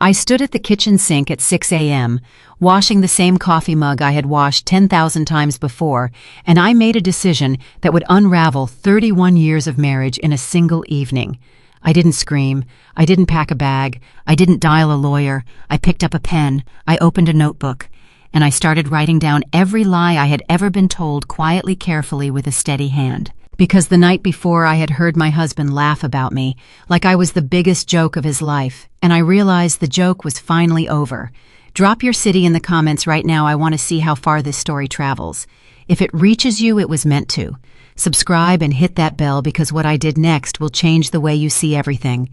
I stood at the kitchen sink at 6 a.m., washing the same coffee mug I had washed 10,000 times before, and I made a decision that would unravel 31 years of marriage in a single evening. I didn't scream. I didn't pack a bag. I didn't dial a lawyer. I picked up a pen. I opened a notebook. And I started writing down every lie I had ever been told quietly, carefully, with a steady hand. Because the night before I had heard my husband laugh about me, like I was the biggest joke of his life, and I realized the joke was finally over. Drop your city in the comments right now. I want to see how far this story travels. If it reaches you, it was meant to. Subscribe and hit that bell because what I did next will change the way you see everything.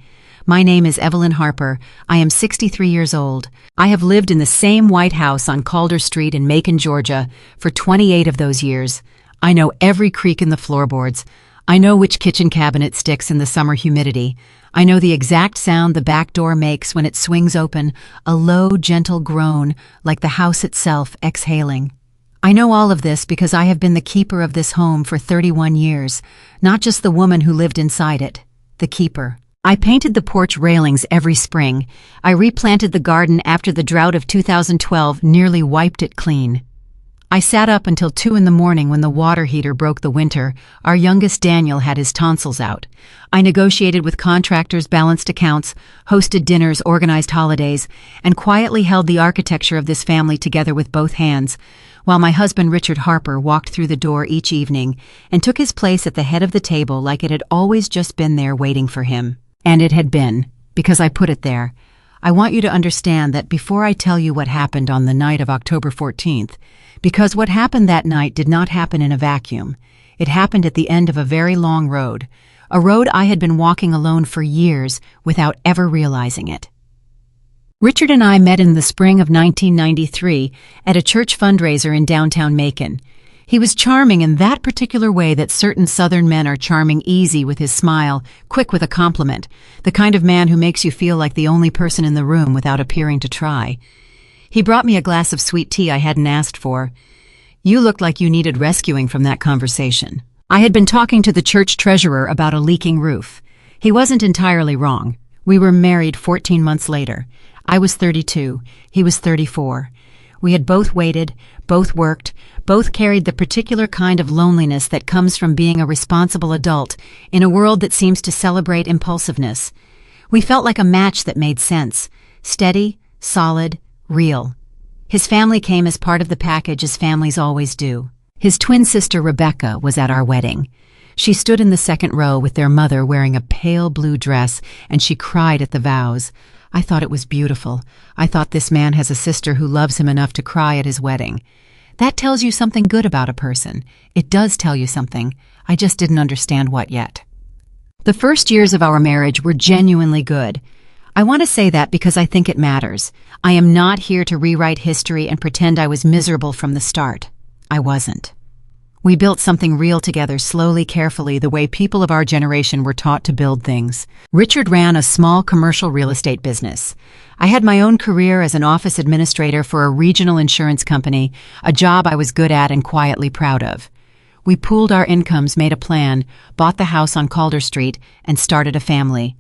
My name is Evelyn Harper. I am 63 years old. I have lived in the same White House on Calder Street in Macon, Georgia, for 28 of those years. I know every creak in the floorboards. I know which kitchen cabinet sticks in the summer humidity. I know the exact sound the back door makes when it swings open, a low, gentle groan, like the house itself exhaling. I know all of this because I have been the keeper of this home for 31 years, not just the woman who lived inside it, the keeper. I painted the porch railings every spring. I replanted the garden after the drought of 2012 nearly wiped it clean. I sat up until 2 in the morning when the water heater broke the winter. Our youngest Daniel had his tonsils out. I negotiated with contractors, balanced accounts, hosted dinners, organized holidays, and quietly held the architecture of this family together with both hands, while my husband Richard Harper walked through the door each evening and took his place at the head of the table like it had always just been there waiting for him. And it had been, because I put it there. I want you to understand that before I tell you what happened on the night of October 14th, because what happened that night did not happen in a vacuum. It happened at the end of a very long road, a road I had been walking alone for years without ever realizing it. Richard and I met in the spring of 1993 at a church fundraiser in downtown Macon. He was charming in that particular way that certain Southern men are charming, easy with his smile, quick with a compliment, the kind of man who makes you feel like the only person in the room without appearing to try. He brought me a glass of sweet tea I hadn't asked for. You looked like you needed rescuing from that conversation. I had been talking to the church treasurer about a leaking roof. He wasn't entirely wrong. We were married 14 months later. I was 32. He was 34. We had both waited, both worked, both carried the particular kind of loneliness that comes from being a responsible adult in a world that seems to celebrate impulsiveness. We felt like a match that made sense. Steady, solid, real. His family came as part of the package, as families always do. His twin sister Rebecca was at our wedding. She stood in the second row with their mother wearing a pale blue dress, and she cried at the vows. I thought it was beautiful. I thought this man has a sister who loves him enough to cry at his wedding. That tells you something good about a person. It does tell you something. I just didn't understand what yet. The first years of our marriage were genuinely good. I want to say that because I think it matters. I am not here to rewrite history and pretend I was miserable from the start. I wasn't. We built something real together, slowly, carefully, the way people of our generation were taught to build things. Richard ran a small commercial real estate business. I had my own career as an office administrator for a regional insurance company, a job I was good at and quietly proud of. We pooled our incomes, made a plan, bought the house on Calder Street, and started a family.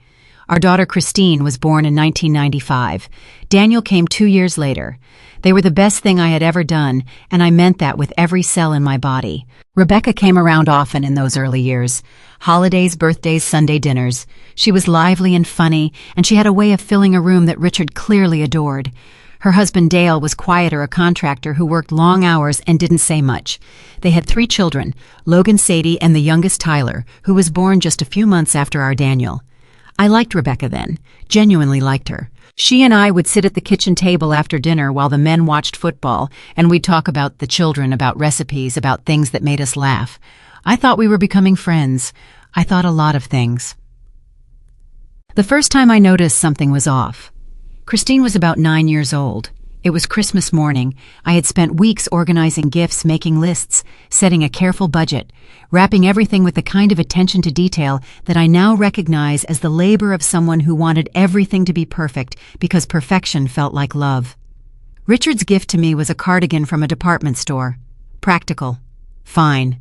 Our daughter Christine was born in 1995. Daniel came 2 years later. They were the best thing I had ever done, and I meant that with every cell in my body. Rebecca came around often in those early years. Holidays, birthdays, Sunday dinners. She was lively and funny, and she had a way of filling a room that Richard clearly adored. Her husband Dale was quieter, a contractor who worked long hours and didn't say much. They had 3 children, Logan, Sadie, and the youngest Tyler, who was born just a few months after our Daniel. I liked Rebecca then, genuinely liked her. She and I would sit at the kitchen table after dinner while the men watched football, and we'd talk about the children, about recipes, about things that made us laugh. I thought we were becoming friends. I thought a lot of things. The first time I noticed something was off. Christine was about 9 years old. It was Christmas morning. I had spent weeks organizing gifts, making lists, setting a careful budget, wrapping everything with the kind of attention to detail that I now recognize as the labor of someone who wanted everything to be perfect because perfection felt like love. Richard's gift to me was a cardigan from a department store. Practical. Fine.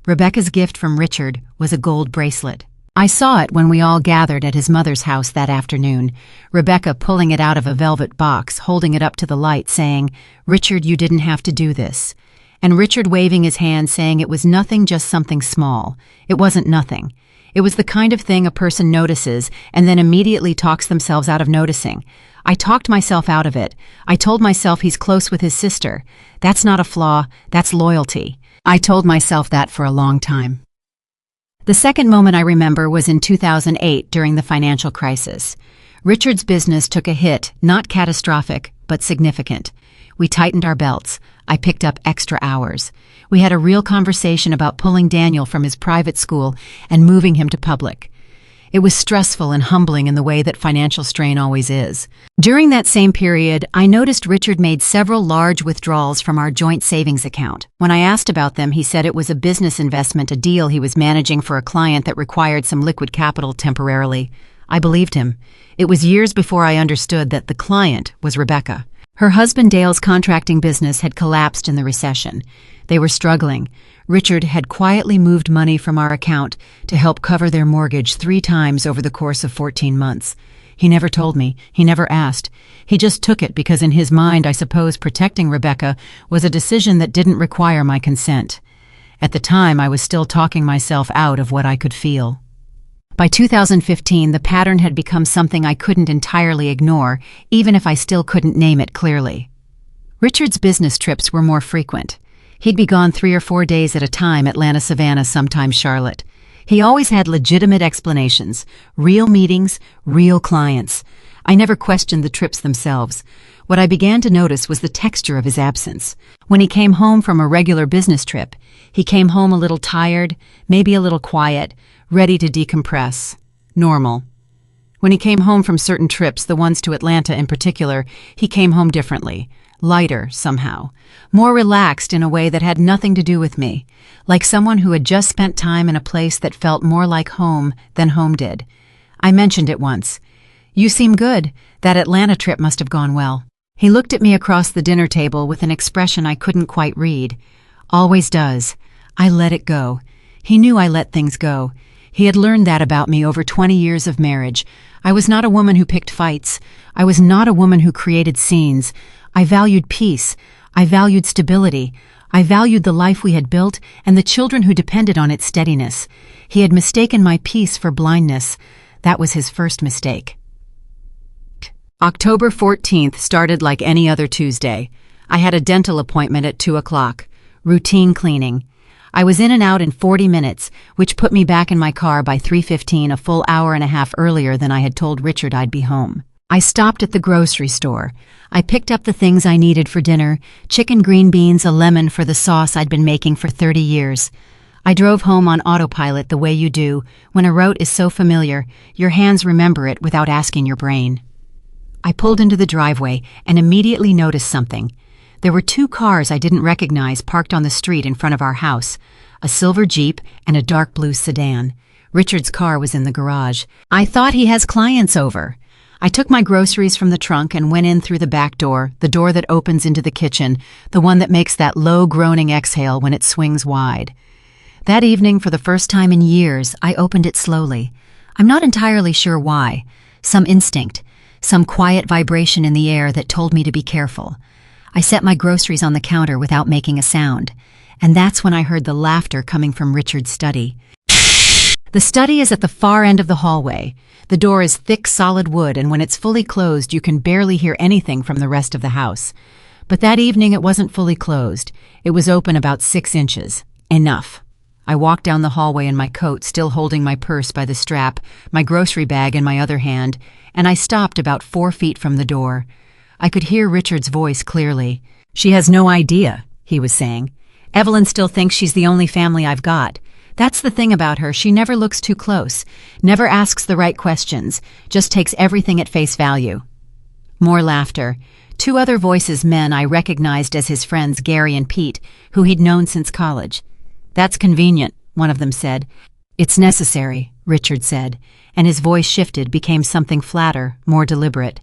Rebecca's gift from Richard was a gold bracelet. I saw it when we all gathered at his mother's house that afternoon, Rebecca pulling it out of a velvet box, holding it up to the light, saying, "Richard, you didn't have to do this." And Richard waving his hand, saying it was nothing, just something small. It wasn't nothing. It was the kind of thing a person notices and then immediately talks themselves out of noticing. I talked myself out of it. I told myself he's close with his sister. That's not a flaw, that's loyalty. I told myself that for a long time. The second moment I remember was in 2008 during the financial crisis. Richard's business took a hit, not catastrophic, but significant. We tightened our belts. I picked up extra hours. We had a real conversation about pulling Daniel from his private school and moving him to public. It was stressful and humbling in the way that financial strain always is. During that same period, I noticed Richard made several large withdrawals from our joint savings account. When I asked about them, he said it was a business investment, a deal he was managing for a client that required some liquid capital temporarily. I believed him. It was years before I understood that the client was Rebecca. Her husband Dale's contracting business had collapsed in the recession. They were struggling. Richard had quietly moved money from our account to help cover their mortgage 3 times over the course of 14 months. He never told me. He never asked. He just took it because in his mind, I suppose, protecting Rebecca was a decision that didn't require my consent. At the time, I was still talking myself out of what I could feel. By 2015, the pattern had become something I couldn't entirely ignore, even if I still couldn't name it clearly. Richard's business trips were more frequent. He'd be gone 3 or 4 days at a time, Atlanta, Savannah, sometimes Charlotte. He always had legitimate explanations, real meetings, real clients. I never questioned the trips themselves. What I began to notice was the texture of his absence. When he came home from a regular business trip, he came home a little tired, maybe a little quiet, ready to decompress. Normal. When he came home from certain trips, the ones to Atlanta in particular, he came home differently. Lighter, somehow. More relaxed in a way that had nothing to do with me. Like someone who had just spent time in a place that felt more like home than home did. I mentioned it once. "You seem good. That Atlanta trip must have gone well." He looked at me across the dinner table with an expression I couldn't quite read. Always does. I let it go. He knew I let things go. He had learned that about me over 20 years of marriage. I was not a woman who picked fights. I was not a woman who created scenes. I valued peace. I valued stability. I valued the life we had built and the children who depended on its steadiness. He had mistaken my peace for blindness. That was his first mistake. October 14th started like any other Tuesday. I had a dental appointment at 2 o'clock. Routine cleaning. I was in and out in 40 minutes, which put me back in my car by 3:15, a full hour and a half earlier than I had told Richard I'd be home. I stopped at the grocery store. I picked up the things I needed for dinner: chicken, green beans, a lemon for the sauce I'd been making for 30 years. I drove home on autopilot the way you do. When a route is so familiar, your hands remember it without asking your brain. I pulled into the driveway and immediately noticed something. There were 2 cars I didn't recognize parked on the street in front of our house, a silver Jeep and a dark blue sedan. Richard's car was in the garage. I thought he has clients over. I took my groceries from the trunk and went in through the back door, the door that opens into the kitchen, the one that makes that low groaning exhale when it swings wide. That evening, for the first time in years, I opened it slowly. I'm not entirely sure why. Some instinct, some quiet vibration in the air that told me to be careful. I set my groceries on the counter without making a sound, and that's when I heard the laughter coming from Richard's study. The study is at the far end of the hallway. The door is thick, solid wood, and when it's fully closed, you can barely hear anything from the rest of the house. But that evening, it wasn't fully closed. It was open about 6 inches. Enough. I walked down the hallway in my coat, still holding my purse by the strap, my grocery bag in my other hand, and I stopped about 4 feet from the door. I could hear Richard's voice clearly. "She has no idea," he was saying. "Evelyn still thinks she's the only family I've got. That's the thing about her. She never looks too close, never asks the right questions, just takes everything at face value." More laughter. 2 other voices, men I recognized as his friends Gary and Pete, who he'd known since college. "That's convenient," one of them said. "It's necessary," Richard said, and his voice shifted, became something flatter, more deliberate.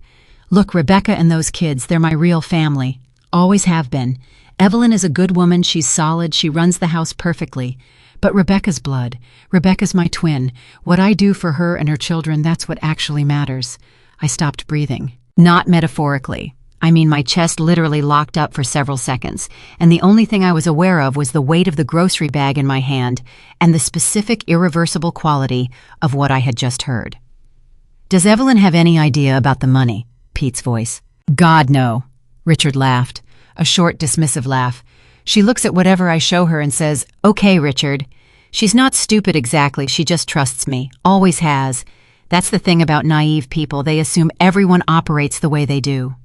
"Look, Rebecca and those kids, they're my real family. Always have been. Evelyn is a good woman, she's solid, she runs the house perfectly. But Rebecca's blood. Rebecca's my twin. What I do for her and her children, that's what actually matters. I stopped breathing. Not metaphorically. I mean, my chest literally locked up for several seconds, and the only thing I was aware of was the weight of the grocery bag in my hand and the specific irreversible quality of what I had just heard. "Does Evelyn have any idea about the money?" Pete's voice. "God, no." Richard laughed, a short, dismissive laugh. "She looks at whatever I show her and says, 'Okay, Richard.' She's not stupid exactly, she just trusts me, always has. That's the thing about naive people, they assume everyone operates the way they do."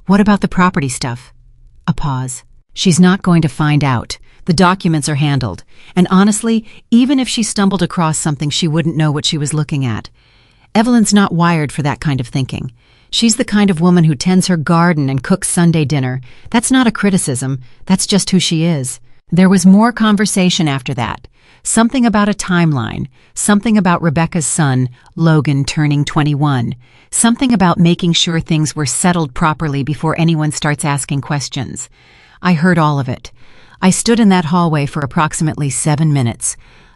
"What about the property stuff?" A pause. "She's not going to find out. The documents are handled. And honestly, even if she stumbled across something, she wouldn't know what she was looking at. Evelyn's not wired for that kind of thinking. She's the kind of woman who tends her garden and cooks Sunday dinner. That's not a criticism. That's just who she is." There was more conversation after that. Something about a timeline. Something about Rebecca's son, Logan, turning 21. Something about making sure things were settled properly before anyone starts asking questions. I heard all of it. I stood in that hallway for approximately 7 minutes.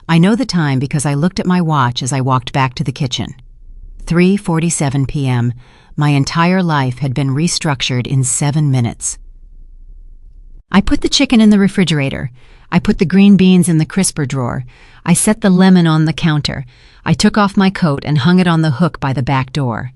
I know the time because I looked at my watch as I walked back to the kitchen. 3:47 p.m. My entire life had been restructured in 7 minutes. I put the chicken in the refrigerator. I put the green beans in the crisper drawer. I set the lemon on the counter. I took off my coat and hung it on the hook by the back door.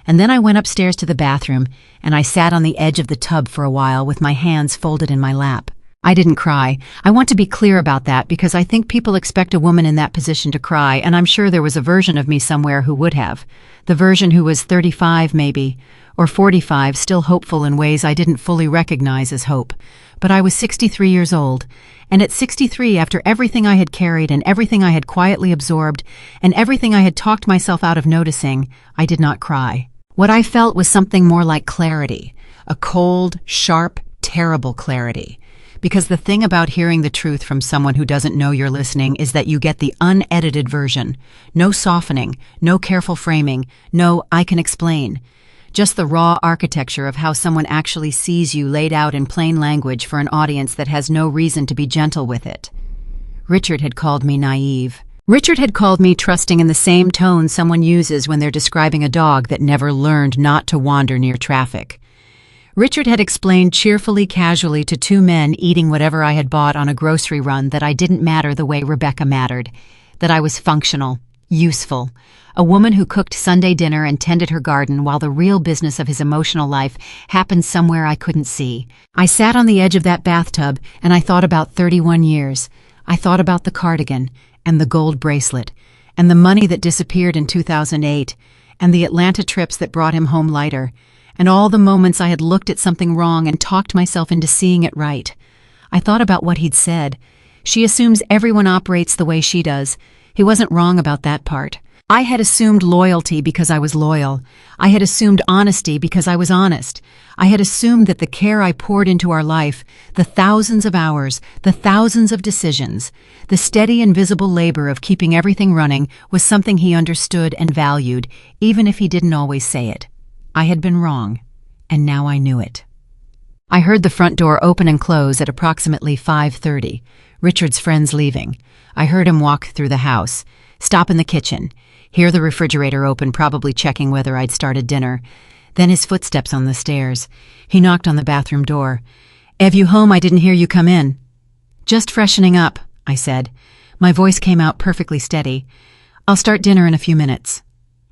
And then I went upstairs to the bathroom, and I sat on the edge of the tub for a while with my hands folded in my lap. I didn't cry. I want to be clear about that because I think people expect a woman in that position to cry, and I'm sure there was a version of me somewhere who would have. The version who was 35 maybe, or 45, still hopeful in ways I didn't fully recognize as hope. But I was 63 years old, and at 63, after everything I had carried and everything I had quietly absorbed and everything I had talked myself out of noticing, I did not cry. What I felt was something more like clarity, a cold, sharp, terrible clarity. Because the thing about hearing the truth from someone who doesn't know you're listening is that you get the unedited version. No softening, no careful framing, no "I can explain." Just the raw architecture of how someone actually sees you laid out in plain language for an audience that has no reason to be gentle with it. Richard had called me naive. Richard had called me trusting in the same tone someone uses when they're describing a dog that never learned not to wander near traffic. Richard had explained cheerfully, casually to 2 men eating whatever I had bought on a grocery run that I didn't matter the way Rebecca mattered, that I was functional, useful, a woman who cooked Sunday dinner and tended her garden while the real business of his emotional life happened somewhere I couldn't see. I sat on the edge of that bathtub and I thought about 31 years. I thought about the cardigan and the gold bracelet and the money that disappeared in 2008 and the Atlanta trips that brought him home lighter and all the moments I had looked at something wrong and talked myself into seeing it right. I thought about what he'd said. She assumes everyone operates the way she does. He wasn't wrong about that part. I had assumed loyalty because I was loyal. I had assumed honesty because I was honest. I had assumed that the care I poured into our life, the thousands of hours, the thousands of decisions, the steady invisible labor of keeping everything running was something he understood and valued, even if he didn't always say it. I had been wrong, and now I knew it. I heard the front door open and close at approximately 5:30, Richard's friends leaving. I heard him walk through the house, stop in the kitchen, hear the refrigerator open, probably checking whether I'd started dinner. Then his footsteps on the stairs. He knocked on the bathroom door. "Ev, you home? I didn't hear you come in." "Just freshening up," I said. My voice came out perfectly steady. "I'll start dinner in a few minutes."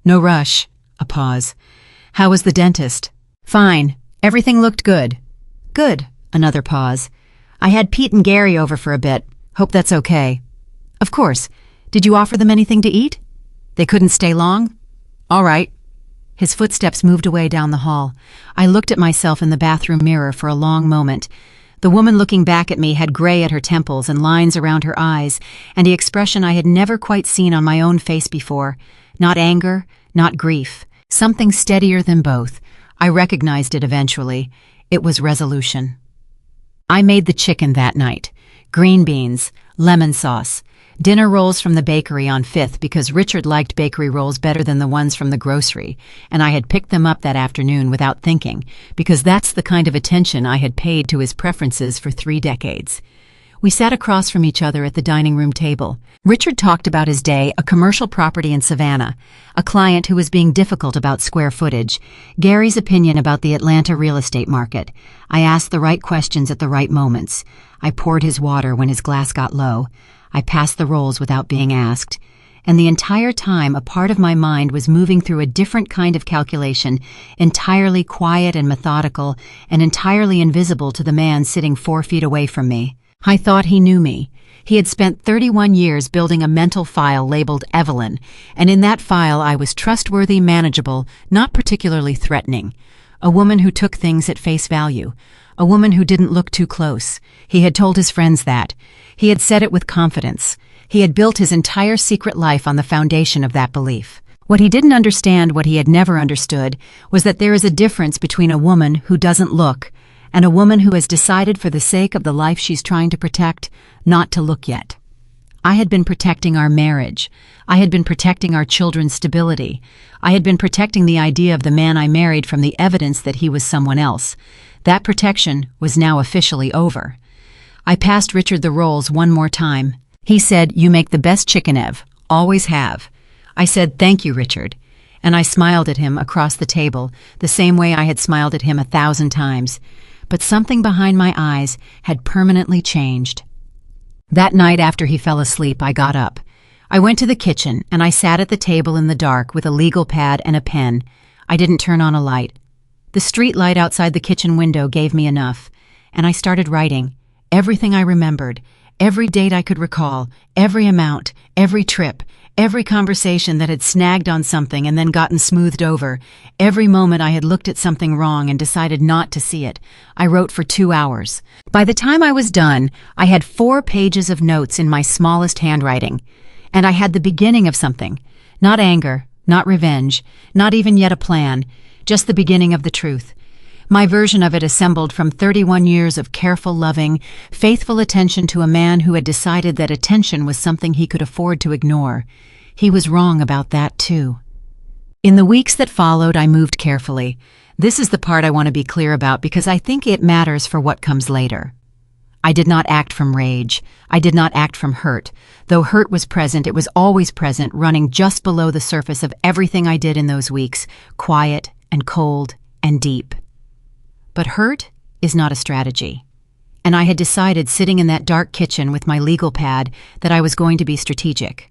"No rush." A pause. "How was the dentist?" "Fine. Everything looked good." "Good." Another pause. "I had Pete and Gary over for a bit. Hope that's okay." "Of course. Did you offer them anything to eat?" "They couldn't stay long?" "All right." His footsteps moved away down the hall. I looked at myself in the bathroom mirror for a long moment. The woman looking back at me had gray at her temples and lines around her eyes, and the expression I had never quite seen on my own face before. Not anger, not grief. Something steadier than both. I recognized it eventually. It was resolution. I made the chicken that night. Green beans, lemon sauce, dinner rolls from the bakery on 5th because Richard liked bakery rolls better than the ones from the grocery, and I had picked them up that afternoon without thinking, because that's the kind of attention I had paid to his preferences for 3 decades. We sat across from each other at the dining room table. Richard talked about his day, a commercial property in Savannah, a client who was being difficult about square footage, Gary's opinion about the Atlanta real estate market. I asked the right questions at the right moments. I poured his water when his glass got low. I passed the rolls without being asked. And the entire time, a part of my mind was moving through a different kind of calculation, entirely quiet and methodical, and entirely invisible to the man sitting 4 feet away from me. I thought he knew me. He had spent 31 years building a mental file labeled Evelyn, and in that file I was trustworthy, manageable, not particularly threatening. A woman who took things at face value. A woman who didn't look too close. He had told his friends that. He had said it with confidence. He had built his entire secret life on the foundation of that belief. What he didn't understand, what he had never understood, was that there is a difference between a woman who doesn't look and a woman who has decided for the sake of the life she's trying to protect, not to look yet. I had been protecting our marriage. I had been protecting our children's stability. I had been protecting the idea of the man I married from the evidence that he was someone else. That protection was now officially over. I passed Richard the rolls one more time. He said, "You make the best chicken, Ev. Always have." I said, "Thank you, Richard." And I smiled at him across the table, the same way I had smiled at him 1,000 times. But something behind my eyes had permanently changed. That night after he fell asleep, I got up. I went to the kitchen, and I sat at the table in the dark with a legal pad and a pen. I didn't turn on a light. The street light outside the kitchen window gave me enough, and I started writing. Everything I remembered, every date I could recall, every amount, every trip, every conversation that had snagged on something and then gotten smoothed over, every moment I had looked at something wrong and decided not to see it. I wrote for 2 hours. By the time I was done, I had 4 pages of notes in my smallest handwriting. And I had the beginning of something. Not anger, not revenge, not even yet a plan, just the beginning of the truth. My version of it assembled from 31 years of careful, loving, faithful attention to a man who had decided that attention was something he could afford to ignore. He was wrong about that, too. In the weeks that followed, I moved carefully. This is the part I want to be clear about because I think it matters for what comes later. I did not act from rage. I did not act from hurt. Though hurt was present, it was always present, running just below the surface of everything I did in those weeks, quiet and cold and deep. But hurt is not a strategy. And I had decided, sitting in that dark kitchen with my legal pad, that I was going to be strategic.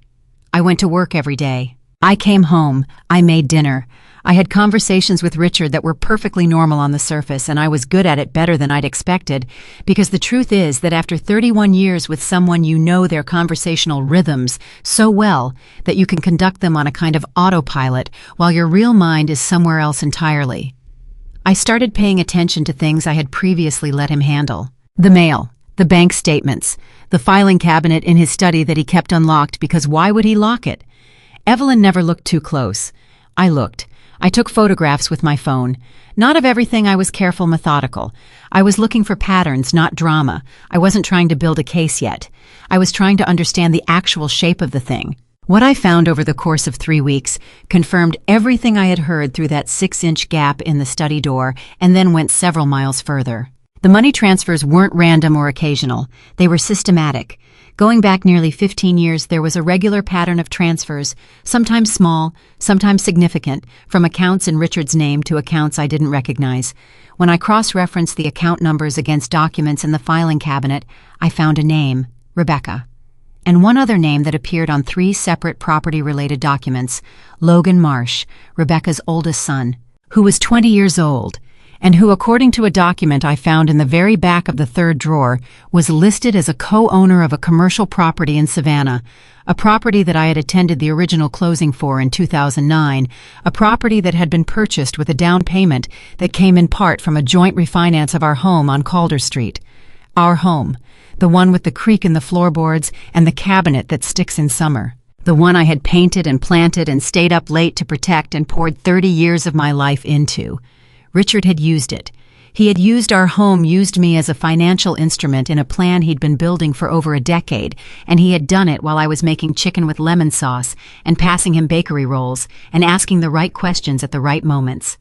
I went to work every day. I came home. I made dinner. I had conversations with Richard that were perfectly normal on the surface, and I was good at it, better than I'd expected, because the truth is that after 31 years with someone, you know their conversational rhythms so well that you can conduct them on a kind of autopilot while your real mind is somewhere else entirely. I started paying attention to things I had previously let him handle. The mail, the bank statements, the filing cabinet in his study that he kept unlocked because why would he lock it? Evelyn never looked too close. I looked. I took photographs with my phone. Not of everything. I was careful, methodical. I was looking for patterns, not drama. I wasn't trying to build a case yet. I was trying to understand the actual shape of the thing. What I found over the course of 3 weeks confirmed everything I had heard through that 6-inch gap in the study door and then went several miles further. The money transfers weren't random or occasional. They were systematic. Going back nearly 15 years, there was a regular pattern of transfers, sometimes small, sometimes significant, from accounts in Richard's name to accounts I didn't recognize. When I cross-referenced the account numbers against documents in the filing cabinet, I found a name, Rebecca. And one other name that appeared on 3 separate property-related documents, Logan Marsh, Rebecca's oldest son, who was 20 years old, and who, according to a document I found in the very back of the 3rd drawer, was listed as a co-owner of a commercial property in Savannah, a property that I had attended the original closing for in 2009, a property that had been purchased with a down payment that came in part from a joint refinance of our home on Calder Street. Our home. The one with the creak in the floorboards and the cabinet that sticks in summer. The one I had painted and planted and stayed up late to protect and poured 30 years of my life into. Richard had used it. He had used our home, used me as a financial instrument in a plan he'd been building for over a decade, and he had done it while I was making chicken with lemon sauce and passing him bakery rolls and asking the right questions at the right moments.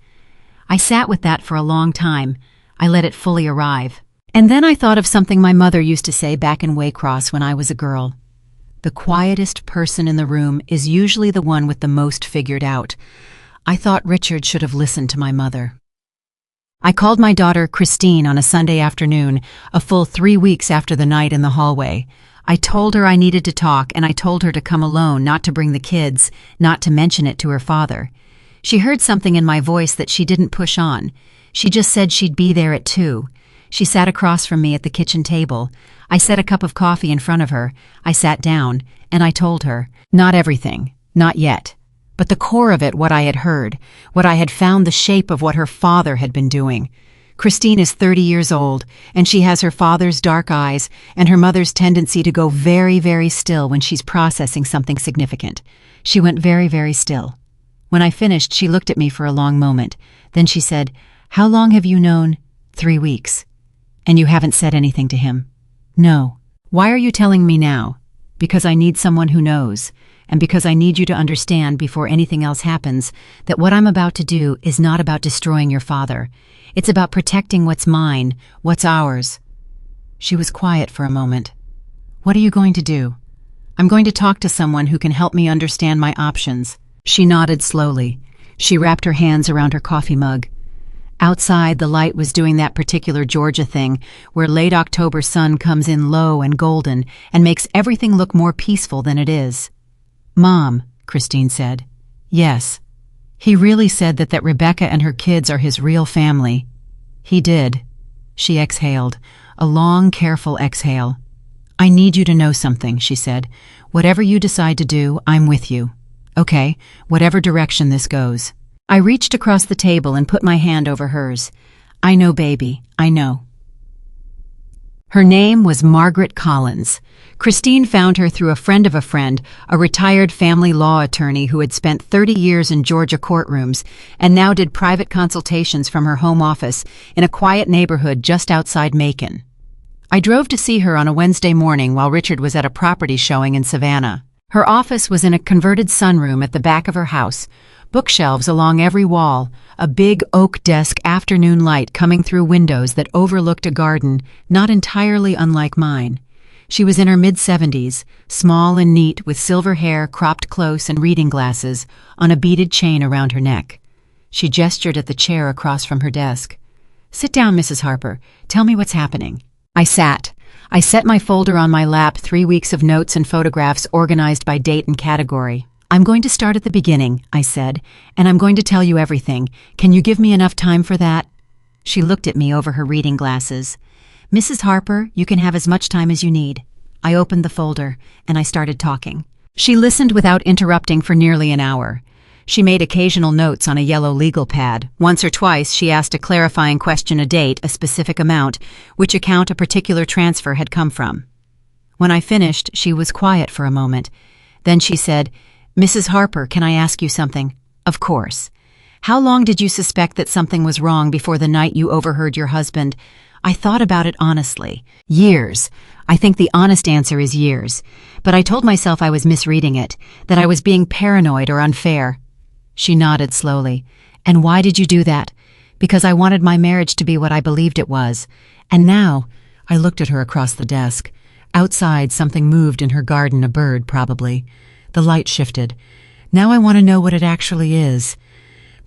I sat with that for a long time. I let it fully arrive. And then I thought of something my mother used to say back in Waycross when I was a girl. The quietest person in the room is usually the one with the most figured out. I thought Richard should have listened to my mother. I called my daughter Christine on a Sunday afternoon, a full 3 weeks after the night in the hallway. I told her I needed to talk, and I told her to come alone, not to bring the kids, not to mention it to her father. She heard something in my voice that she didn't push on. She just said she'd be there at 2. She sat across from me at the kitchen table. I set a cup of coffee in front of her. I sat down, and I told her, not everything, not yet, but the core of it, what I had heard, what I had found the shape of what her father had been doing. Christine is 30 years old, and she has her father's dark eyes and her mother's tendency to go very, very still when she's processing something significant. She went very, very still. When I finished, she looked at me for a long moment. Then she said, "How long have you known?" 3 weeks. "And you haven't said anything to him?" "No." "Why are you telling me now?" "Because I need someone who knows, and because I need you to understand before anything else happens that what I'm about to do is not about destroying your father. It's about protecting what's mine, what's ours." She was quiet for a moment. "What are you going to do?" "I'm going to talk to someone who can help me understand my options." She nodded slowly. She wrapped her hands around her coffee mug. Outside, the light was doing that particular Georgia thing where late October sun comes in low and golden and makes everything look more peaceful than it is. "Mom," Christine said. "Yes." "He really said that Rebecca and her kids are his real family." "He did." She exhaled, a long, careful exhale. "I need you to know something," she said. "Whatever you decide to do, I'm with you. Okay, whatever direction this goes." I reached across the table and put my hand over hers. "I know, baby, I know." Her name was Margaret Collins. Christine found her through a friend of a friend, a retired family law attorney who had spent 30 years in Georgia courtrooms and now did private consultations from her home office in a quiet neighborhood just outside Macon. I drove to see her on a Wednesday morning while Richard was at a property showing in Savannah. Her office was in a converted sunroom at the back of her house, bookshelves along every wall, a big oak desk afternoon light coming through windows that overlooked a garden not entirely unlike mine. She was in her mid-70s, small and neat with silver hair cropped close and reading glasses on a beaded chain around her neck. She gestured at the chair across from her desk. "Sit down, Mrs. Harper. Tell me what's happening." I sat. I set my folder on my lap, 3 weeks of notes and photographs organized by date and category. "I'm going to start at the beginning," I said, "and I'm going to tell you everything. Can you give me enough time for that?" She looked at me over her reading glasses. "Mrs. Harper, you can have as much time as you need." I opened the folder, and I started talking. She listened without interrupting for nearly an hour. She made occasional notes on a yellow legal pad. Once or twice, she asked a clarifying question, a date, a specific amount, which account a particular transfer had come from. When I finished, she was quiet for a moment. Then she said, "Mrs. Harper, can I ask you something?" "Of course." "How long did you suspect that something was wrong before the night you overheard your husband?" I thought about it honestly. Years. I think the honest answer is years. But I told myself I was misreading it, that I was being paranoid or unfair. She nodded slowly. "And why did you do that?" "Because I wanted my marriage to be what I believed it was. And now," I looked at her across the desk. Outside, something moved in her garden, a bird probably. The light shifted. "Now I want to know what it actually is."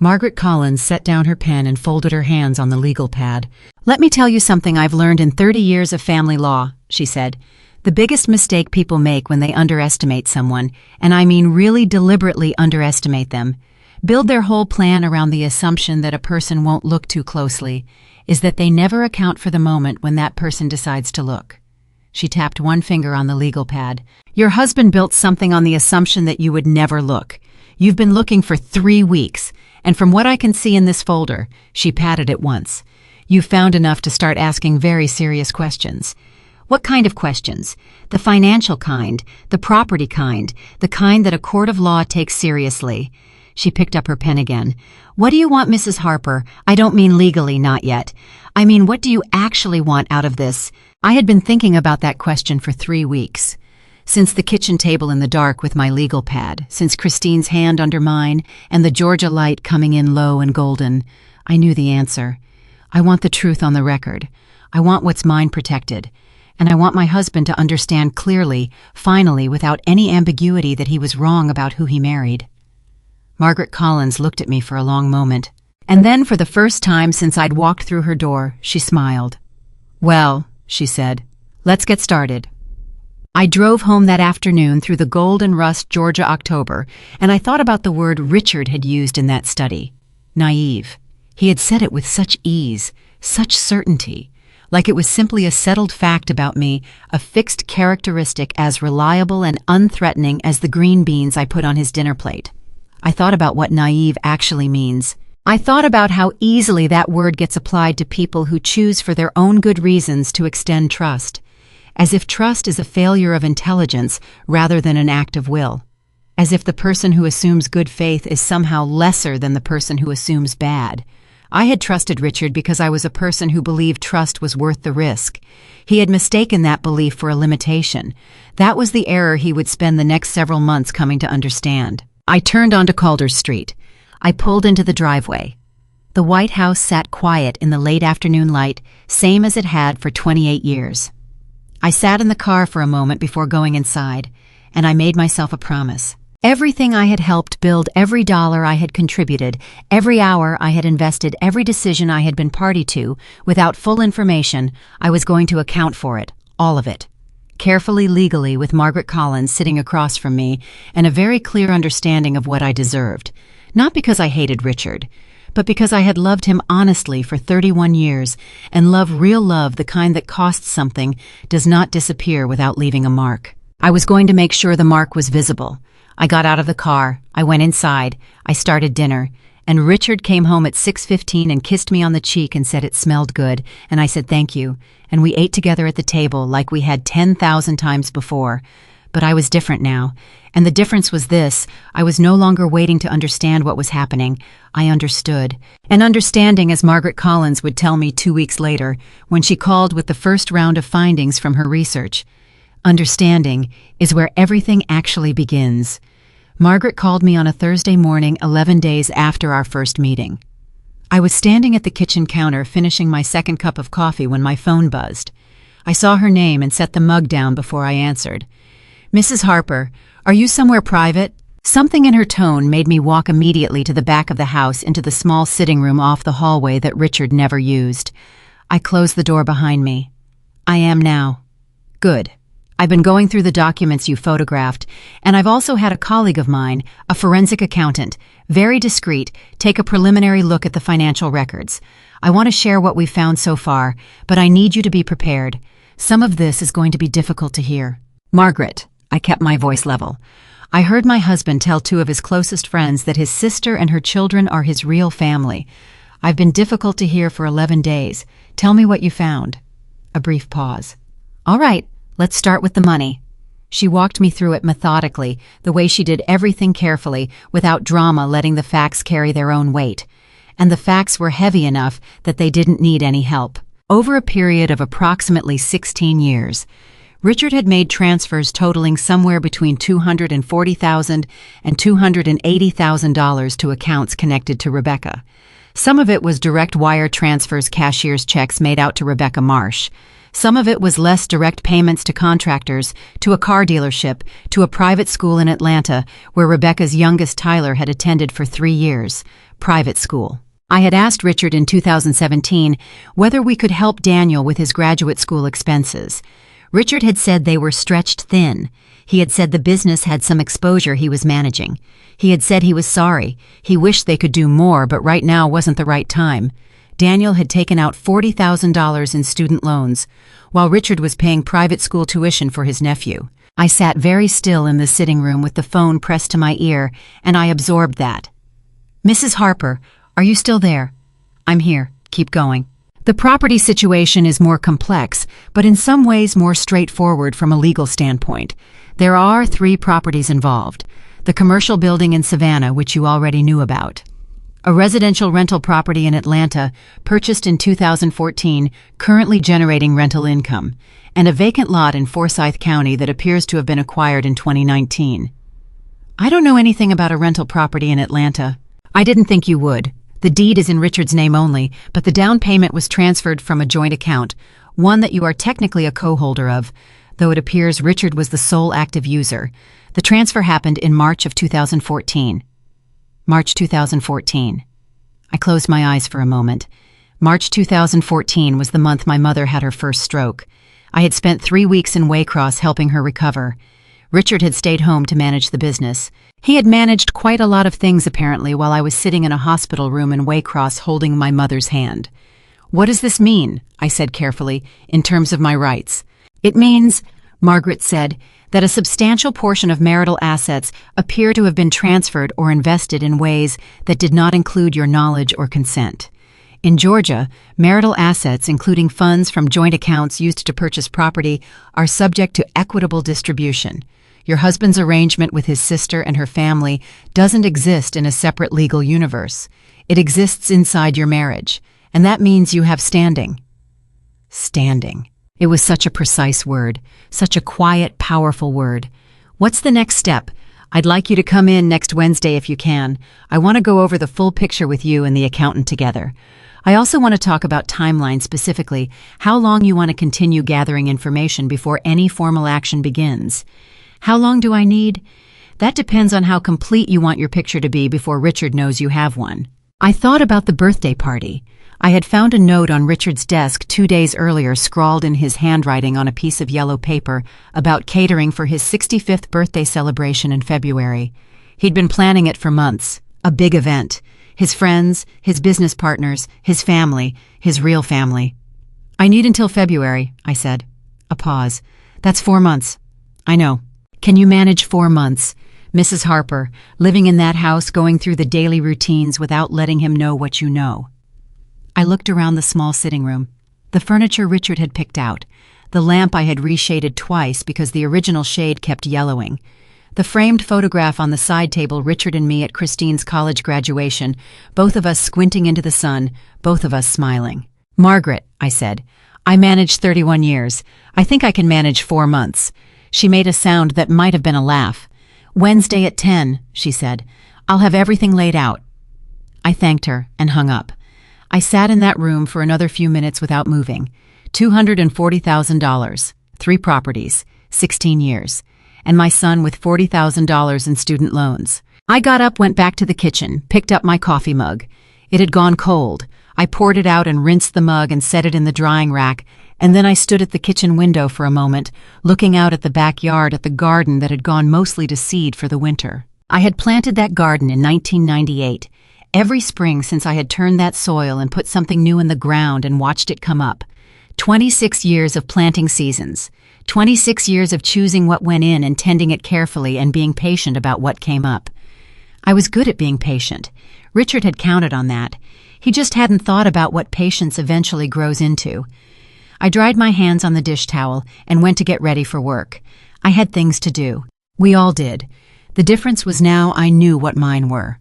Margaret Collins set down her pen and folded her hands on the legal pad. "Let me tell you something I've learned in 30 years of family law," she said. "The biggest mistake people make when they underestimate someone, and I mean really deliberately underestimate them, build their whole plan around the assumption that a person won't look too closely, is that they never account for the moment when that person decides to look." She tapped one finger on the legal pad. "Your husband built something on the assumption that you would never look. You've been looking for 3 weeks, and from what I can see in this folder," she patted it once, "you found enough to start asking very serious questions." "What kind of questions?" "The financial kind, the property kind, the kind that a court of law takes seriously." She picked up her pen again. "What do you want, Mrs. Harper? I don't mean legally, not yet. I mean, what do you actually want out of this?" I had been thinking about that question for 3 weeks. Since the kitchen table in the dark with my legal pad, since Christine's hand under mine, and the Georgia light coming in low and golden, I knew the answer. I want the truth on the record. I want what's mine protected. And I want my husband to understand clearly, finally, without any ambiguity, that he was wrong about who he married." Margaret Collins looked at me for a long moment. And then, for the first time since I'd walked through her door, she smiled. "Well," she said, "let's get started." I drove home that afternoon through the golden rust Georgia October, and I thought about the word Richard had used in that study. Naive. He had said it with such ease, such certainty, like it was simply a settled fact about me, a fixed characteristic as reliable and unthreatening as the green beans I put on his dinner plate. I thought about what naive actually means. I thought about how easily that word gets applied to people who choose for their own good reasons to extend trust, as if trust is a failure of intelligence rather than an act of will, as if the person who assumes good faith is somehow lesser than the person who assumes bad. I had trusted Richard because I was a person who believed trust was worth the risk. He had mistaken that belief for a limitation. That was the error he would spend the next several months coming to understand. I turned onto Calder Street. I pulled into the driveway. The White House sat quiet in the late afternoon light, same as it had for 28 years. I sat in the car for a moment before going inside, and I made myself a promise. Everything I had helped build, every dollar I had contributed, every hour I had invested, every decision I had been party to, without full information, I was going to account for it, all of it. Carefully, legally, with Margaret Collins sitting across from me, and a very clear understanding of what I deserved. Not because I hated Richard, but because I had loved him honestly for 31 years, and real love, the kind that costs something, does not disappear without leaving a mark. I was going to make sure the mark was visible. I got out of the car, I went inside, I started dinner, and Richard came home at 6:15 and kissed me on the cheek and said it smelled good, and I said thank you, and we ate together at the table like we had 10,000 times before. But I was different now, and the difference was this: I was no longer waiting to understand what was happening. I understood. And understanding, as Margaret Collins would tell me 2 weeks later, when she called with the first round of findings from her research. Understanding is where everything actually begins. Margaret called me on a Thursday morning 11 days after our first meeting. I was standing at the kitchen counter finishing my second cup of coffee when my phone buzzed. I saw her name and set the mug down before I answered. "Mrs. Harper, are you somewhere private?" Something in her tone made me walk immediately to the back of the house into the small sitting room off the hallway that Richard never used. I closed the door behind me. "I am now." "Good. I've been going through the documents you photographed, and I've also had a colleague of mine, a forensic accountant, very discreet, take a preliminary look at the financial records. I want to share what we've found so far, but I need you to be prepared. Some of this is going to be difficult to hear." "Margaret," I kept my voice level. "I heard my husband tell 2 of his closest friends that his sister and her children are his real family. I've been difficult to hear for 11 days. Tell me what you found." A brief pause. "All right, let's start with the money." She walked me through it methodically, the way she did everything carefully, without drama, letting the facts carry their own weight. And the facts were heavy enough that they didn't need any help. Over a period of approximately 16 years, Richard had made transfers totaling somewhere between $240,000 and $280,000 to accounts connected to Rebecca. Some of it was direct wire transfers, cashier's checks made out to Rebecca Marsh. Some of it was less direct payments to contractors, to a car dealership, to a private school in Atlanta, where Rebecca's youngest Tyler had attended for 3 years. Private school. I had asked Richard in 2017 whether we could help Daniel with his graduate school expenses. Richard had said they were stretched thin. He had said the business had some exposure he was managing. He had said he was sorry. He wished they could do more, but right now wasn't the right time. Daniel had taken out $40,000 in student loans, while Richard was paying private school tuition for his nephew. I sat very still in the sitting room with the phone pressed to my ear, and I absorbed that. "Mrs. Harper, are you still there?" "I'm here. Keep going." The property situation is more complex, but in some ways more straightforward from a legal standpoint. There are 3 properties involved. The commercial building in Savannah, which you already knew about. A residential rental property in Atlanta, purchased in 2014, currently generating rental income. And a vacant lot in Forsyth County that appears to have been acquired in 2019. I don't know anything about a rental property in Atlanta. I didn't think you would. The deed is in Richard's name only, but the down payment was transferred from a joint account. one that you are technically a co-holder of, though it appears Richard was the sole active user. The transfer happened in March of 2014. March 2014. I closed my eyes for a moment. March 2014 was the month my mother had her first stroke. I had spent 3 weeks in Waycross helping her recover. Richard had stayed home to manage the business. He had managed quite a lot of things apparently while I was sitting in a hospital room in Waycross holding my mother's hand. "What does this mean?" I said carefully, "in terms of my rights?" "It means," Margaret said, "that a substantial portion of marital assets appear to have been transferred or invested in ways that did not include your knowledge or consent. In Georgia, marital assets, including funds from joint accounts used to purchase property, are subject to equitable distribution. Your husband's arrangement with his sister and her family doesn't exist in a separate legal universe. It exists inside your marriage, and that means you have standing." Standing. It was such a precise word, such a quiet, powerful word. "What's the next step? I'd like you to come in next Wednesday if you can. I want to go over the full picture with you and the accountant together. I also want to talk about timeline specifically, how long you want to continue gathering information before any formal action begins. How long do I need? That depends on how complete you want your picture to be before Richard knows you have one." I thought about the birthday party. I had found a note on Richard's desk 2 days earlier scrawled in his handwriting on a piece of yellow paper about catering for his 65th birthday celebration in February. He'd been planning it for months. A big event. His friends, his business partners, his family, his real family. "I need until February," I said. A pause. "That's 4 months." "I know. Can you manage 4 months? Mrs. Harper, living in that house, going through the daily routines without letting him know what you know." I looked around the small sitting room. The furniture Richard had picked out. The lamp I had reshaded twice because the original shade kept yellowing. The framed photograph on the side table, Richard and me at Christine's college graduation, both of us squinting into the sun, both of us smiling. "Margaret," I said, "I managed 31 years. I think I can manage 4 months. She made a sound that might have been a laugh. "Wednesday at 10, she said. "I'll have everything laid out." I thanked her and hung up. I sat in that room for another few minutes without moving. $240,000, 3 properties, 16 years, and my son with $40,000 in student loans. I got up, went back to the kitchen, picked up my coffee mug. It had gone cold. I poured it out and rinsed the mug and set it in the drying rack, and then I stood at the kitchen window for a moment, looking out at the backyard at the garden that had gone mostly to seed for the winter. I had planted that garden in 1998. Every spring since I had turned that soil and put something new in the ground and watched it come up. 26 years of planting seasons. 26 years of choosing what went in and tending it carefully and being patient about what came up. I was good at being patient. Richard had counted on that. He just hadn't thought about what patience eventually grows into. I dried my hands on the dish towel and went to get ready for work. I had things to do. We all did. The difference was now I knew what mine were.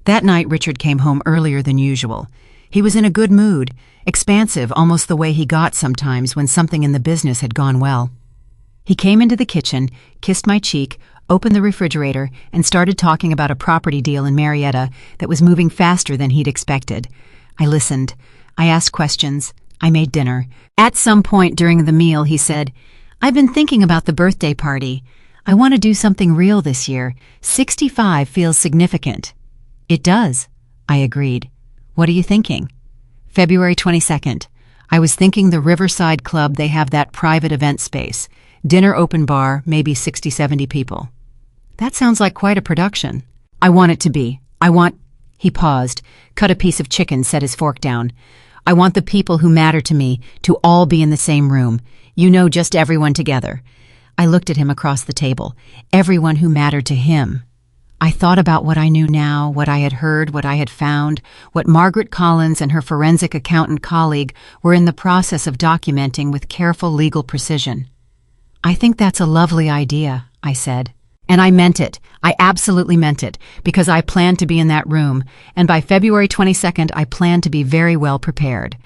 That night Richard came home earlier than usual. He was in a good mood, expansive, almost the way he got sometimes when something in the business had gone well. He came into the kitchen, kissed my cheek, opened the refrigerator, and started talking about a property deal in Marietta that was moving faster than he'd expected. I listened. I asked questions. I made dinner. At some point during the meal, he said, "I've been thinking about the birthday party. I want to do something real this year. 65 feels significant." "It does," I agreed. "What are you thinking?" February 22nd. I was thinking the Riverside Club, they have that private event space. Dinner, open bar, maybe 60, 70 people. That sounds like quite a production. I want it to be. He paused, cut a piece of chicken, set his fork down. "I want the people who matter to me to all be in the same room. You know, just everyone together." I looked at him across the table. Everyone who mattered to him. I thought about what I knew now, what I had heard, what I had found, what Margaret Collins and her forensic accountant colleague were in the process of documenting with careful legal precision. "I think that's a lovely idea," I said. And I meant it. I absolutely meant it, because I planned to be in that room, and by February 22nd I planned to be very well prepared.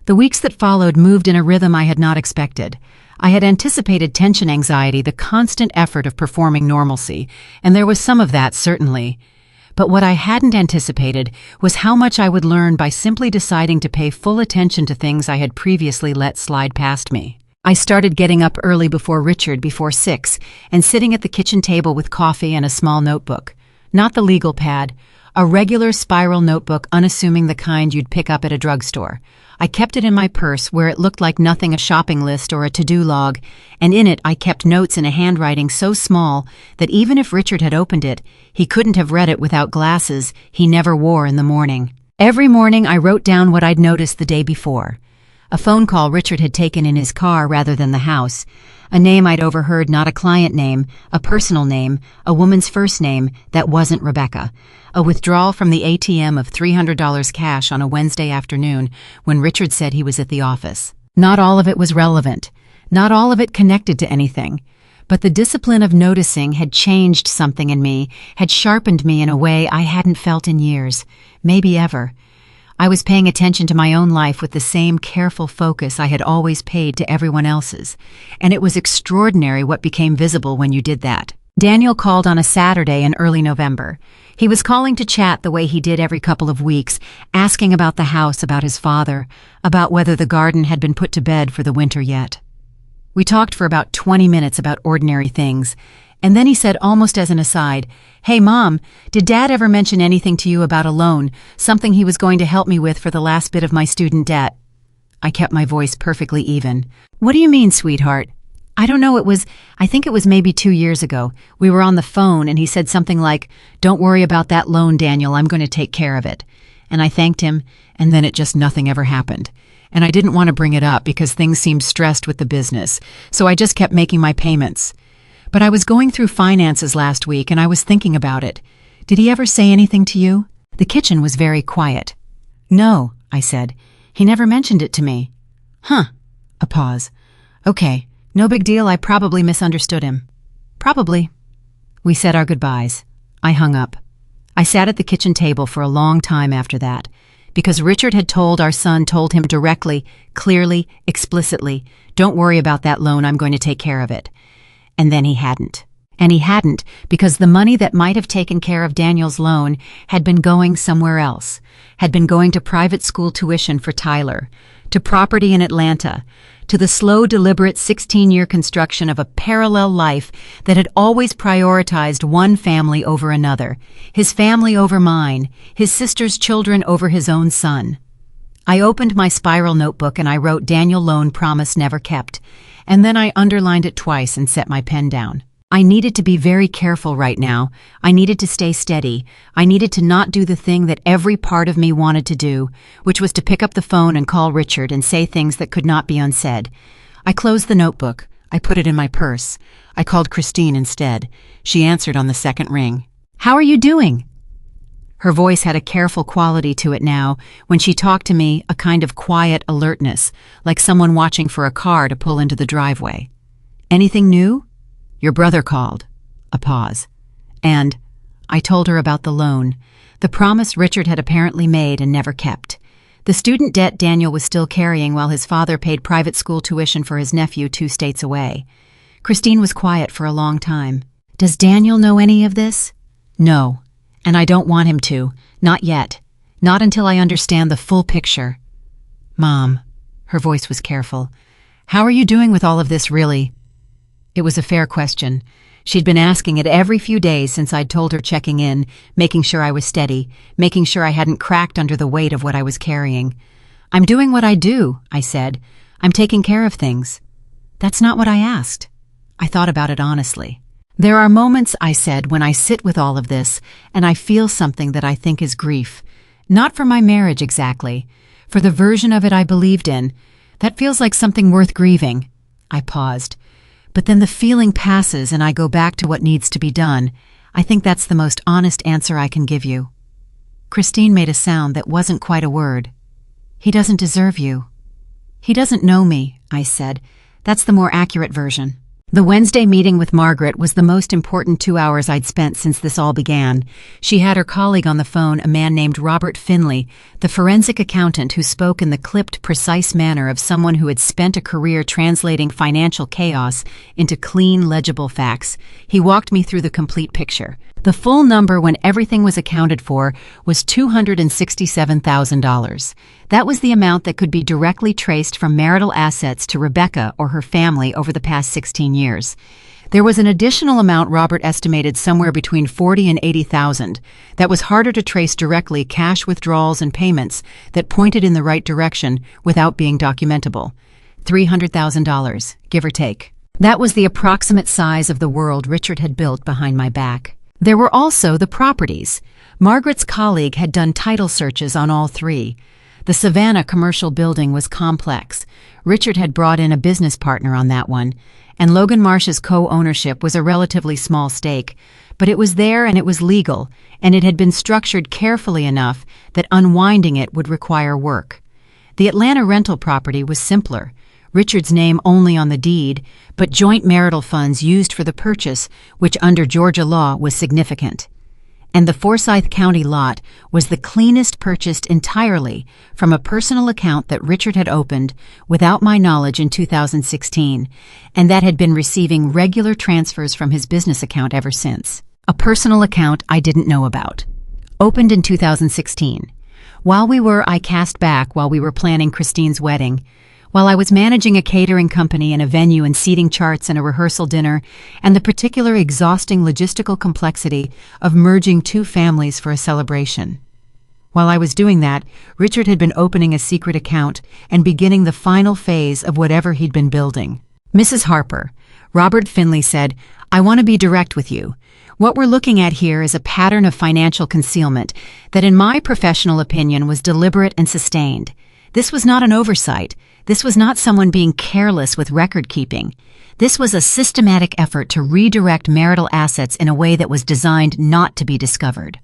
The weeks that followed moved in a rhythm I had not expected. I had anticipated tension, anxiety, the constant effort of performing normalcy, and there was some of that, certainly. But what I hadn't anticipated was how much I would learn by simply deciding to pay full attention to things I had previously let slide past me. I started getting up early before Richard, before 6, and sitting at the kitchen table with coffee and a small notebook. Not the legal pad, a regular spiral notebook, unassuming, the kind you'd pick up at a drugstore. I kept it in my purse where it looked like nothing, a shopping list or a to-do log, and in it I kept notes in a handwriting so small that even if Richard had opened it, he couldn't have read it without glasses he never wore in the morning. Every morning I wrote down what I'd noticed the day before. A phone call Richard had taken in his car rather than the house. A name I'd overheard, not a client name, a personal name, a woman's first name that wasn't Rebecca. A withdrawal from the ATM of $300 cash on a Wednesday afternoon when Richard said he was at the office. Not all of it was relevant. Not all of it connected to anything. But the discipline of noticing had changed something in me, had sharpened me in a way I hadn't felt in years, maybe ever. I was paying attention to my own life with the same careful focus I had always paid to everyone else's, and it was extraordinary what became visible when you did that. Daniel called on a Saturday in early November. He was calling to chat the way he did every couple of weeks, asking about the house, about his father, about whether the garden had been put to bed for the winter yet. We talked for about 20 minutes about ordinary things, and then he said, almost as an aside, "Hey, Mom, did Dad ever mention anything to you about a loan, something he was going to help me with for the last bit of my student debt?" I kept my voice perfectly even. "What do you mean, sweetheart?" "I don't know, I think it was maybe 2 years ago. We were on the phone and he said something like, 'Don't worry about that loan, Daniel, I'm going to take care of it.' And I thanked him, and then nothing ever happened. And I didn't want to bring it up because things seemed stressed with the business, so I just kept making my payments. But I was going through finances last week and I was thinking about it. Did he ever say anything to you?" The kitchen was very quiet. "No," I said. "He never mentioned it to me." "Huh." A pause. "Okay, no big deal, I probably misunderstood him." "Probably." We said our goodbyes. I hung up. I sat at the kitchen table for a long time after that, because Richard had told him directly, clearly, explicitly, "Don't worry about that loan, I'm going to take care of it." And then he hadn't. And he hadn't because the money that might have taken care of Daniel's loan had been going somewhere else, had been going to private school tuition for Tyler, to property in Atlanta, to the slow, deliberate 16-year construction of a parallel life that had always prioritized one family over another, his family over mine, his sister's children over his own son. I opened my spiral notebook and I wrote "Daniel loan promise never kept," and then I underlined it twice and set my pen down. I needed to be very careful right now. I needed to stay steady. I needed to not do the thing that every part of me wanted to do, which was to pick up the phone and call Richard and say things that could not be unsaid. I closed the notebook. I put it in my purse. I called Christine instead. She answered on the second ring. "How are you doing?" Her voice had a careful quality to it now. When she talked to me, a kind of quiet alertness, like someone watching for a car to pull into the driveway. "Anything new?" "Your brother called." A pause. And I told her about the loan, the promise Richard had apparently made and never kept. The student debt Daniel was still carrying while his father paid private school tuition for his nephew 2 states away. Christine was quiet for a long time. "Does Daniel know any of this?" "No. And I don't want him to. Not yet. Not until I understand the full picture." "Mom," her voice was careful, "how are you doing with all of this, really?" It was a fair question. She'd been asking it every few days since I'd told her, checking in, making sure I was steady, making sure I hadn't cracked under the weight of what I was carrying. "I'm doing what I do," I said. "I'm taking care of things." "That's not what I asked." I thought about it honestly. "There are moments," I said, "when I sit with all of this and I feel something that I think is grief. Not for my marriage exactly. For the version of it I believed in. That feels like something worth grieving." I paused. "But then the feeling passes and I go back to what needs to be done. I think that's the most honest answer I can give you." Christine made a sound that wasn't quite a word. "He doesn't deserve you." "He doesn't know me," I said. "That's the more accurate version." The Wednesday meeting with Margaret was the most important 2 hours I'd spent since this all began. She had her colleague on the phone, a man named Robert Finley, the forensic accountant who spoke in the clipped, precise manner of someone who had spent a career translating financial chaos into clean, legible facts. He walked me through the complete picture. The full number when everything was accounted for was $267,000. That was the amount that could be directly traced from marital assets to Rebecca or her family over the past 16 years. There was an additional amount Robert estimated somewhere between $40,000 and $80,000 that was harder to trace directly, cash withdrawals and payments that pointed in the right direction without being documentable. $300,000, give or take. That was the approximate size of the world Richard had built behind my back. There were also the properties. Margaret's colleague had done title searches on all three. The Savannah commercial building was complex. Richard had brought in a business partner on that one, and Logan Marsh's co-ownership was a relatively small stake, but it was there and it was legal, and it had been structured carefully enough that unwinding it would require work. The Atlanta rental property was simpler. Richard's name only on the deed, but joint marital funds used for the purchase, which under Georgia law was significant. And the Forsyth County lot was the cleanest, purchased entirely from a personal account that Richard had opened without my knowledge in 2016, and that had been receiving regular transfers from his business account ever since. A personal account I didn't know about. Opened in 2016. While we were planning Christine's wedding, while I was managing a catering company and a venue and seating charts and a rehearsal dinner, and the particular exhausting logistical complexity of merging two families for a celebration. While I was doing that, Richard had been opening a secret account and beginning the final phase of whatever he'd been building. Mrs. Harper, Robert Finley said, "I want to be direct with you. What we're looking at here is a pattern of financial concealment that in my professional opinion was deliberate and sustained. This was not an oversight. This was not someone being careless with record keeping. This was a systematic effort to redirect marital assets in a way that was designed not to be discovered."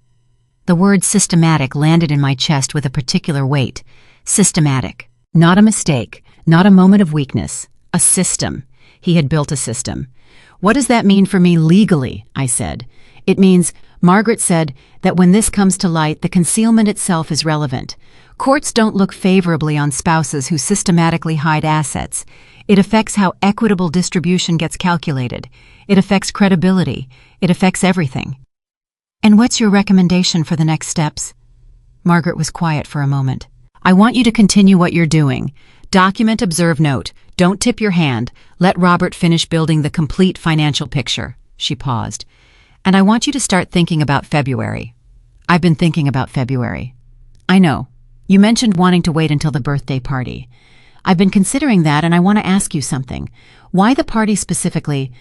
The word systematic landed in my chest with a particular weight. Systematic. Not a mistake, not a moment of weakness. A system. He had built a system. "What does that mean for me legally?" I said. "It means," Margaret said, "that when this comes to light, the concealment itself is relevant. Courts don't look favorably on spouses who systematically hide assets. It affects how equitable distribution gets calculated. It affects credibility. It affects everything." "And what's your recommendation for the next steps?" Margaret was quiet for a moment. "I want you to continue what you're doing. Document, observe, note. Don't tip your hand. Let Robert finish building the complete financial picture." She paused. "And I want you to start thinking about February." "I've been thinking about February." "I know. You mentioned wanting to wait until the birthday party. I've been considering that, and I want to ask you something. Why the party specifically?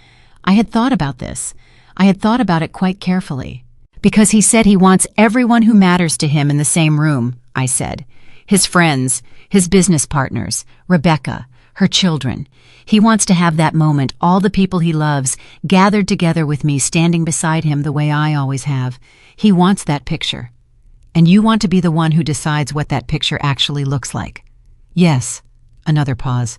I had thought about this. I had thought about it quite carefully." "Because he said he wants everyone who matters to him in the same room," I said. "His friends, his business partners, Rebecca, her children. He wants to have that moment, all the people he loves, gathered together with me, standing beside him the way I always have. He wants that picture. And you want to be the one who decides what that picture actually looks like." "Yes." Another pause.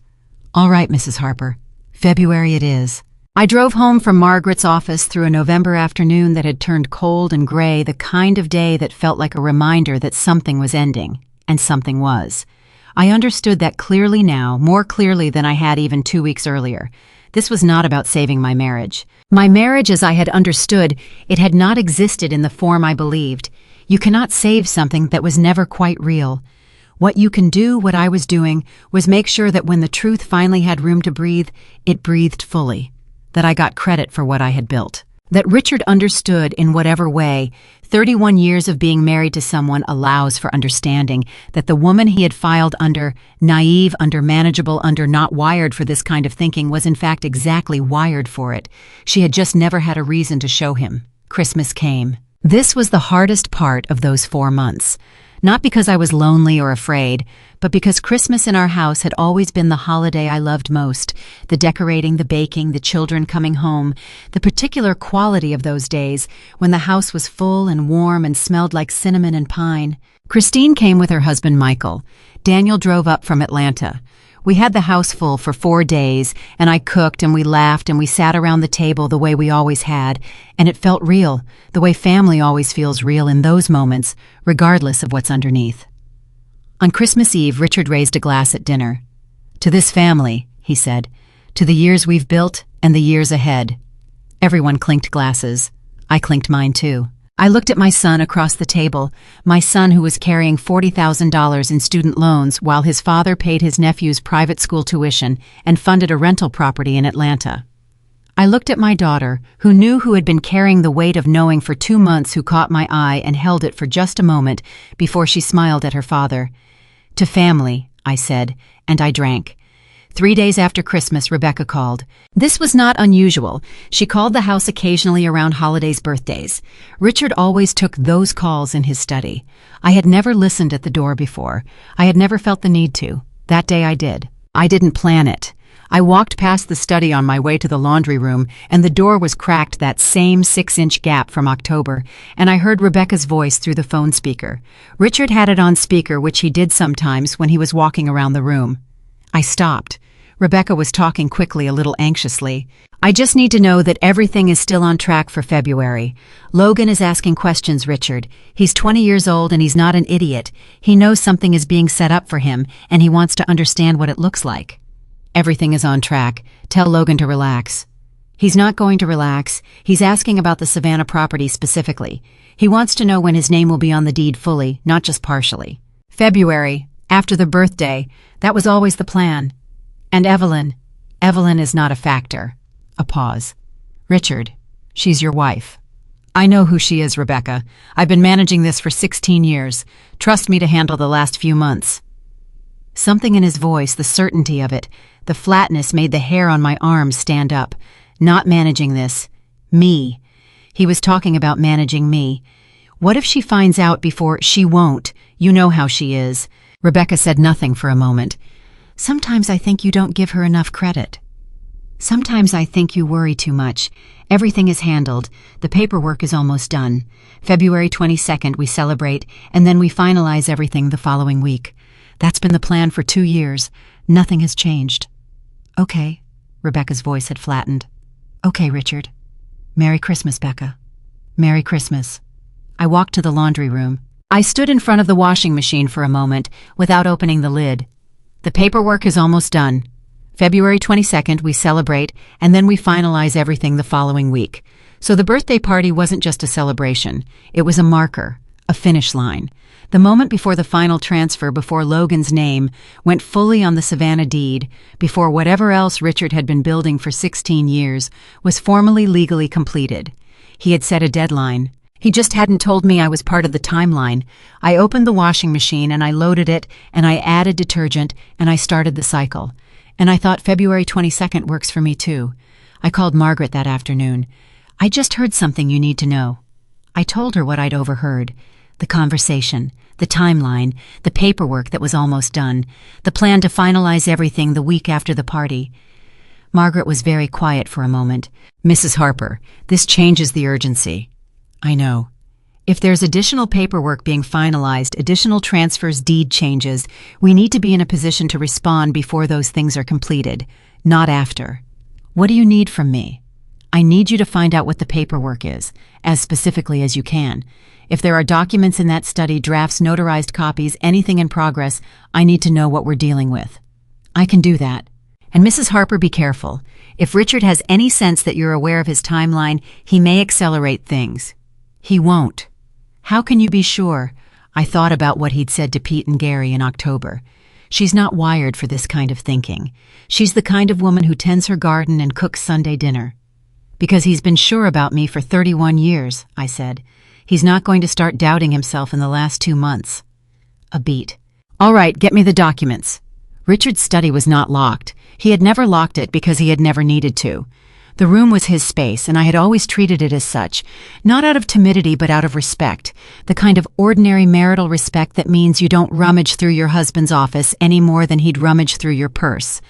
"All right, Mrs. Harper. February it is." I drove home from Margaret's office through a November afternoon that had turned cold and gray, the kind of day that felt like a reminder that something was ending, and something was. I understood that clearly now, more clearly than I had even 2 weeks earlier. This was not about saving my marriage. My marriage as I had understood, it had not existed in the form I believed. You cannot save something that was never quite real. What you can do, what I was doing, was make sure that when the truth finally had room to breathe, it breathed fully. That I got credit for what I had built. That Richard understood in whatever way, 31 years of being married to someone allows for understanding that the woman he had filed under, naive, under manageable, under not wired for this kind of thinking, was in fact exactly wired for it. She had just never had a reason to show him. Christmas came. This was the hardest part of those 4 months. Not because I was lonely or afraid, but because Christmas in our house had always been the holiday I loved most. The decorating, the baking, the children coming home, the particular quality of those days when the house was full and warm and smelled like cinnamon and pine. Christine came with her husband Michael. Daniel drove up from Atlanta. We had the house full for 4 days, and I cooked and we laughed and we sat around the table the way we always had, and it felt real, the way family always feels real in those moments, regardless of what's underneath. On Christmas Eve, Richard raised a glass at dinner. "To this family," he said, "to the years we've built and the years ahead." Everyone clinked glasses. I clinked mine too. I looked at my son across the table, my son who was carrying $40,000 in student loans while his father paid his nephew's private school tuition and funded a rental property in Atlanta. I looked at my daughter, who had been carrying the weight of knowing for 2 months, who caught my eye and held it for just a moment before she smiled at her father. "To family," I said, and I drank. 3 days after Christmas, Rebecca called. This was not unusual. She called the house occasionally around holidays, birthdays. Richard always took those calls in his study. I had never listened at the door before. I had never felt the need to. That day I did. I didn't plan it. I walked past the study on my way to the laundry room, and the door was cracked, that same 6-inch gap from October, and I heard Rebecca's voice through the phone speaker. Richard had it on speaker, which he did sometimes when he was walking around the room. I stopped. Rebecca was talking quickly, a little anxiously. "I just need to know that everything is still on track for February. Logan is asking questions, Richard. He's 20 years old and he's not an idiot. He knows something is being set up for him and he wants to understand what it looks like." "Everything is on track. Tell Logan to relax." "He's not going to relax. He's asking about the Savannah property specifically. He wants to know when his name will be on the deed fully, not just partially." "February, after the birthday. That was always the plan. And Evelyn is not a factor." A pause. "Richard, she's your wife." "I know who she is, Rebecca. I've been managing this for 16 years. Trust me to handle the last few months." Something in his voice, the certainty of it, the flatness, made the hair on my arms stand up. Not managing this. Me. He was talking about managing me. What if she finds out before? She won't. You know how she is. Rebecca said nothing for a moment. "Sometimes I think you don't give her enough credit. Sometimes I think you worry too much. Everything is handled. The paperwork is almost done. February 22nd we celebrate, and then we finalize everything the following week. That's been the plan for 2 years. Nothing has changed." "Okay." Rebecca's voice had flattened. "Okay, Richard. Merry Christmas, Becca. Merry Christmas." I walked to the laundry room. I stood in front of the washing machine for a moment without opening the lid. "The paperwork is almost done. February 22nd we celebrate, and then we finalize everything the following week." So the birthday party wasn't just a celebration. It was a marker, a finish line. The moment before the final transfer, before Logan's name went fully on the Savannah deed, before whatever else Richard had been building for 16 years was formally legally completed. He had set a deadline. He just hadn't told me I was part of the timeline. I opened the washing machine and I loaded it and I added detergent and I started the cycle. And I thought February 22nd works for me too. I called Margaret that afternoon. "I just heard something you need to know." I told her what I'd overheard. The conversation, the timeline, the paperwork that was almost done, the plan to finalize everything the week after the party. Margaret was very quiet for a moment. "Mrs. Harper, this changes the urgency." "I know. If there's additional paperwork being finalized, additional transfers, deed changes, we need to be in a position to respond before those things are completed, not after." "What do you need from me?" "I need you to find out what the paperwork is, as specifically as you can. If there are documents in that study, drafts, notarized copies, anything in progress, I need to know what we're dealing with." "I can do that. And Mrs. Harper, be careful. If Richard has any sense that you're aware of his timeline, he may accelerate things." "He won't." "How can you be sure?" I thought about what he'd said to Pete and Gary in October. She's not wired for this kind of thinking. She's the kind of woman who tends her garden and cooks Sunday dinner. "Because he's been sure about me for 31 years, I said. "He's not going to start doubting himself in the last 2 months. A beat. "All right, get me the documents." Richard's study was not locked. He had never locked it because he had never needed to. The room was his space, and I had always treated it as such, not out of timidity but out of respect, the kind of ordinary marital respect that means you don't rummage through your husband's office any more than he'd rummage through your purse.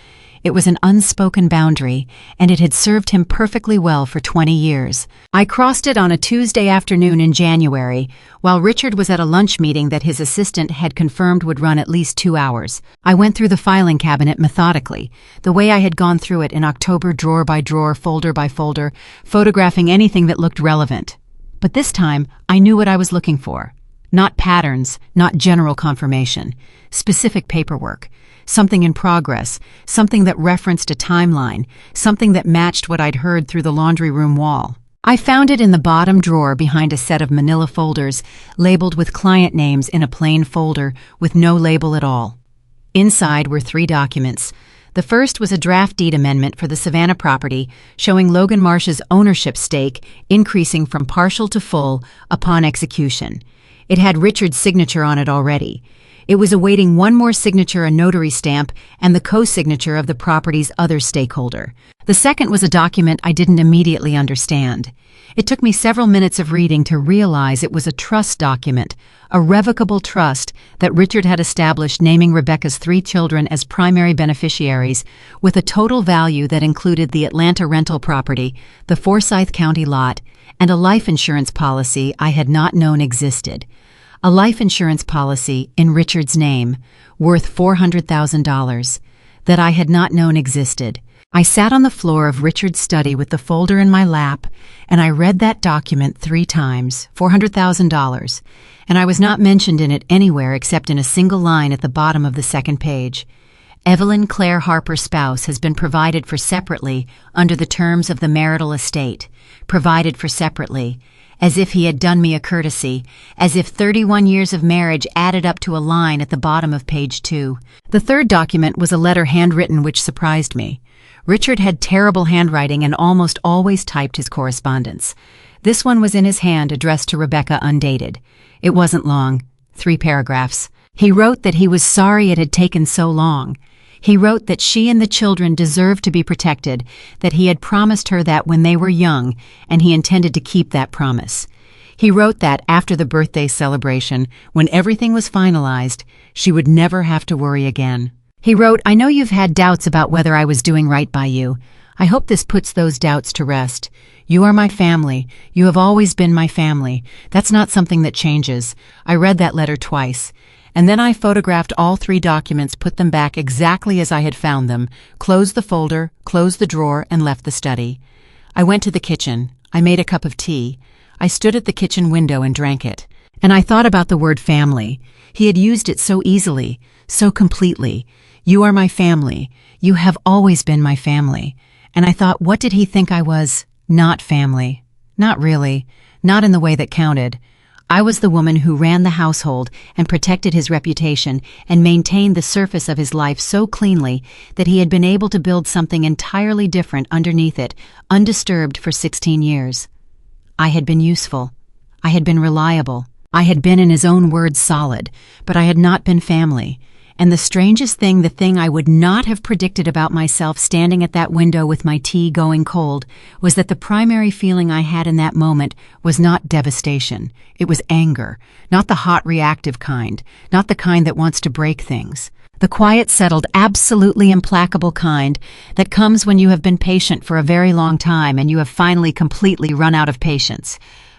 It was an unspoken boundary, and it had served him perfectly well for 20 years. I crossed it on a Tuesday afternoon in January, while Richard was at a lunch meeting that his assistant had confirmed would run at least 2 hours. I went through the filing cabinet methodically, the way I had gone through it in October, drawer by drawer, folder by folder, photographing anything that looked relevant. But this time, I knew what I was looking for. Not patterns, not general confirmation. Specific paperwork. Something in progress, something that referenced a timeline, something that matched what I'd heard through the laundry room wall. I found it in the bottom drawer behind a set of manila folders labeled with client names in a plain folder with no label at all. Inside were 3 documents. The first was a draft deed amendment for the Savannah property showing Logan Marsh's ownership stake increasing from partial to full upon execution. It had Richard's signature on it already. It was awaiting one more signature, a notary stamp, and the co-signature of the property's other stakeholder. The second was a document I didn't immediately understand. It took me several minutes of reading to realize it was a trust document, a revocable trust that Richard had established naming Rebecca's 3 children as primary beneficiaries, with a total value that included the Atlanta rental property, the Forsyth County lot, and a life insurance policy I had not known existed. A life insurance policy in Richard's name, worth $400,000, that I had not known existed. I sat on the floor of Richard's study with the folder in my lap, and I read that document 3 times, $400,000, and I was not mentioned in it anywhere except in a single line at the bottom of the second page. Evelyn Claire Harper's spouse has been provided for separately under the terms of the marital estate, provided for separately, as if he had done me a courtesy, as if 31 years of marriage added up to a line at the bottom of page 2. The third document was a letter handwritten which surprised me. Richard had terrible handwriting and almost always typed his correspondence. This one was in his hand, addressed to Rebecca, undated. It wasn't long, 3 paragraphs. He wrote that he was sorry it had taken so long. He wrote that she and the children deserved to be protected, that he had promised her that when they were young, and he intended to keep that promise. He wrote that after the birthday celebration, when everything was finalized, she would never have to worry again. He wrote, "I know you've had doubts about whether I was doing right by you. I hope this puts those doubts to rest. You are my family. You have always been my family. That's not something that changes." I read that letter twice. And then I photographed all 3 documents, put them back exactly as I had found them, closed the folder, closed the drawer, and left the study. I went to the kitchen. I made a cup of tea. I stood at the kitchen window and drank it. And I thought about the word family. He had used it so easily, so completely. You are my family. You have always been my family. And I thought, what did he think I was? Not family. Not really. Not in the way that counted. I was the woman who ran the household and protected his reputation and maintained the surface of his life so cleanly that he had been able to build something entirely different underneath it, undisturbed for 16 years. I had been useful. I had been reliable. I had been, in his own words, solid, but I had not been family. And the strangest thing, the thing I would not have predicted about myself standing at that window with my tea going cold, was that the primary feeling I had in that moment was not devastation. It was anger, not the hot reactive kind, not the kind that wants to break things. The quiet, settled, absolutely implacable kind that comes when you have been patient for a very long time and you have finally completely run out of patience.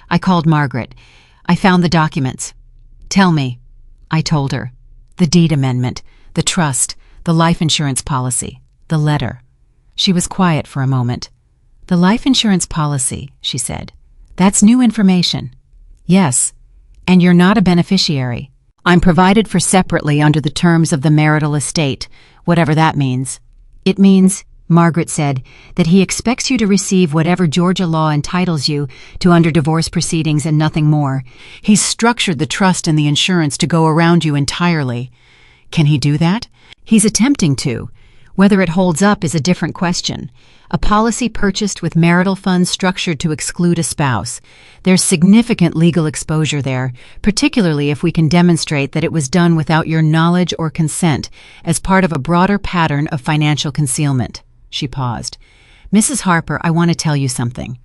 I called Margaret. I found the documents. "Tell me," I told her. "The deed amendment, the trust, the life insurance policy, the letter." She was quiet for a moment. "The life insurance policy," she said. "That's new information." "Yes, and you're not a beneficiary. I'm provided for separately under the terms of the marital estate, whatever that means." "It means," Margaret said, "that he expects you to receive whatever Georgia law entitles you to under divorce proceedings and nothing more. He's structured the trust and the insurance to go around you entirely." "Can he do that?" "He's attempting to. Whether it holds up is a different question. A policy purchased with marital funds structured to exclude a spouse. There's significant legal exposure there, particularly if we can demonstrate that it was done without your knowledge or consent as part of a broader pattern of financial concealment." She paused. "Mrs. Harper, I want to tell you something."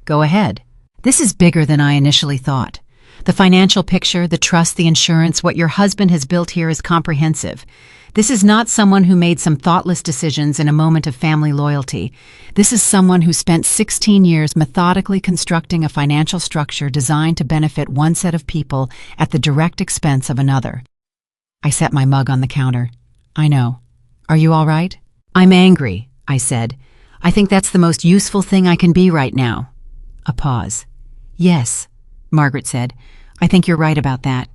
"Go ahead." "This is bigger than I initially thought. The financial picture, the trust, the insurance, what your husband has built here is comprehensive. This is not someone who made some thoughtless decisions in a moment of family loyalty. This is someone who spent 16 years methodically constructing a financial structure designed to benefit one set of people at the direct expense of another." I set my mug on the counter. "I know. Are you all right?" "I'm angry," I said. "I think that's the most useful thing I can be right now." A pause. "Yes," Margaret said. "I think you're right about that."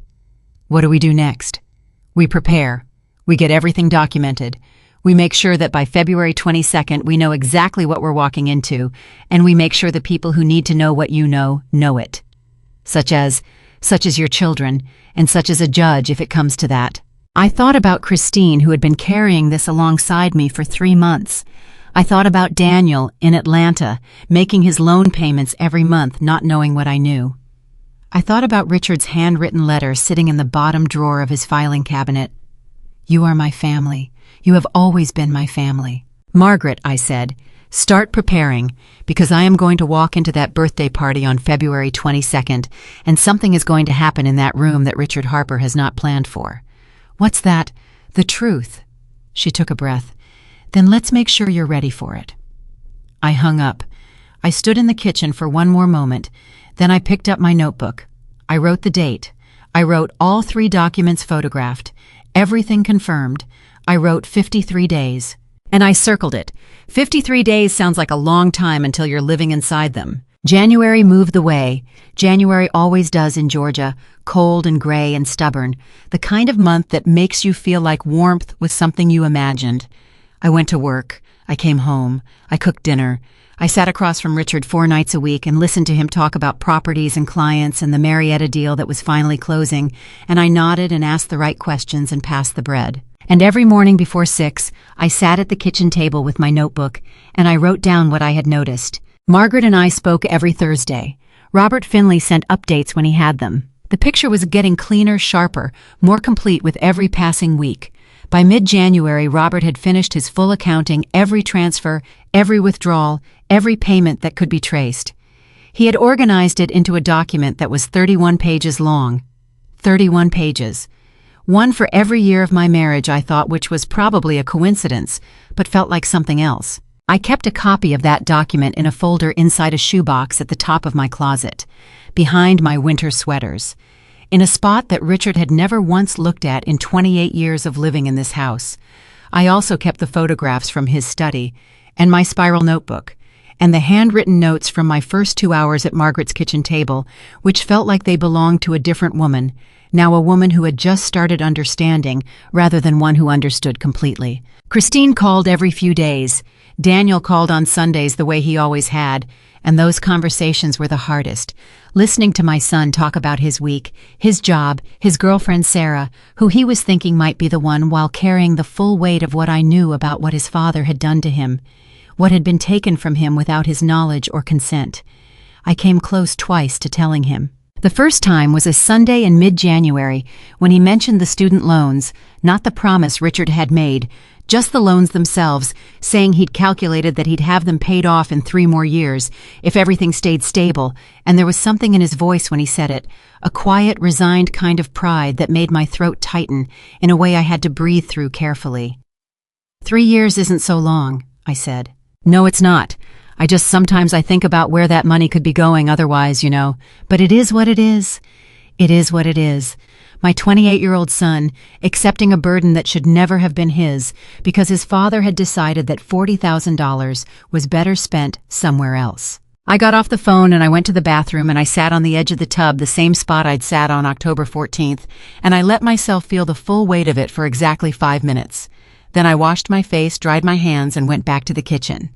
"What do we do next?" "We prepare. We get everything documented. We make sure that by February 22nd we know exactly what we're walking into, and we make sure the people who need to know what you know it. Such as your children, and such as a judge if it comes to that. I thought about Christine, who had been carrying this alongside me for 3 months. I thought about Daniel in Atlanta, making his loan payments every month, not knowing what I knew. I thought about Richard's handwritten letter sitting in the bottom drawer of his filing cabinet. "You are my family. You have always been my family." "Margaret," I said, "start preparing, because I am going to walk into that birthday party on February 22nd, and something is going to happen in that room that Richard Harper has not planned for." "What's that?" "The truth." She took a breath. "Then let's make sure you're ready for it." I hung up. I stood in the kitchen for one more moment. Then I picked up my notebook. I wrote the date. I wrote all 3 documents photographed. Everything confirmed. I wrote 53 days. And I circled it. 53 days sounds like a long time until you're living inside them. January moved the way. January always does in Georgia, cold and gray and stubborn, the kind of month that makes you feel like warmth was something you imagined. I went to work. I came home. I cooked dinner. I sat across from Richard 4 nights a week and listened to him talk about properties and clients and the Marietta deal that was finally closing, and I nodded and asked the right questions and passed the bread. And every morning before 6, I sat at the kitchen table with my notebook, and I wrote down what I had noticed. Margaret and I spoke every Thursday. Robert Finley sent updates when he had them. The picture was getting cleaner, sharper, more complete with every passing week. By mid-January, Robert had finished his full accounting, every transfer, every withdrawal, every payment that could be traced. He had organized it into a document that was 31 pages long. 31 pages. One for every year of my marriage, I thought, which was probably a coincidence, but felt like something else. I kept a copy of that document in a folder inside a shoebox at the top of my closet, behind my winter sweaters, in a spot that Richard had never once looked at in 28 years of living in this house. I also kept the photographs from his study, and my spiral notebook, and the handwritten notes from my first 2 hours at Margaret's kitchen table, which felt like they belonged to a different woman, now a woman who had just started understanding rather than one who understood completely. Christine called every few days. Daniel called on Sundays the way he always had, and those conversations were the hardest. Listening to my son talk about his week, his job, his girlfriend Sarah, who he was thinking might be the one, while carrying the full weight of what I knew about what his father had done to him, what had been taken from him without his knowledge or consent. I came close twice to telling him. The first time was a Sunday in mid-January when he mentioned the student loans, not the promise Richard had made, just the loans themselves, saying he'd calculated that he'd have them paid off in 3 more years if everything stayed stable, and there was something in his voice when he said it, a quiet, resigned kind of pride that made my throat tighten in a way I had to breathe through carefully. 3 years isn't so long, I said. No, it's not. Sometimes I think about where that money could be going otherwise, But it is what it is. It is what it is. My 28-year-old son, accepting a burden that should never have been his, because his father had decided that $40,000 was better spent somewhere else. I got off the phone and I went to the bathroom and I sat on the edge of the tub, the same spot I'd sat on October 14th, and I let myself feel the full weight of it for exactly 5 minutes. Then I washed my face, dried my hands, and went back to the kitchen.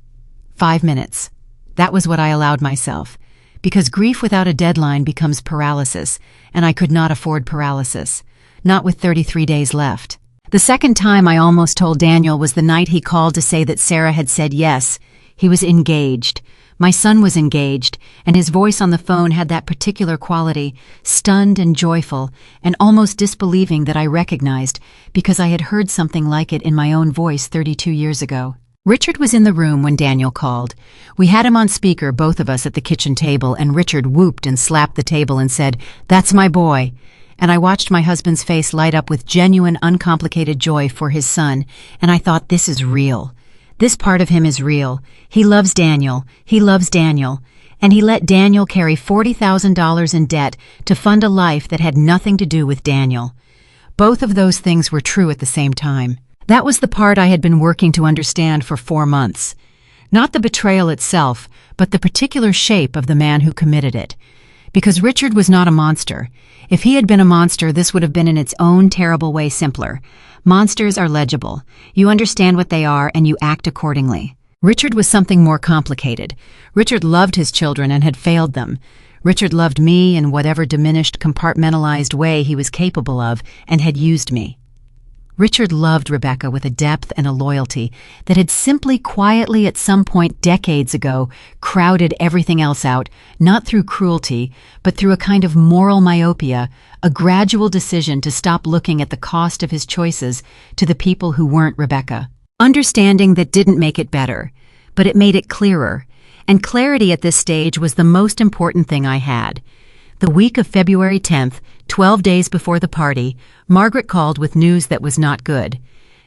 5 minutes. That was what I allowed myself. Because grief without a deadline becomes paralysis, and I could not afford paralysis. Not with 33 days left. The second time I almost told Daniel was the night he called to say that Sarah had said yes. He was engaged. My son was engaged, and his voice on the phone had that particular quality, stunned and joyful, and almost disbelieving that I recognized, because I had heard something like it in my own voice 32 years ago. Richard was in the room when Daniel called. We had him on speaker, both of us at the kitchen table, and Richard whooped and slapped the table and said, "That's my boy." And I watched my husband's face light up with genuine, uncomplicated joy for his son, and I thought, this is real. This part of him is real. He loves Daniel. He loves Daniel. And he let Daniel carry $40,000 in debt to fund a life that had nothing to do with Daniel. Both of those things were true at the same time. That was the part I had been working to understand for 4 months. Not the betrayal itself, but the particular shape of the man who committed it. Because Richard was not a monster. If he had been a monster, this would have been in its own terrible way simpler. Monsters are legible. You understand what they are and you act accordingly. Richard was something more complicated. Richard loved his children and had failed them. Richard loved me in whatever diminished, compartmentalized way he was capable of and had used me. Richard loved Rebecca with a depth and a loyalty that had simply quietly at some point decades ago crowded everything else out, not through cruelty, but through a kind of moral myopia, a gradual decision to stop looking at the cost of his choices to the people who weren't Rebecca. Understanding that didn't make it better, but it made it clearer, and clarity at this stage was the most important thing I had. The week of February 10th, 12 days before the party, Margaret called with news that was not good.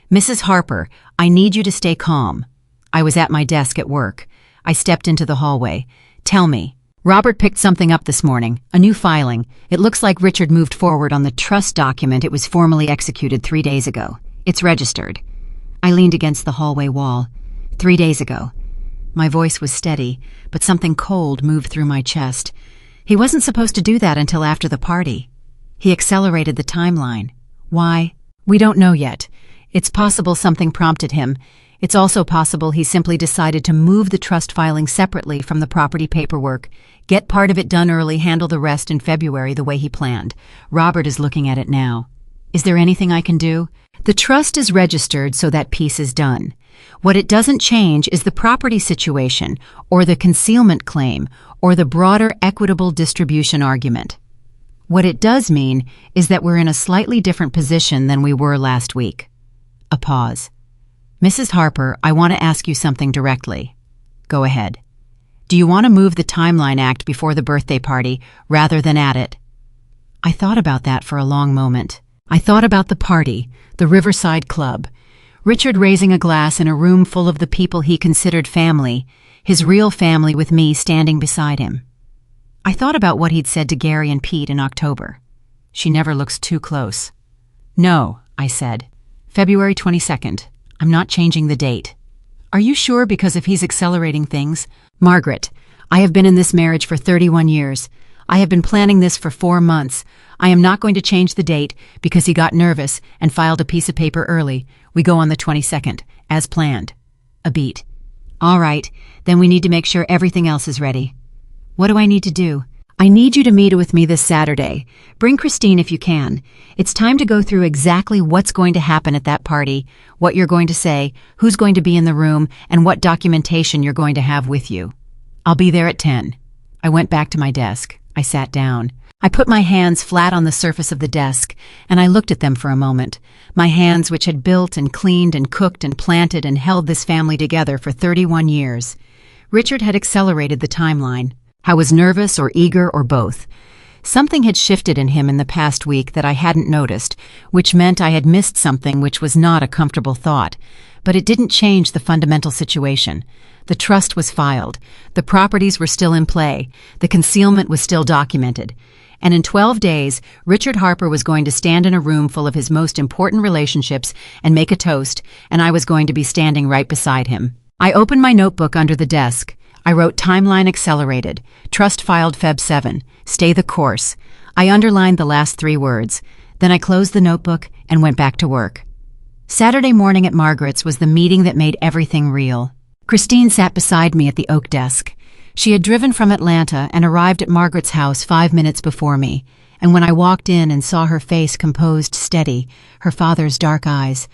"Mrs. Harper, I need you to stay calm." I was at my desk at work. I stepped into the hallway. "Tell me." "Robert picked something up this morning, a new filing. It looks like Richard moved forward on the trust document it was formally executed 3 days ago. It's registered." I leaned against the hallway wall. 3 days ago. My voice was steady, but something cold moved through my chest. He wasn't supposed to do that until after the party. He accelerated the timeline. Why? We don't know yet. It's possible something prompted him. It's also possible he simply decided to move the trust filing separately from the property paperwork, get part of it done early, handle the rest in February the way he planned. Robert is looking at it now. Is there anything I can do? The trust is registered, so that piece is done. What it doesn't change is the property situation, or the concealment claim, or the broader equitable distribution argument. What it does mean is that we're in a slightly different position than we were last week. A pause. "Mrs. Harper, I want to ask you something directly." "Go ahead." "Do you want to move the Timeline Act before the birthday party rather than at it?" I thought about that for a long moment. I thought about the party, the Riverside Club, Richard raising a glass in a room full of the people he considered family, his real family with me standing beside him. I thought about what he'd said to Gary and Pete in October. "She never looks too close." "No," I said. "February 22nd. I'm not changing the date." "Are you sure because if he's accelerating things?" "Margaret, I have been in this marriage for 31 years. I have been planning this for 4 months. I am not going to change the date because he got nervous and filed a piece of paper early. We go on the 22nd, as planned." A beat. "All right, then we need to make sure everything else is ready." "What do I need to do?" "I need you to meet with me this Saturday. Bring Christine if you can. It's time to go through exactly what's going to happen at that party, what you're going to say, who's going to be in the room, and what documentation you're going to have with you. I'll be there at 10. I went back to my desk. I sat down. I put my hands flat on the surface of the desk, and I looked at them for a moment. My hands which had built and cleaned and cooked and planted and held this family together for 31 years. Richard had accelerated the timeline. I was nervous or eager or both. Something had shifted in him in the past week that I hadn't noticed, which meant I had missed something which was not a comfortable thought. But it didn't change the fundamental situation. The trust was filed. The properties were still in play. The concealment was still documented. And in 12 days, Richard Harper was going to stand in a room full of his most important relationships and make a toast, and I was going to be standing right beside him. I opened my notebook under the desk. I wrote Timeline Accelerated, Trust filed Feb 7, Stay the course. I underlined the last 3 words. Then I closed the notebook and went back to work. Saturday morning at Margaret's was the meeting that made everything real. Christine sat beside me at the oak desk. She had driven from Atlanta and arrived at Margaret's house 5 minutes before me, and when I walked in and saw her face composed, steady, her father's dark eyes,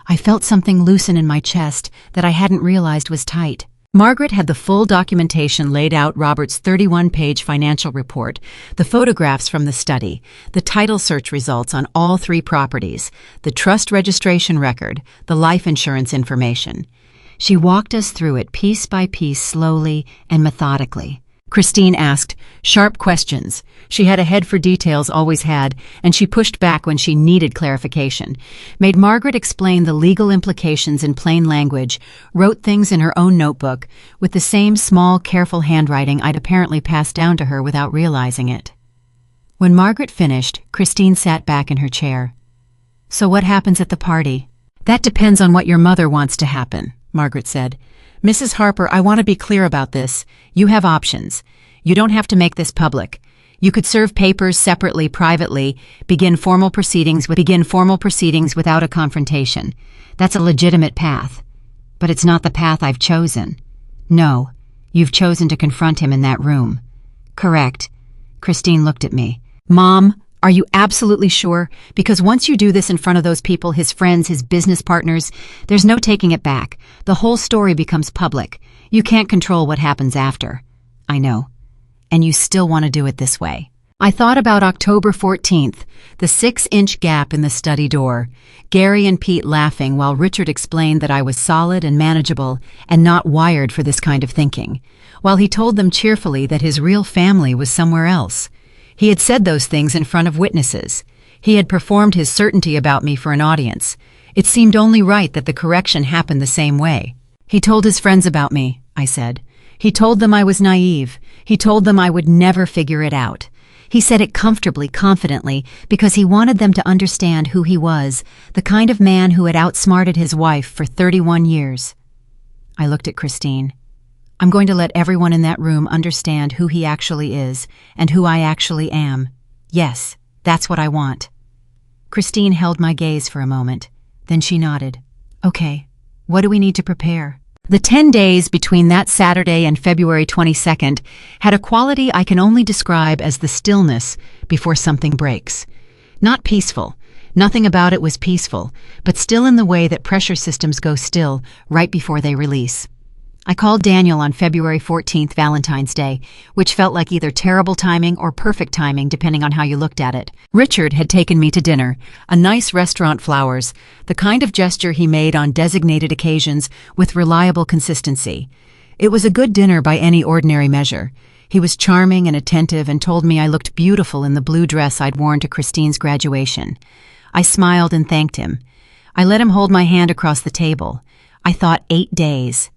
I felt something loosen in my chest that I hadn't realized was tight. Margaret had the full documentation laid out: Robert's 31-page financial report, the photographs from the study, the title search results on all 3 properties, the trust registration record, the life insurance information. She walked us through it piece by piece, slowly and methodically. Christine asked sharp questions. She had a head for details, always had, and she pushed back when she needed clarification, made Margaret explain the legal implications in plain language, wrote things in her own notebook with the same small, careful handwriting I'd apparently passed down to her without realizing it. When Margaret finished, Christine sat back in her chair. "So what happens at the party?" "That depends on what your mother wants to happen," Margaret said. "Mrs. Harper, I want to be clear about this. You have options. You don't have to make this public. You could serve papers separately, privately, begin formal proceedings without a confrontation. That's a legitimate path. But it's not the path I've chosen. No, you've chosen to confront him in that room. Correct. Christine looked at me. Mom, are you absolutely sure? Because once you do this in front of those people, his friends, his business partners, there's no taking it back. The whole story becomes public. You can't control what happens after. I know. And you still want to do it this way. I thought about October 14th, the 6-inch gap in the study door, Gary and Pete laughing while Richard explained that I was solid and manageable and not wired for this kind of thinking, while he told them cheerfully that his real family was somewhere else. He had said those things in front of witnesses. He had performed his certainty about me for an audience. It seemed only right that the correction happened the same way. He told his friends about me, I said. He told them I was naive. He told them I would never figure it out. He said it comfortably, confidently, because he wanted them to understand who he was, the kind of man who had outsmarted his wife for 31 years. I looked at Christine. I'm going to let everyone in that room understand who he actually is and who I actually am. Yes, that's what I want. Christine held my gaze for a moment. Then she nodded. Okay, what do we need to prepare? The 10 days between that Saturday and February 22nd had a quality I can only describe as the stillness before something breaks. Not peaceful. Nothing about it was peaceful, but still in the way that pressure systems go still right before they release. I called Daniel on February 14th, Valentine's Day, which felt like either terrible timing or perfect timing depending on how you looked at it. Richard had taken me to dinner, a nice restaurant, flowers, the kind of gesture he made on designated occasions with reliable consistency. It was a good dinner by any ordinary measure. He was charming and attentive and told me I looked beautiful in the blue dress I'd worn to Christine's graduation. I smiled and thanked him. I let him hold my hand across the table. I thought 8 days.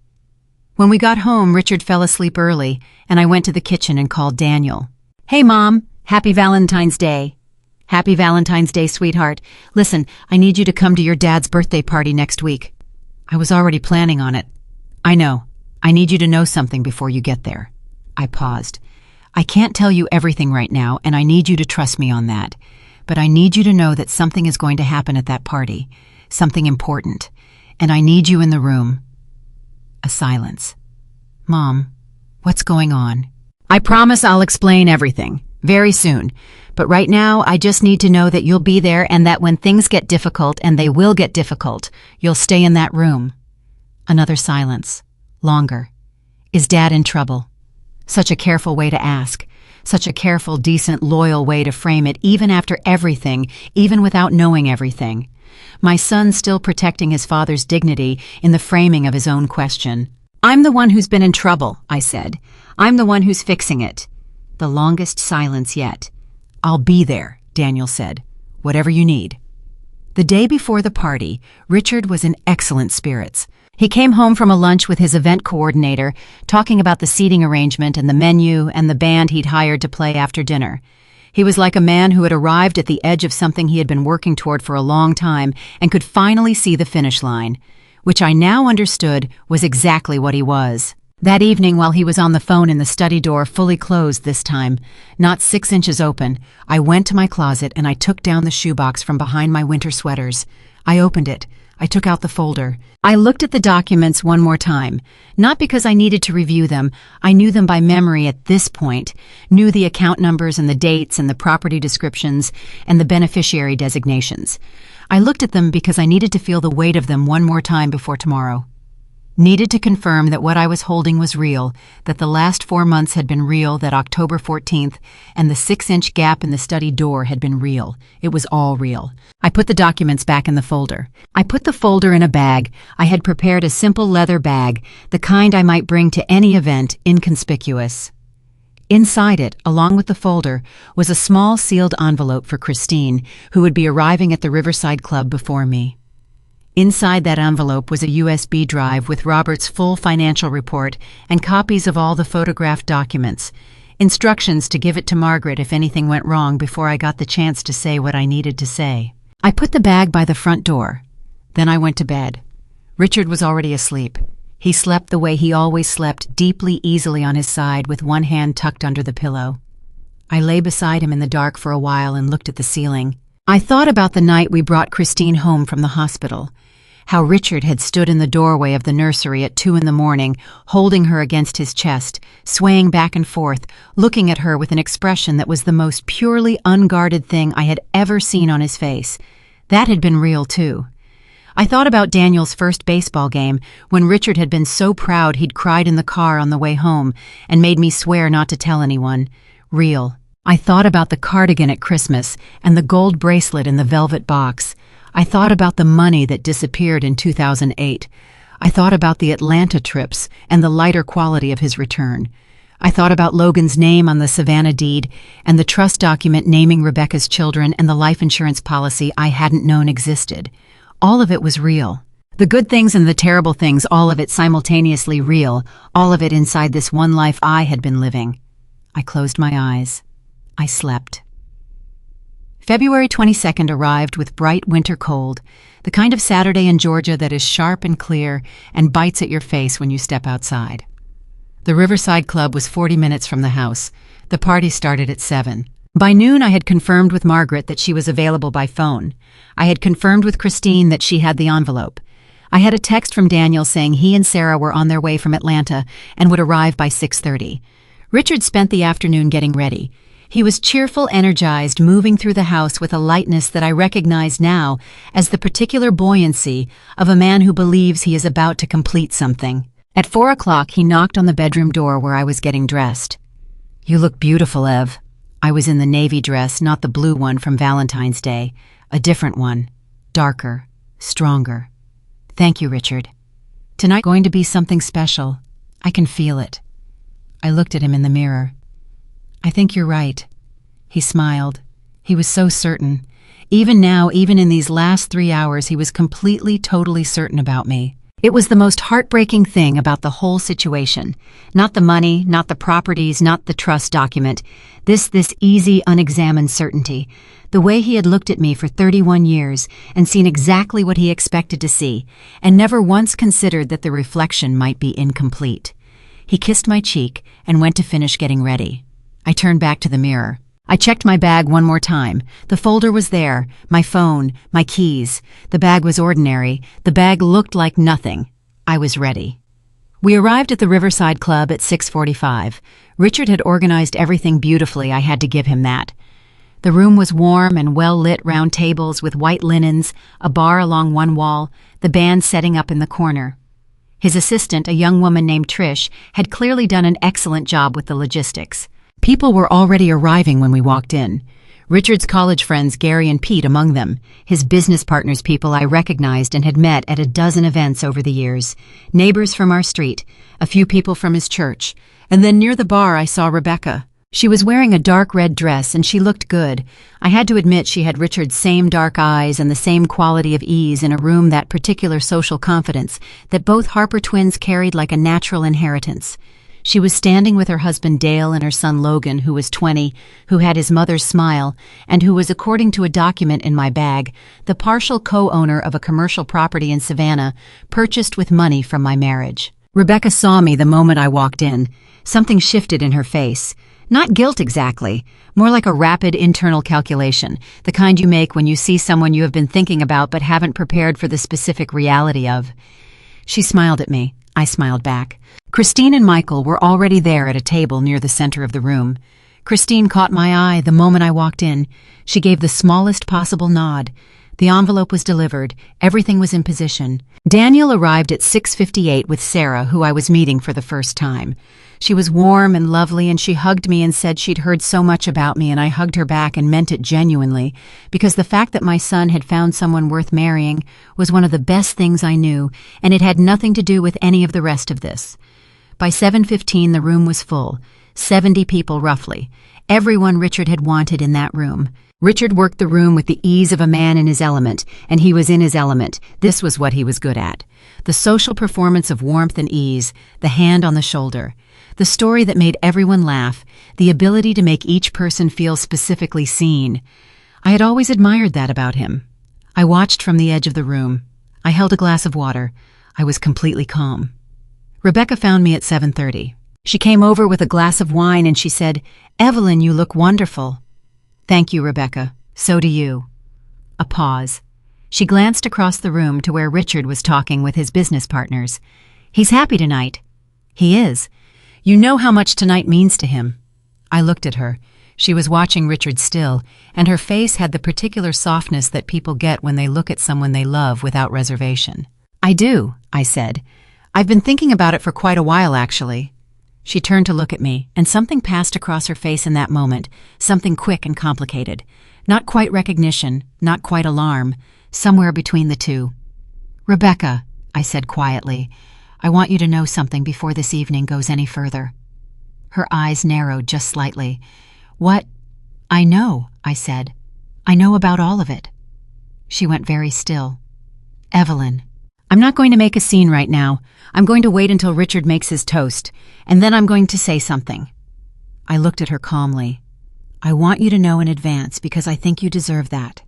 When we got home, Richard fell asleep early, and I went to the kitchen and called Daniel. Hey, Mom. Happy Valentine's Day. Happy Valentine's Day, sweetheart. Listen, I need you to come to your dad's birthday party next week. I was already planning on it. I know. I need you to know something before you get there. I paused. I can't tell you everything right now, and I need you to trust me on that. But I need you to know that something is going to happen at that party. Something important. And I need you in the room. A silence. Mom, what's going on? I promise I'll explain everything, very soon. But right now, I just need to know that you'll be there and that when things get difficult, and they will get difficult, you'll stay in that room. Another silence. Longer. Is Dad in trouble? Such a careful way to ask. Such a careful, decent, loyal way to frame it, even after everything, even without knowing everything. My son still protecting his father's dignity in the framing of his own question. I'm the one who's been in trouble, I said. I'm the one who's fixing it. The longest silence yet. I'll be there, Daniel said. Whatever you need. The day before the party, Richard was in excellent spirits. He came home from a lunch with his event coordinator, talking about the seating arrangement and the menu and the band he'd hired to play after dinner. He was like a man who had arrived at the edge of something he had been working toward for a long time and could finally see the finish line, which I now understood was exactly what he was. That evening, while he was on the phone in the study door, fully closed this time, not 6 inches open, I went to my closet and I took down the shoebox from behind my winter sweaters. I opened it. I took out the folder. I looked at the documents one more time, not because I needed to review them. I knew them by memory at this point, knew the account numbers and the dates and the property descriptions and the beneficiary designations. I looked at them because I needed to feel the weight of them one more time before tomorrow. Needed to confirm that what I was holding was real, that the last 4 months had been real, that October 14th and the 6-inch gap in the study door had been real. It was all real. I put the documents back in the folder. I put the folder in a bag. I had prepared a simple leather bag, the kind I might bring to any event, inconspicuous. Inside it, along with the folder, was a small sealed envelope for Christine, who would be arriving at the Riverside Club before me. Inside that envelope was a USB drive with Robert's full financial report and copies of all the photographed documents, instructions to give it to Margaret if anything went wrong before I got the chance to say what I needed to say. I put the bag by the front door. Then I went to bed. Richard was already asleep. He slept the way he always slept, deeply, easily on his side with one hand tucked under the pillow. I lay beside him in the dark for a while and looked at the ceiling. I thought about the night we brought Christine home from the hospital. How Richard had stood in the doorway of the nursery at 2 a.m, holding her against his chest, swaying back and forth, looking at her with an expression that was the most purely unguarded thing I had ever seen on his face. That had been real, too. I thought about Daniel's first baseball game, when Richard had been so proud he'd cried in the car on the way home and made me swear not to tell anyone. Real. I thought about the cardigan at Christmas and the gold bracelet in the velvet box. I thought about the money that disappeared in 2008. I thought about the Atlanta trips and the lighter quality of his return. I thought about Logan's name on the Savannah deed and the trust document naming Rebecca's children and the life insurance policy I hadn't known existed. All of it was real. The good things and the terrible things, all of it simultaneously real, all of it inside this one life I had been living. I closed my eyes. I slept. February 22nd arrived with bright winter cold, the kind of Saturday in Georgia that is sharp and clear and bites at your face when you step outside. The Riverside Club was 40 minutes from the house. The party started at 7. By noon, I had confirmed with Margaret that she was available by phone. I had confirmed with Christine that she had the envelope. I had a text from Daniel saying he and Sarah were on their way from Atlanta and would arrive by 6:30. Richard spent the afternoon getting ready. He was cheerful, energized, moving through the house with a lightness that I recognize now as the particular buoyancy of a man who believes he is about to complete something. At 4 o'clock, he knocked on the bedroom door where I was getting dressed. "You look beautiful, Ev." I was in the navy dress, not the blue one from Valentine's Day, a different one, darker, stronger. "Thank you, Richard. Tonight going to be something special. I can feel it." I looked at him in the mirror. "I think you're right." He smiled. He was so certain. Even now, even in these last 3 hours, he was completely, totally certain about me. It was the most heartbreaking thing about the whole situation. Not the money, not the properties, not the trust document. This easy, unexamined certainty. The way he had looked at me for 31 years and seen exactly what he expected to see, and never once considered that the reflection might be incomplete. He kissed my cheek and went to finish getting ready. I turned back to the mirror. I checked my bag one more time. The folder was there, my phone, my keys. The bag was ordinary. The bag looked like nothing. I was ready. We arrived at the Riverside Club at 6:45. Richard had organized everything beautifully. I had to give him that. The room was warm and well-lit, round tables with white linens, a bar along one wall, the band setting up in the corner. His assistant, a young woman named Trish, had clearly done an excellent job with the logistics. People were already arriving when we walked in. Richard's college friends, Gary and Pete, among them. His business partners, people I recognized and had met at a dozen events over the years. Neighbors from our street, a few people from his church. And then near the bar I saw Rebecca. She was wearing a dark red dress and she looked good. I had to admit she had Richard's same dark eyes and the same quality of ease in a room, that particular social confidence that both Harper twins carried like a natural inheritance. She was standing with her husband Dale and her son Logan, who was 20, who had his mother's smile, and who was, according to a document in my bag, the partial co-owner of a commercial property in Savannah, purchased with money from my marriage. Rebecca saw me the moment I walked in. Something shifted in her face. Not guilt exactly, more like a rapid internal calculation, the kind you make when you see someone you have been thinking about but haven't prepared for the specific reality of. She smiled at me. I smiled back. Christine and Michael were already there at a table near the center of the room. Christine caught my eye the moment I walked in. She gave the smallest possible nod. The envelope was delivered. Everything was in position. Daniel arrived at 6:58 with Sarah, who I was meeting for the first time. She was warm and lovely, and she hugged me and said she'd heard so much about me, and I hugged her back and meant it genuinely, because the fact that my son had found someone worth marrying was one of the best things I knew, and it had nothing to do with any of the rest of this. By 7:15 the room was full, 70 people roughly, everyone Richard had wanted in that room. Richard worked the room with the ease of a man in his element, and he was in his element. This was what he was good at. The social performance of warmth and ease, the hand on the shoulder, the story that made everyone laugh, the ability to make each person feel specifically seen. I had always admired that about him. I watched from the edge of the room. I held a glass of water. I was completely calm. Rebecca found me at 7:30. She came over with a glass of wine and she said, "Evelyn, you look wonderful." "Thank you, Rebecca. So do you." A pause. She glanced across the room to where Richard was talking with his business partners. "He's happy tonight." "He is. You know how much tonight means to him." I looked at her. She was watching Richard still, and her face had the particular softness that people get when they look at someone they love without reservation. "I do," I said. "I've been thinking about it for quite a while, actually." She turned to look at me, and something passed across her face in that moment, something quick and complicated. Not quite recognition, not quite alarm, somewhere between the two. "Rebecca," I said quietly, "I want you to know something before this evening goes any further." Her eyes narrowed just slightly. "What?" "I know," I said. "I know about all of it." She went very still. "Evelyn, I'm not going to make a scene right now. I'm going to wait until Richard makes his toast, and then I'm going to say something." I looked at her calmly. "I want you to know in advance because I think you deserve that."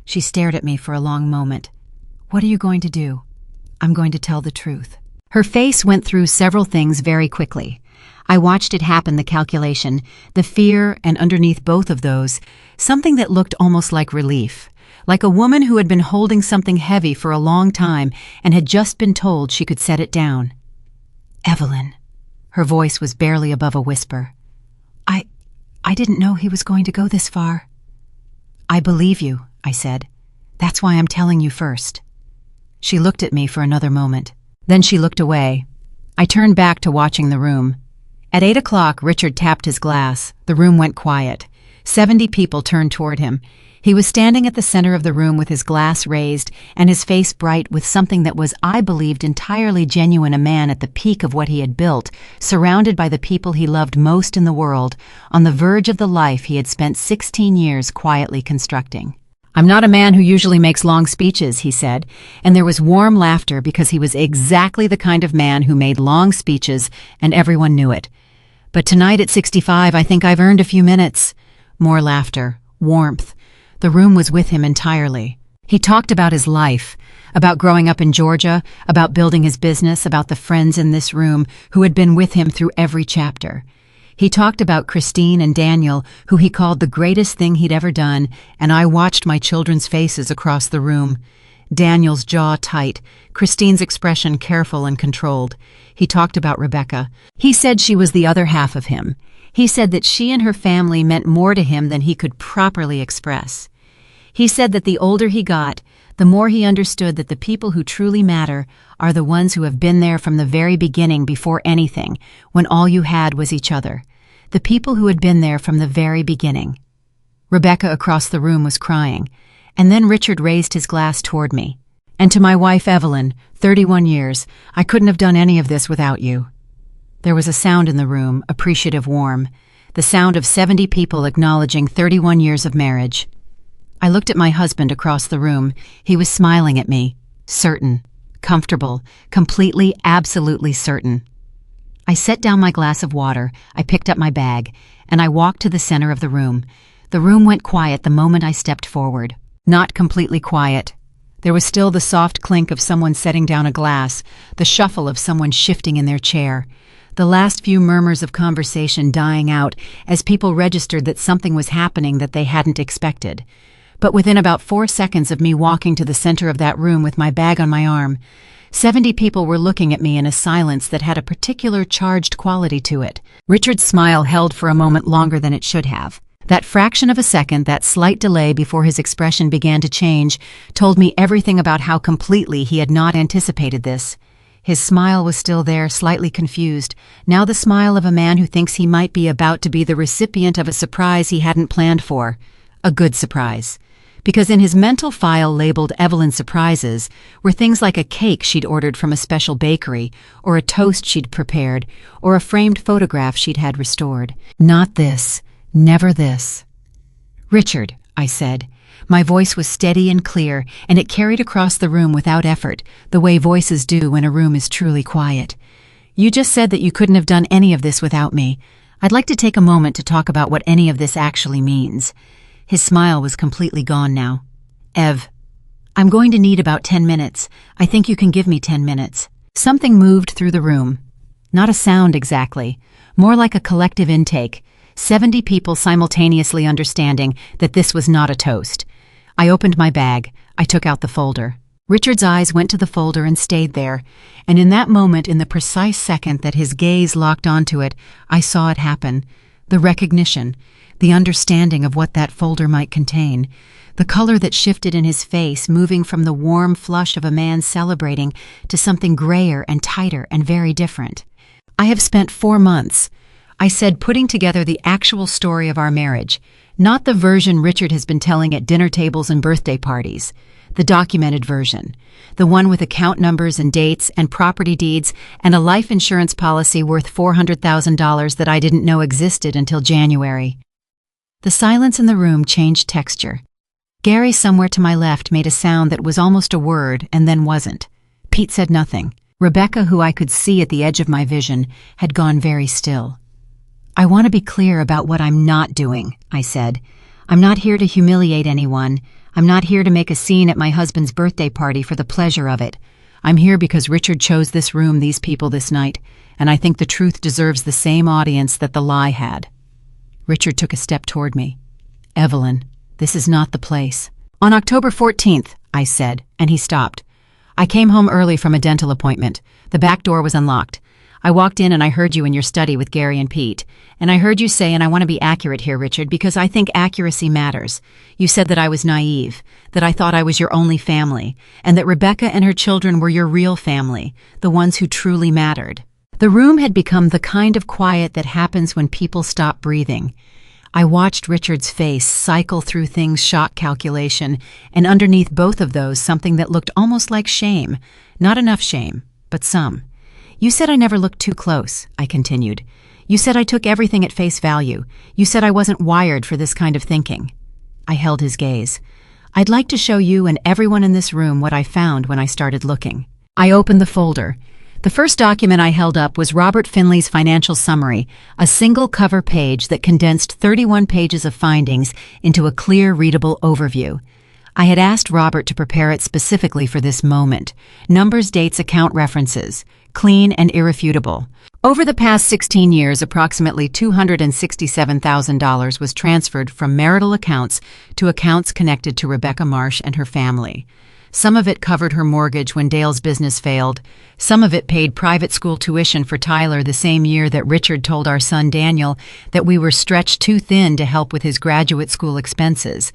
She stared at me for a long moment. "What are you going to do?" "I'm going to tell the truth." Her face went through several things very quickly. I watched it happen, the calculation, the fear, and underneath both of those, something that looked almost like relief, like a woman who had been holding something heavy for a long time and had just been told she could set it down. "Evelyn," her voice was barely above a whisper. I didn't know he was going to go this far." "I believe you," I said. "That's why I'm telling you first." She looked at me for another moment. Then she looked away. I turned back to watching the room. At 8 o'clock, Richard tapped his glass. The room went quiet. 70 people turned toward him. He was standing at the center of the room with his glass raised and his face bright with something that was, I believed, entirely genuine, a man at the peak of what he had built, surrounded by the people he loved most in the world, on the verge of the life he had spent 16 years quietly constructing. "I'm not a man who usually makes long speeches," he said, and there was warm laughter because he was exactly the kind of man who made long speeches, and everyone knew it. "But tonight at 65, I think I've earned a few minutes." More laughter, warmth. The room was with him entirely. He talked about his life, about growing up in Georgia, about building his business, about the friends in this room who had been with him through every chapter. He talked about Christine and Daniel, who he called the greatest thing he'd ever done, and I watched my children's faces across the room. Daniel's jaw tight, Christine's expression careful and controlled. He talked about Rebecca. He said she was the other half of him. He said that she and her family meant more to him than he could properly express. He said that the older he got, the more he understood that the people who truly matter are the ones who have been there from the very beginning, before anything, when all you had was each other. The people who had been there from the very beginning. Rebecca across the room was crying, and then Richard raised his glass toward me. "And to my wife Evelyn, 31 years, I couldn't have done any of this without you." There was a sound in the room, appreciative, warm, the sound of 70 people acknowledging 31 years of marriage. I looked at my husband across the room. He was smiling at me, certain, comfortable, completely, absolutely certain. I set down my glass of water, I picked up my bag, and I walked to the center of the room. The room went quiet the moment I stepped forward. Not completely quiet. There was still the soft clink of someone setting down a glass, the shuffle of someone shifting in their chair, the last few murmurs of conversation dying out as people registered that something was happening that they hadn't expected. But within about 4 seconds of me walking to the center of that room with my bag on my arm, 70 people were looking at me in a silence that had a particular charged quality to it. Richard's smile held for a moment longer than it should have. That fraction of a second, that slight delay before his expression began to change, told me everything about how completely he had not anticipated this. His smile was still there, slightly confused, now the smile of a man who thinks he might be about to be the recipient of a surprise he hadn't planned for. A good surprise. Because in his mental file labeled Evelyn Surprises were things like a cake she'd ordered from a special bakery, or a toast she'd prepared, or a framed photograph she'd had restored. Not this. Never this. "Richard," I said. My voice was steady and clear, and it carried across the room without effort, the way voices do when a room is truly quiet. "You just said that you couldn't have done any of this without me. I'd like to take a moment to talk about what any of this actually means." His smile was completely gone now. "Ev, I'm going to need about 10 minutes. I think you can give me 10 minutes. Something moved through the room. Not a sound exactly, more like a collective intake, 70 people simultaneously understanding that this was not a toast. I opened my bag. I took out the folder. Richard's eyes went to the folder and stayed there, and in that moment, in the precise second that his gaze locked onto it, I saw it happen. The recognition, the understanding of what that folder might contain, the color that shifted in his face, moving from the warm flush of a man celebrating to something grayer and tighter and very different. I have spent 4 months, I said, putting together the actual story of our marriage, not the version Richard has been telling at dinner tables and birthday parties, the documented version, the one with account numbers and dates and property deeds and a life insurance policy worth $400,000 that I didn't know existed until January. The silence in the room changed texture. Gary, somewhere to my left, made a sound that was almost a word and then wasn't. Pete said nothing. Rebecca, who I could see at the edge of my vision, had gone very still. I want to be clear about what I'm not doing, I said. I'm not here to humiliate anyone. I'm not here to make a scene at my husband's birthday party for the pleasure of it. I'm here because Richard chose this room, these people this night, and I think the truth deserves the same audience that the lie had. Richard took a step toward me. Evelyn, this is not the place. On October 14th, I said, and he stopped. I came home early from a dental appointment. The back door was unlocked. I walked in and I heard you in your study with Gary and Pete. And I heard you say, and I want to be accurate here, Richard, because I think accuracy matters. You said that I was naive, that I thought I was your only family, and that Rebecca and her children were your real family, the ones who truly mattered. The room had become the kind of quiet that happens when people stop breathing. I watched Richard's face cycle through things, shock calculation, and underneath both of those something that looked almost like shame. Not enough shame, but some. You said I never looked too close, I continued. You said I took everything at face value. You said I wasn't wired for this kind of thinking. I held his gaze. I'd like to show you and everyone in this room what I found when I started looking. I opened the folder. The first document I held up was Robert Finley's financial summary, a single cover page that condensed 31 pages of findings into a clear, readable overview. I had asked Robert to prepare it specifically for this moment. Numbers, dates, account references. Clean and irrefutable. Over the past 16 years, approximately $267,000 was transferred from marital accounts to accounts connected to Rebecca Marsh and her family. Some of it covered her mortgage when Dale's business failed. Some of it paid private school tuition for Tyler the same year that Richard told our son Daniel that we were stretched too thin to help with his graduate school expenses.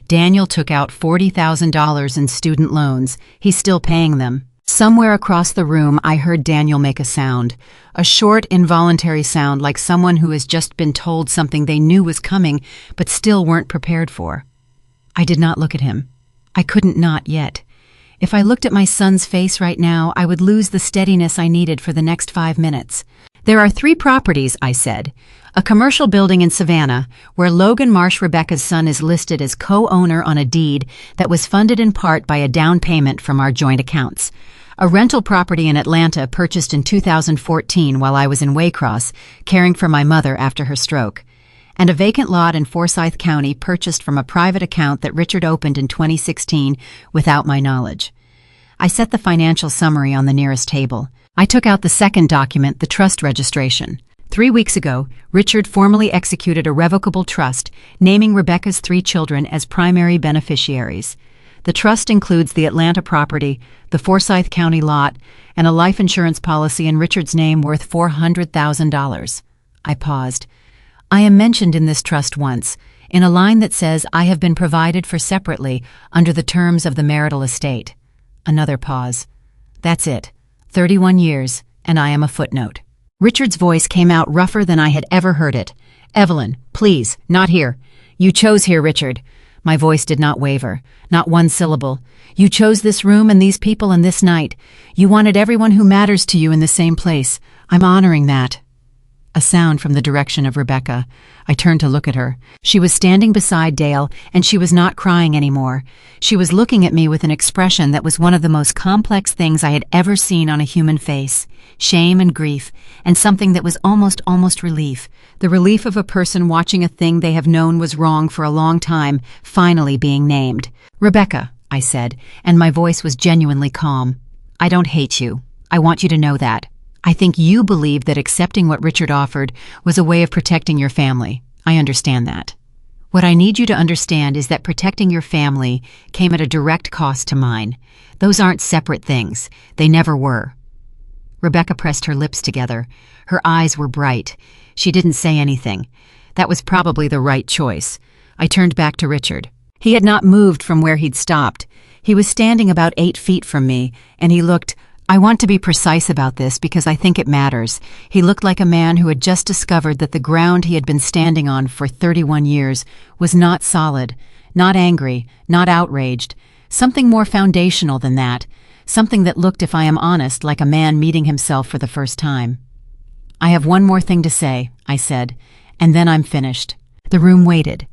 Daniel took out $40,000 in student loans. He's still paying them. Somewhere across the room, I heard Daniel make a sound, a short, involuntary sound like someone who has just been told something they knew was coming but still weren't prepared for. I did not look at him. I couldn't not yet. If I looked at my son's face right now, I would lose the steadiness I needed for the next 5 minutes. There are 3 properties, I said. A commercial building in Savannah, where Logan Marsh, Rebecca's son, is listed as co-owner on a deed that was funded in part by a down payment from our joint accounts. A rental property in Atlanta purchased in 2014 while I was in Waycross, caring for my mother after her stroke. And a vacant lot in Forsyth County purchased from a private account that Richard opened in 2016 without my knowledge. I set the financial summary on the nearest table. I took out the second document, the trust registration. 3 weeks ago, Richard formally executed a revocable trust, naming Rebecca's 3 children as primary beneficiaries. The trust includes the Atlanta property, the Forsyth County lot, and a life insurance policy in Richard's name worth $400,000. I paused. I am mentioned in this trust once, in a line that says I have been provided for separately under the terms of the marital estate. Another pause. That's it. 31 years, and I am a footnote. Richard's voice came out rougher than I had ever heard it. Evelyn, please, not here. You chose here, Richard. My voice did not waver, not one syllable. You chose this room and these people and this night. You wanted everyone who matters to you in the same place. I'm honoring that. A sound from the direction of Rebecca. I turned to look at her. She was standing beside Dale, and she was not crying anymore. She was looking at me with an expression that was one of the most complex things I had ever seen on a human face. Shame and grief, and something that was almost relief. The relief of a person watching a thing they have known was wrong for a long time, finally being named. Rebecca, I said, and my voice was genuinely calm. I don't hate you. I want you to know that. I think you believed that accepting what Richard offered was a way of protecting your family. I understand that. What I need you to understand is that protecting your family came at a direct cost to mine. Those aren't separate things. They never were. Rebecca pressed her lips together. Her eyes were bright. She didn't say anything. That was probably the right choice. I turned back to Richard. He had not moved from where he'd stopped. He was standing about 8 feet from me, and he looked— I want to be precise about this because I think it matters. He looked like a man who had just discovered that the ground he had been standing on for 31 years was not solid, not angry, not outraged, something more foundational than that, something that looked, if I am honest, like a man meeting himself for the first time. I have one more thing to say, I said, and then I'm finished. The room waited.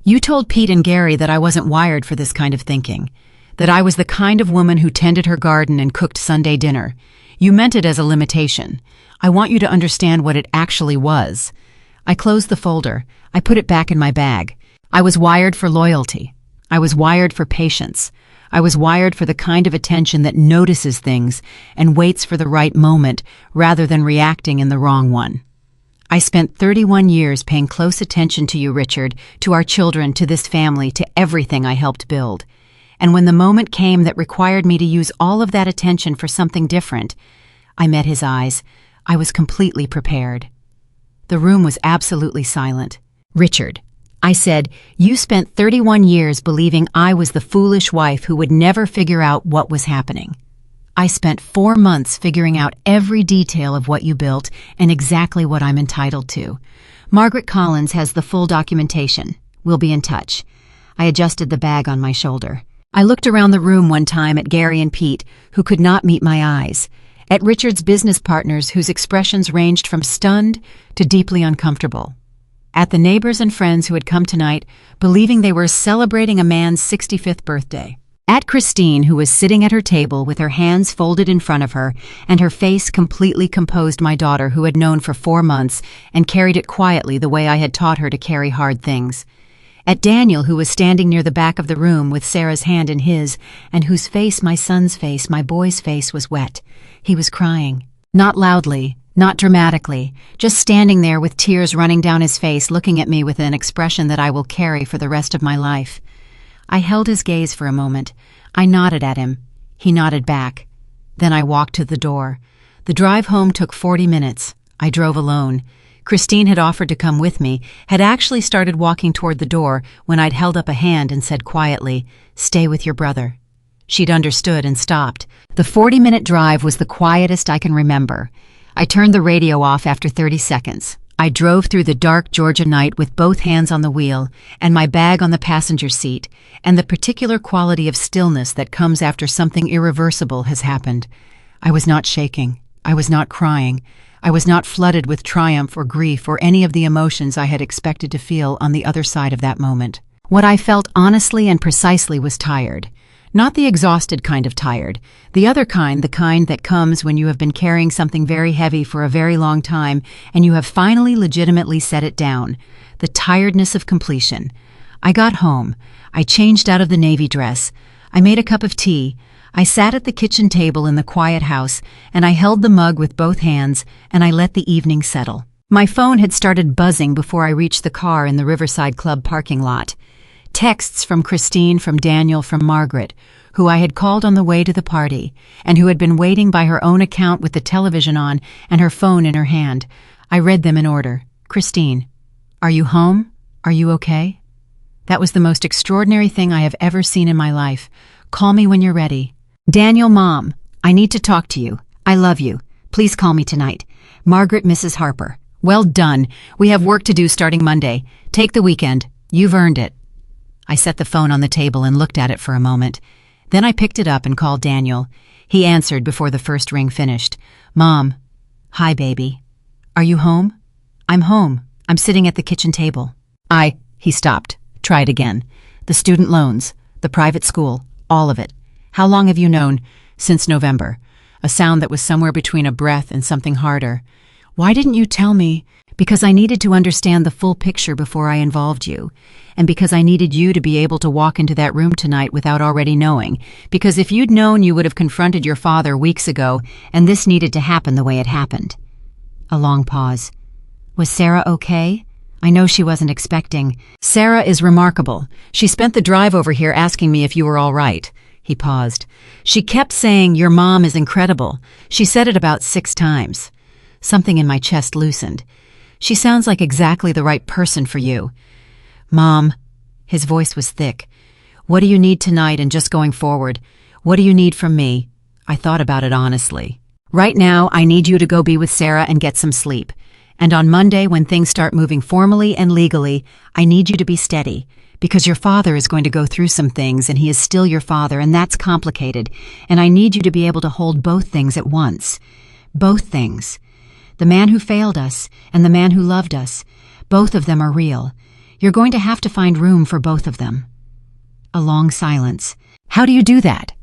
You told Pete and Gary that I wasn't wired for this kind of thinking, that I was the kind of woman who tended her garden and cooked Sunday dinner. You meant it as a limitation. I want you to understand what it actually was. I closed the folder. I put it back in my bag. I was wired for loyalty. I was wired for patience. I was wired for the kind of attention that notices things and waits for the right moment rather than reacting in the wrong one. I spent 31 years paying close attention to you, Richard, to our children, to this family, to everything I helped build. And when the moment came that required me to use all of that attention for something different, I met his eyes. I was completely prepared. The room was absolutely silent. Richard, I said, you spent 31 years believing I was the foolish wife who would never figure out what was happening. I spent 4 months figuring out every detail of what you built and exactly what I'm entitled to. Margaret Collins has the full documentation. We'll be in touch. I adjusted the bag on my shoulder. I looked around the room one time at Gary and Pete, who could not meet my eyes, at Richard's business partners whose expressions ranged from stunned to deeply uncomfortable, at the neighbors and friends who had come tonight believing they were celebrating a man's 65th birthday, at Christine, who was sitting at her table with her hands folded in front of her and her face completely composed, my daughter who had known for 4 months and carried it quietly the way I had taught her to carry hard things, at Daniel, who was standing near the back of the room with Sarah's hand in his, and whose face, my son's face, my boy's face, was wet. He was crying. Not loudly, not dramatically, just standing there with tears running down his face, looking at me with an expression that I will carry for the rest of my life. I held his gaze for a moment. I nodded at him. He nodded back. Then I walked to the door. The drive home took 40 minutes. I drove alone. Christine had offered to come with me, had actually started walking toward the door when I'd held up a hand and said quietly, "Stay with your brother." She'd understood and stopped. The 40-minute drive was the quietest I can remember. I turned the radio off after 30 seconds. I drove through the dark Georgia night with both hands on the wheel and my bag on the passenger seat, and the particular quality of stillness that comes after something irreversible has happened. I was not shaking. I was not crying. I was not flooded with triumph or grief or any of the emotions I had expected to feel on the other side of that moment. What I felt honestly and precisely was tired. Not the exhausted kind of tired, the other kind, the kind that comes when you have been carrying something very heavy for a very long time and you have finally legitimately set it down. The tiredness of completion. I got home. I changed out of the navy dress. I made a cup of tea. I sat at the kitchen table in the quiet house, and I held the mug with both hands, and I let the evening settle. My phone had started buzzing before I reached the car in the Riverside Club parking lot. Texts from Christine, from Daniel, from Margaret, who I had called on the way to the party, and who had been waiting by her own account with the television on and her phone in her hand. I read them in order. Christine, are you home? Are you okay? That was the most extraordinary thing I have ever seen in my life. Call me when you're ready. Daniel, Mom, I need to talk to you. I love you. Please call me tonight. Margaret, Mrs. Harper. Well done. We have work to do starting Monday. Take the weekend. You've earned it. I set the phone on the table and looked at it for a moment. Then I picked it up and called Daniel. He answered before the first ring finished. Mom. Hi, baby. Are you home? I'm home. I'm sitting at the kitchen table. He stopped. Try it again. The student loans, the private school, all of it. How long have you known? Since November. A sound that was somewhere between a breath and something harder. Why didn't you tell me? Because I needed to understand the full picture before I involved you. And because I needed you to be able to walk into that room tonight without already knowing. Because if you'd known, you would have confronted your father weeks ago, and this needed to happen the way it happened. A long pause. Was Sarah okay? I know she wasn't expecting. Sarah is remarkable. She spent the drive over here asking me if you were all right. He paused. She kept saying, your mom is incredible. She said it about 6 times. Something in my chest loosened. She sounds like exactly the right person for you. Mom, his voice was thick. What do you need tonight and just going forward? What do you need from me? I thought about it honestly. Right now, I need you to go be with Sarah and get some sleep. And on Monday, when things start moving formally and legally, I need you to be steady. Because your father is going to go through some things and he is still your father, and that's complicated. And I need you to be able to hold both things at once. Both things. The man who failed us and the man who loved us. Both of them are real. You're going to have to find room for both of them. A long silence. How do you do that?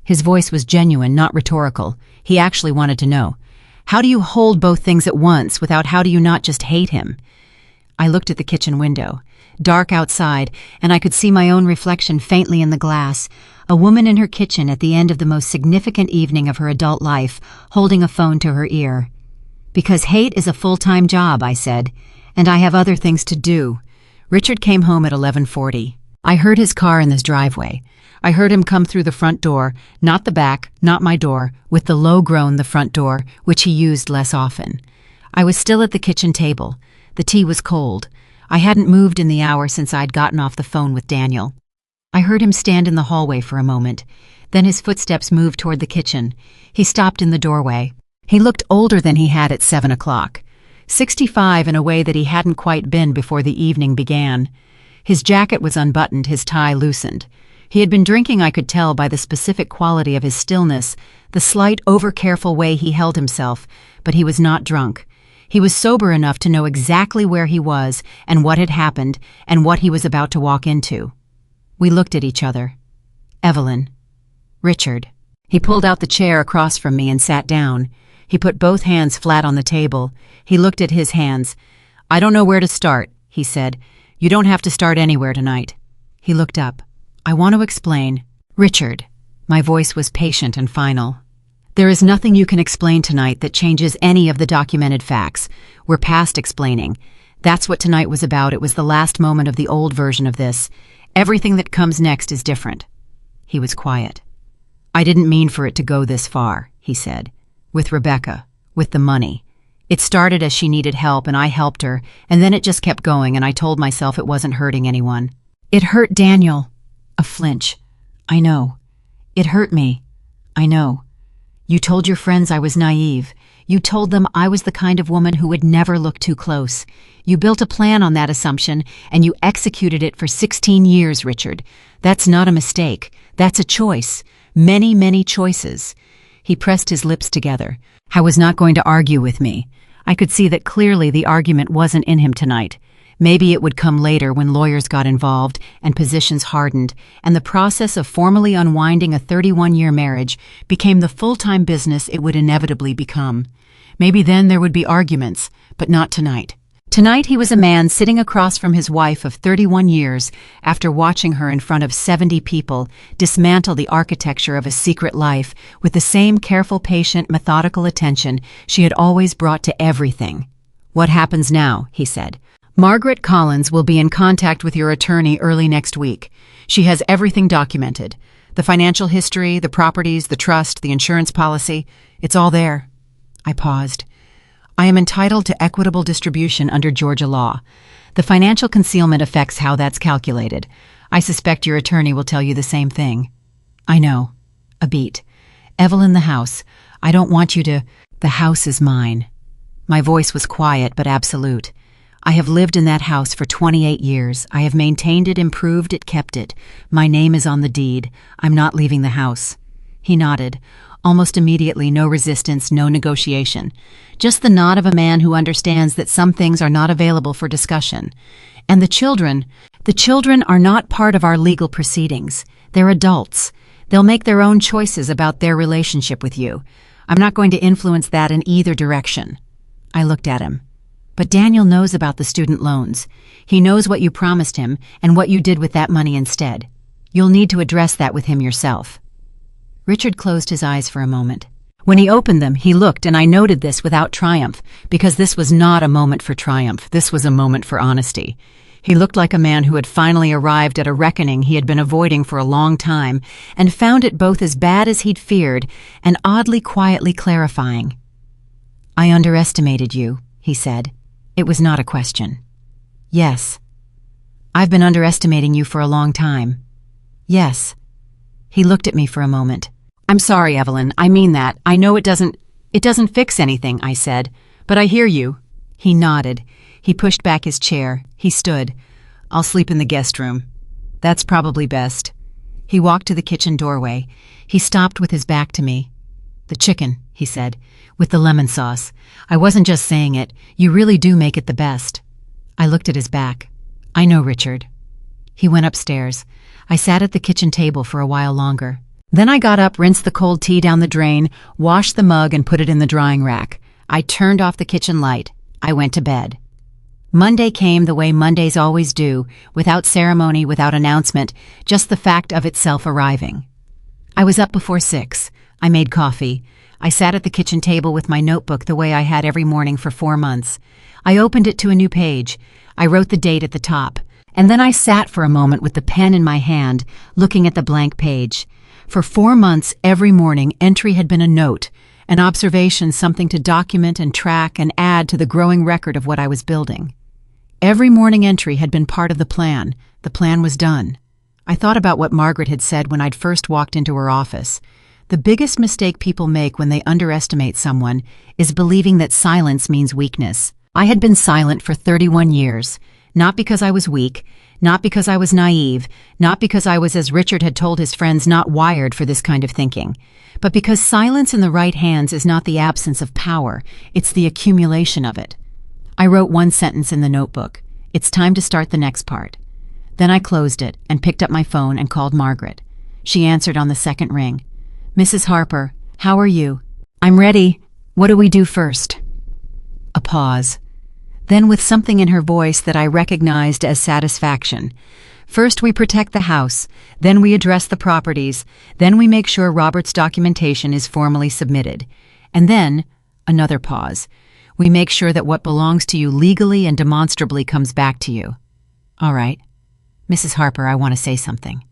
His voice was genuine, not rhetorical. He actually wanted to know. How do you hold both things at once without how do you not just hate him? I looked at the kitchen window. Dark outside, and I could see my own reflection faintly in the glass. A woman in her kitchen at the end of the most significant evening of her adult life, holding a phone to her ear. Because hate is a full-time job, I said, and I have other things to do. Richard came home at 11:40. I heard his car in this driveway. I heard him come through the front door, not the back, not my door, with the low groan the front door, which he used less often. I was still at the kitchen table. The tea was cold. I hadn't moved in the hour since I'd gotten off the phone with Daniel. I heard him stand in the hallway for a moment. Then his footsteps moved toward the kitchen. He stopped in the doorway. He looked older than he had at 7 o'clock. 65 in a way that he hadn't quite been before the evening began. His jacket was unbuttoned, his tie loosened. He had been drinking, I could tell by the specific quality of his stillness, the slight, over-careful way he held himself, but he was not drunk. He was sober enough to know exactly where he was and what had happened and what he was about to walk into. We looked at each other. Evelyn. Richard. He pulled out the chair across from me and sat down. He put both hands flat on the table. He looked at his hands. I don't know where to start, he said. You don't have to start anywhere tonight. He looked up. I want to explain. Richard. My voice was patient and final. There is nothing you can explain tonight that changes any of the documented facts. We're past explaining. That's what tonight was about. It was the last moment of the old version of this. Everything that comes next is different. He was quiet. I didn't mean for it to go this far, he said. With Rebecca. With the money. It started as she needed help and I helped her, and then it just kept going and I told myself it wasn't hurting anyone. It hurt Daniel. A flinch. I know. It hurt me. I know. You told your friends I was naive. You told them I was the kind of woman who would never look too close. You built a plan on that assumption, and you executed it for 16 years, Richard. That's not a mistake. That's a choice. Many, many choices. He pressed his lips together. I was not going to argue with me. I could see that clearly the argument wasn't in him tonight. Maybe it would come later when lawyers got involved and positions hardened, and the process of formally unwinding a 31-year marriage became the full-time business it would inevitably become. Maybe then there would be arguments, but not tonight. Tonight he was a man sitting across from his wife of 31 years after watching her in front of 70 people dismantle the architecture of a secret life with the same careful, patient, methodical attention she had always brought to everything. What happens now? He said. Margaret Collins will be in contact with your attorney early next week. She has everything documented. The financial history, the properties, the trust, the insurance policy. It's all there. I paused. I am entitled to equitable distribution under Georgia law. The financial concealment affects how that's calculated. I suspect your attorney will tell you the same thing. I know. A beat. Evelyn, the house. I don't want you to... The house is mine. My voice was quiet but absolute. I have lived in that house for 28 years. I have maintained it, improved it, kept it. My name is on the deed. I'm not leaving the house. He nodded. Almost immediately, no resistance, no negotiation. Just the nod of a man who understands that some things are not available for discussion. And the children are not part of our legal proceedings. They're adults. They'll make their own choices about their relationship with you. I'm not going to influence that in either direction. I looked at him. But Daniel knows about the student loans. He knows what you promised him and what you did with that money instead. You'll need to address that with him yourself. Richard closed his eyes for a moment. When he opened them, he looked, and I noted this without triumph, because this was not a moment for triumph. This was a moment for honesty. He looked like a man who had finally arrived at a reckoning he had been avoiding for a long time, and found it both as bad as he'd feared and oddly quietly clarifying. "I underestimated you," he said. It was not a question. "Yes." "I've been underestimating you for a long time." "Yes." He looked at me for a moment. "I'm sorry, Evelyn. I mean that. I know it doesn't fix anything," I said. "But I hear you." He nodded. He pushed back his chair. He stood. "I'll sleep in the guest room." "That's probably best." He walked to the kitchen doorway. He stopped with his back to me. "The chicken," he said, "with the lemon sauce. I wasn't just saying it. You really do make it the best." I looked at his back. "I know, Richard." He went upstairs. I sat at the kitchen table for a while longer. Then I got up, rinsed the cold tea down the drain, washed the mug, and put it in the drying rack. I turned off the kitchen light. I went to bed. Monday came the way Mondays always do, without ceremony, without announcement, just the fact of itself arriving. I was up before 6. I made coffee. I sat at the kitchen table with my notebook the way I had every morning for 4 months. I opened it to a new page. I wrote the date at the top. And then I sat for a moment with the pen in my hand, looking at the blank page. For 4 months, every morning, entry had been a note, an observation, something to document and track and add to the growing record of what I was building. Every morning entry had been part of the plan. The plan was done. I thought about what Margaret had said when I'd first walked into her office. The biggest mistake people make when they underestimate someone is believing that silence means weakness. I had been silent for 31 years, not because I was weak, not because I was naive, not because I was, as Richard had told his friends, not wired for this kind of thinking, but because silence in the right hands is not the absence of power, it's the accumulation of it. I wrote one sentence in the notebook. It's time to start the next part. Then I closed it and picked up my phone and called Margaret. She answered on the second ring. "Mrs. Harper, how are you?" "I'm ready. What do we do first?" A pause. Then, with something in her voice that I recognized as satisfaction. "First we protect the house, then we address the properties, then we make sure Robert's documentation is formally submitted. And then," another pause, "we make sure that what belongs to you legally and demonstrably comes back to you." "All right. Mrs. Harper, I want to say something."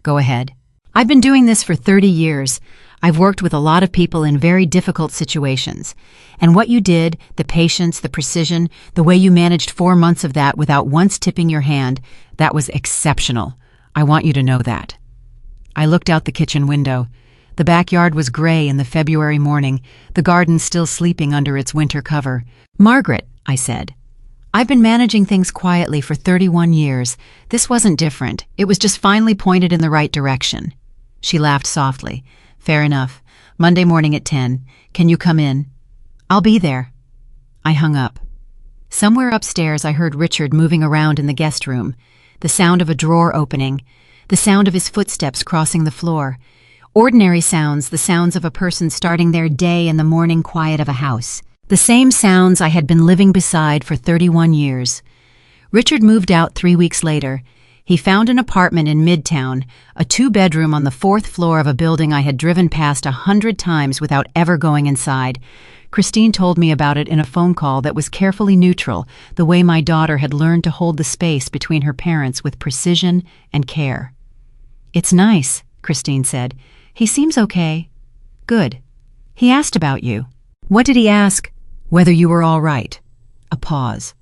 "Go ahead." "I've been doing this for 30 years. I've worked with a lot of people in very difficult situations. And what you did, the patience, the precision, the way you managed 4 months of that without once tipping your hand, that was exceptional. I want you to know that." I looked out the kitchen window. The backyard was gray in the February morning, the garden still sleeping under its winter cover. "Margaret," I said, "I've been managing things quietly for 31 years. This wasn't different. It was just finally pointed in the right direction." She laughed softly. "Fair enough. Monday morning at 10. Can you come in?" "I'll be there." I hung up. Somewhere upstairs I heard Richard moving around in the guest room, the sound of a drawer opening, the sound of his footsteps crossing the floor. Ordinary sounds, the sounds of a person starting their day in the morning quiet of a house. The same sounds I had been living beside for 31 years. Richard moved out 3 weeks later. He found an apartment in Midtown, a 2-bedroom on the 4th floor of a building I had driven past 100 times without ever going inside. Christine told me about it in a phone call that was carefully neutral, the way my daughter had learned to hold the space between her parents with precision and care. "It's nice," Christine said. "He seems okay." "Good. He asked about you." "What did he ask?" "Whether you were all right." A pause.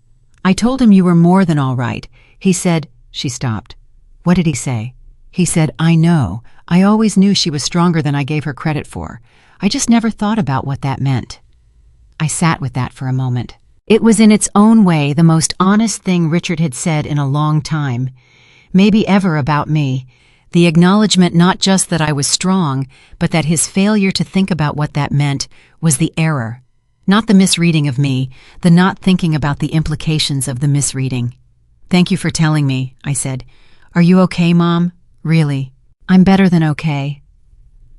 "I told him you were more than all right. He said—" She stopped. "What did he say?" "He said, 'I know. I always knew she was stronger than I gave her credit for. I just never thought about what that meant.'" I sat with that for a moment. It was in its own way the most honest thing Richard had said in a long time, maybe ever, about me. The acknowledgement not just that I was strong, but that his failure to think about what that meant was the error. Not the misreading of me, the not thinking about the implications of the misreading. "Thank you for telling me," I said. "Are you okay, Mom? Really?" "I'm better than okay."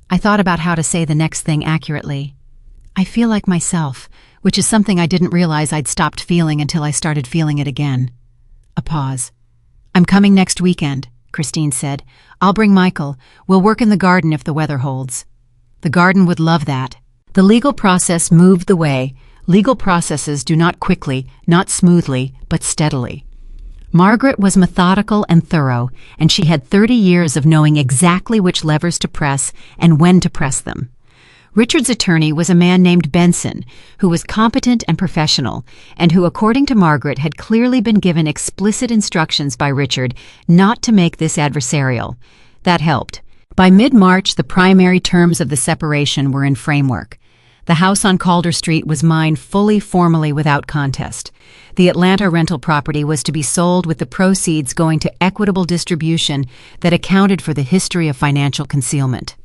I thought about how to say the next thing accurately. "I feel like myself, which is something I didn't realize I'd stopped feeling until I started feeling it again. A pause. "I'm coming next weekend," Christine said. "I'll bring Michael. We'll work in the garden if the weather holds." The garden would love that. The legal process moved the way. Legal processes do not quickly, not smoothly, but steadily. Margaret was methodical and thorough, and she had 30 years of knowing exactly which levers to press and when to press them. Richard's attorney was a man named Benson, who was competent and professional, and who, according to Margaret, had clearly been given explicit instructions by Richard not to make this adversarial. That helped. By mid-March, the primary terms of the separation were in framework. The house on Calder Street was mine fully, formally, without contest. The Atlanta rental property was to be sold with the proceeds going to equitable distribution that accounted for the history of financial concealment.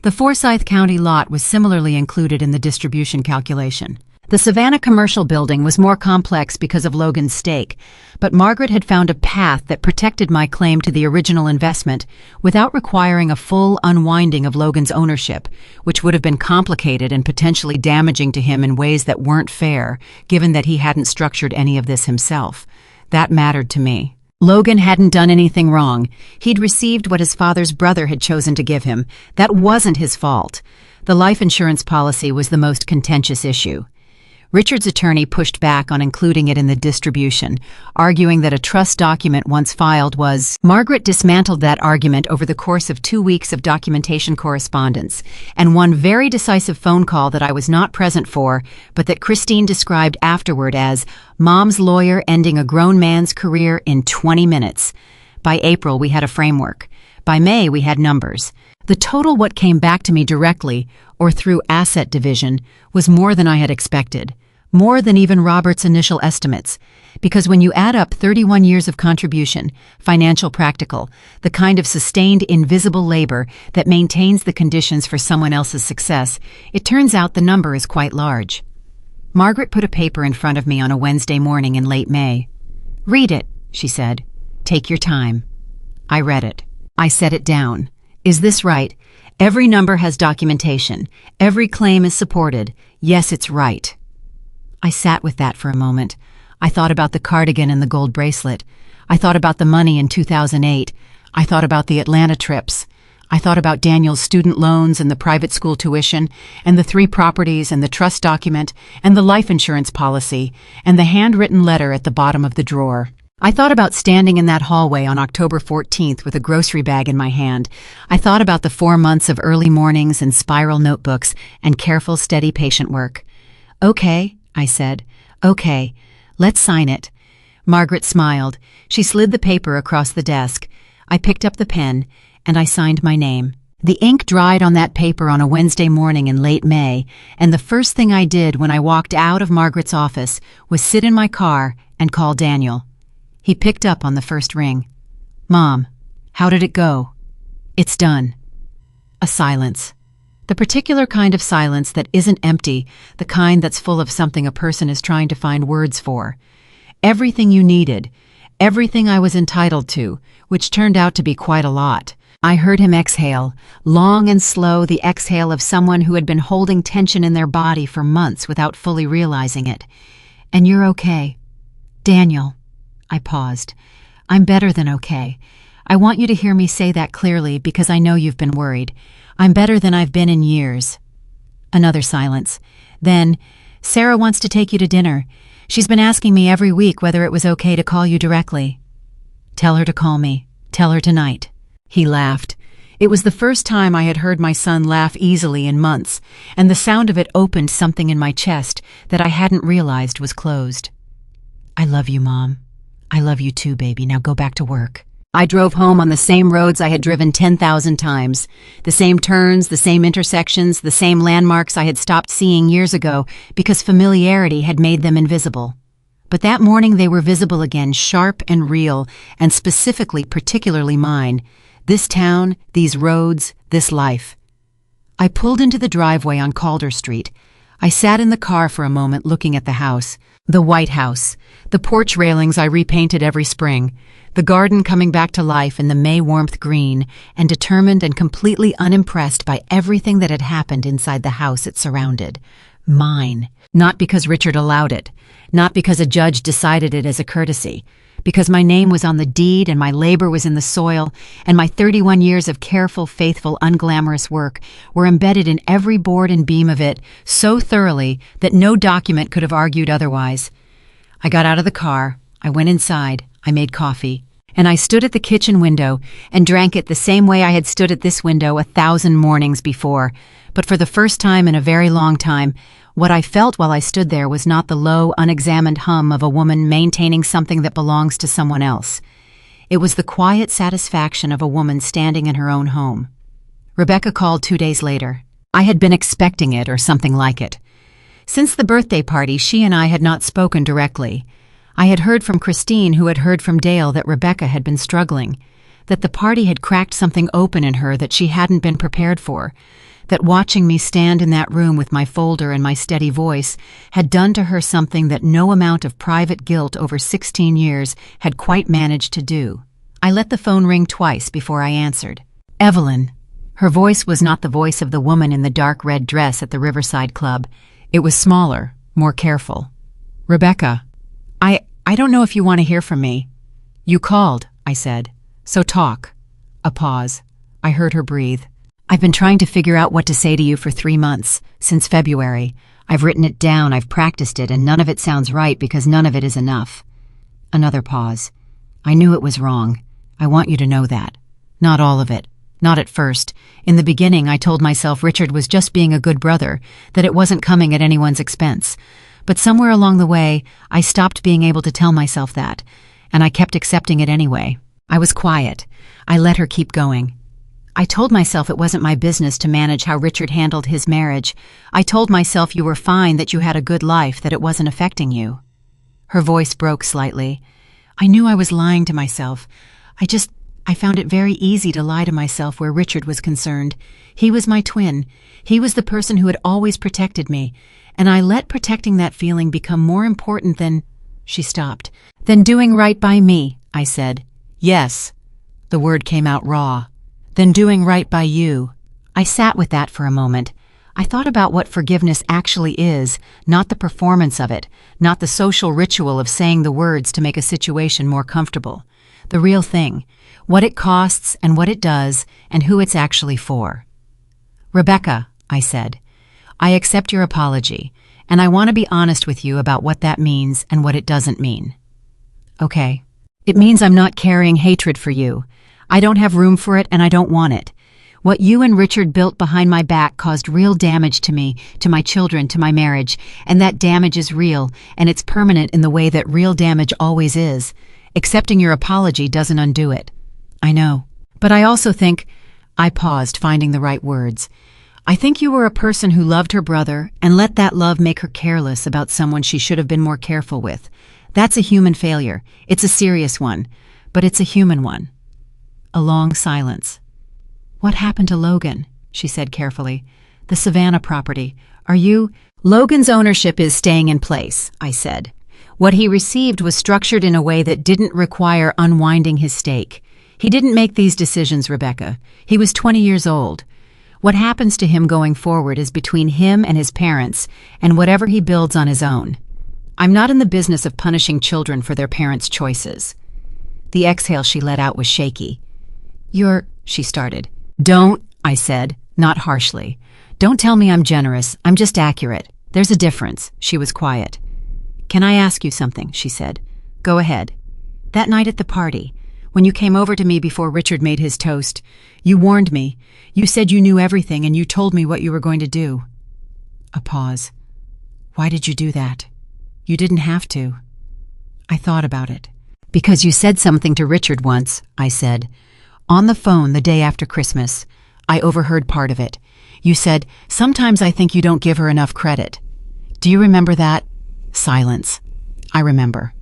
The Forsyth County lot was similarly included in the distribution calculation. The Savannah commercial building was more complex because of Logan's stake, but Margaret had found a path that protected my claim to the original investment without requiring a full unwinding of Logan's ownership, which would have been complicated and potentially damaging to him in ways that weren't fair, given that he hadn't structured any of this himself. That mattered to me. Logan hadn't done anything wrong. He'd received what his father's brother had chosen to give him. That wasn't his fault. The life insurance policy was the most contentious issue. Richard's attorney pushed back on including it in the distribution, arguing that a trust document once filed was... Margaret dismantled that argument over the course of 2 weeks of documentation correspondence, and one very decisive phone call that I was not present for, but that Christine described afterward as Mom's lawyer ending a grown man's career in 20 minutes. By April, we had a framework. By May, we had numbers. The total what came back to me directly, or through asset division, was more than I had expected, more than even Robert's initial estimates, because when you add up 31 years of contribution, financial practical, the kind of sustained invisible labor that maintains the conditions for someone else's success, it turns out the number is quite large. Margaret put a paper in front of me on a Wednesday morning in late May. "Read it," she said. "Take your time." I read it. I set it down. Is this right? Every number has documentation. Every claim is supported. Yes, it's right. I sat with that for a moment. I thought about the cardigan and the gold bracelet. I thought about the money in 2008. I thought about the Atlanta trips. I thought about Daniel's student loans and the private school tuition, and the 3 properties and the trust document, and the life insurance policy, and the handwritten letter at the bottom of the drawer. I thought about standing in that hallway on October 14th with a grocery bag in my hand. I thought about the 4 months of early mornings and spiral notebooks and careful, steady patient work. "Okay," I said. "Okay, let's sign it." Margaret smiled. She slid the paper across the desk. I picked up the pen, and I signed my name. The ink dried on that paper on a Wednesday morning in late May, and the first thing I did when I walked out of Margaret's office was sit in my car and call Daniel. He picked up on the first ring. "Mom, how did it go?" "It's done." A silence. The particular kind of silence that isn't empty, the kind that's full of something a person is trying to find words for. Everything you needed, everything I was entitled to, which turned out to be quite a lot. I heard him exhale, long and slow, the exhale of someone who had been holding tension in their body for months without fully realizing it. "And you're okay." "Daniel." I paused. "I'm better than okay. I want you to hear me say that clearly because I know you've been worried. I'm better than I've been in years." Another silence. Then, "Sarah wants to take you to dinner. She's been asking me every week whether it was okay to call you directly." "Tell her to call me. Tell her tonight." He laughed. It was the first time I had heard my son laugh easily in months, and the sound of it opened something in my chest that I hadn't realized was closed. "I love you, Mom. I love you too, baby. Now go back to work." I drove home on the same roads I had driven 10,000 times. The same turns, the same intersections, the same landmarks I had stopped seeing years ago because familiarity had made them invisible. But that morning they were visible again, sharp and real, and specifically, particularly mine. This town, these roads, this life. I pulled into the driveway on Calder Street. I sat in the car for a moment looking at the house. The White House, the porch railings I repainted every spring, the garden coming back to life in the May warmth green, and determined and completely unimpressed by everything that had happened inside the house it surrounded. Mine. Not because Richard allowed it. Not because a judge decided it as a courtesy. Because my name was on the deed and my labor was in the soil, and my 31 years of careful, faithful, unglamorous work were embedded in every board and beam of it so thoroughly that no document could have argued otherwise. I got out of the car, I went inside, I made coffee, and I stood at the kitchen window and drank it the same way I had stood at this window 1,000 mornings before. But for the first time in a very long time, what I felt while I stood there was not the low, unexamined hum of a woman maintaining something that belongs to someone else. It was the quiet satisfaction of a woman standing in her own home. Rebecca called 2 days later. I had been expecting it or something like it. Since the birthday party, she and I had not spoken directly. I had heard from Christine, who had heard from Dale, that Rebecca had been struggling, that the party had cracked something open in her that she hadn't been prepared for, that watching me stand in that room with my folder and my steady voice had done to her something that no amount of private guilt over 16 years had quite managed to do. I let the phone ring twice before I answered. Evelyn. Her voice was not the voice of the woman in the dark red dress at the Riverside Club. It was smaller, more careful. Rebecca. I don't know if you want to hear from me. You called, I said. So talk. A pause. I heard her breathe. I've been trying to figure out what to say to you for 3 months, since February. I've written it down, I've practiced it, and none of it sounds right because none of it is enough. Another pause. I knew it was wrong. I want you to know that. Not all of it. Not at first. In the beginning, I told myself Richard was just being a good brother, that it wasn't coming at anyone's expense. But somewhere along the way, I stopped being able to tell myself that, and I kept accepting it anyway. I was quiet. I let her keep going. I told myself it wasn't my business to manage how Richard handled his marriage. I told myself you were fine, that you had a good life, that it wasn't affecting you. Her voice broke slightly. I knew I was lying to myself. I found it very easy to lie to myself where Richard was concerned. He was my twin. He was the person who had always protected me, and I let protecting that feeling become more important than— She stopped. Than doing right by me, I said. Yes. The word came out raw. Than doing right by you. I sat with that for a moment. I thought about what forgiveness actually is, not the performance of it, not the social ritual of saying the words to make a situation more comfortable. The real thing, what it costs and what it does and who it's actually for. Rebecca, I said, I accept your apology, and I want to be honest with you about what that means and what it doesn't mean. Okay. It means I'm not carrying hatred for you. I don't have room for it and I don't want it. What you and Richard built behind my back caused real damage to me, to my children, to my marriage, and that damage is real, and it's permanent in the way that real damage always is. Accepting your apology doesn't undo it. I know. But I also think— I paused, finding the right words. I think you were a person who loved her brother and let that love make her careless about someone she should have been more careful with. That's a human failure. It's a serious one, but it's a human one. A long silence. What happened to Logan? She said carefully. The Savannah property. Are you— Logan's ownership is staying in place, I said. What he received was structured in a way that didn't require unwinding his stake. He didn't make these decisions, Rebecca. He was 20 years old. What happens to him going forward is between him and his parents and whatever he builds on his own. I'm not in the business of punishing children for their parents' choices. The exhale she let out was shaky. She started. Don't, I said, not harshly. Don't tell me I'm generous. I'm just accurate. There's a difference. She was quiet. Can I ask you something? She said. Go ahead. That night at the party, when you came over to me before Richard made his toast, you warned me. You said you knew everything and you told me what you were going to do. A pause. Why did you do that? You didn't have to. I thought about it. Because you said something to Richard once, I said. On the phone the day after Christmas. I overheard part of it. You said, sometimes I think you don't give her enough credit. Do you remember that? Silence. I remember.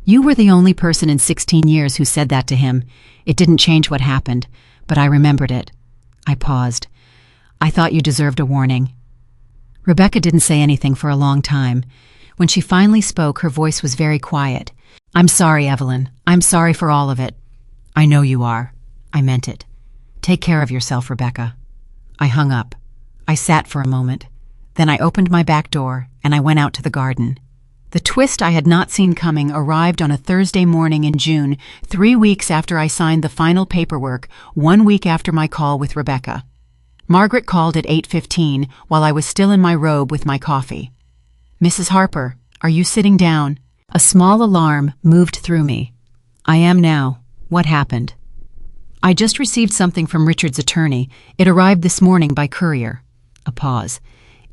You were the only person in 16 years who said that to him. It didn't change what happened, but I remembered it. I paused. I thought you deserved a warning. Rebecca didn't say anything for a long time. When she finally spoke, her voice was very quiet. I'm sorry, Evelyn. I'm sorry for all of it. I know you are. I meant it. Take care of yourself, Rebecca. I hung up. I sat for a moment. Then I opened my back door and I went out to the garden. The twist I had not seen coming arrived on a Thursday morning in June, 3 weeks after I signed the final paperwork, 1 week after my call with Rebecca. Margaret called at 8:15 while I was still in my robe with my coffee. "Mrs. Harper, are you sitting down?" A small alarm moved through me. "I am now. What happened?" "I just received something from Richard's attorney. It arrived this morning by courier." A pause.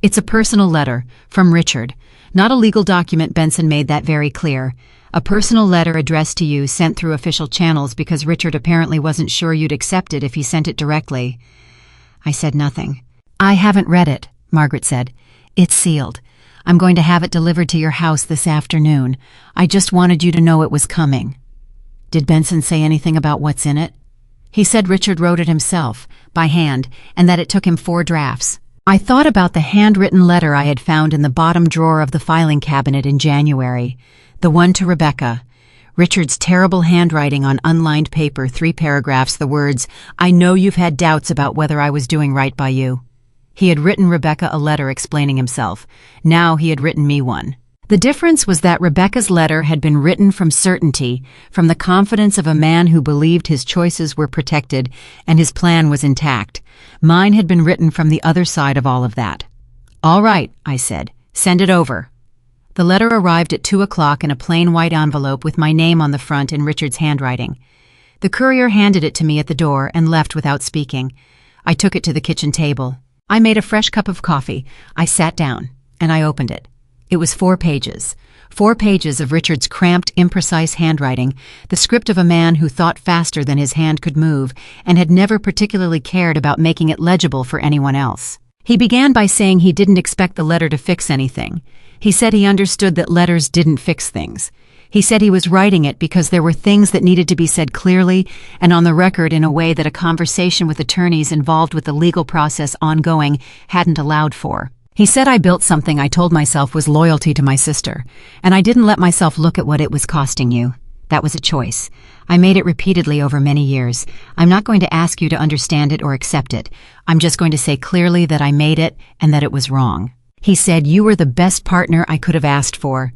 "It's a personal letter from Richard. Not a legal document, Benson made that very clear. A personal letter addressed to you, sent through official channels because Richard apparently wasn't sure you'd accept it if he sent it directly." I said nothing. "I haven't read it," Margaret said. "It's sealed. I'm going to have it delivered to your house this afternoon. I just wanted you to know it was coming." "Did Benson say anything about what's in it?" "He said Richard wrote it himself, by hand, and that it took him 4 drafts. I thought about the handwritten letter I had found in the bottom drawer of the filing cabinet in January, the one to Rebecca. Richard's terrible handwriting on unlined paper, 3 paragraphs, the words, "I know you've had doubts about whether I was doing right by you." He had written Rebecca a letter explaining himself. Now he had written me one. The difference was that Rebecca's letter had been written from certainty, from the confidence of a man who believed his choices were protected and his plan was intact. Mine had been written from the other side of all of that. "All right," I said. "Send it over." The letter arrived at 2 o'clock in a plain white envelope with my name on the front in Richard's handwriting. The courier handed it to me at the door and left without speaking. I took it to the kitchen table. I made a fresh cup of coffee. I sat down, and I opened it. It was 4 pages. 4 pages of Richard's cramped, imprecise handwriting, the script of a man who thought faster than his hand could move and had never particularly cared about making it legible for anyone else. He began by saying he didn't expect the letter to fix anything. He said he understood that letters didn't fix things. He said he was writing it because there were things that needed to be said clearly and on the record in a way that a conversation with attorneys involved with the legal process ongoing hadn't allowed for. He said I built something I told myself was loyalty to my sister, and I didn't let myself look at what it was costing you. That was a choice. I made it repeatedly over many years. I'm not going to ask you to understand it or accept it. I'm just going to say clearly that I made it and that it was wrong. He said you were the best partner I could have asked for.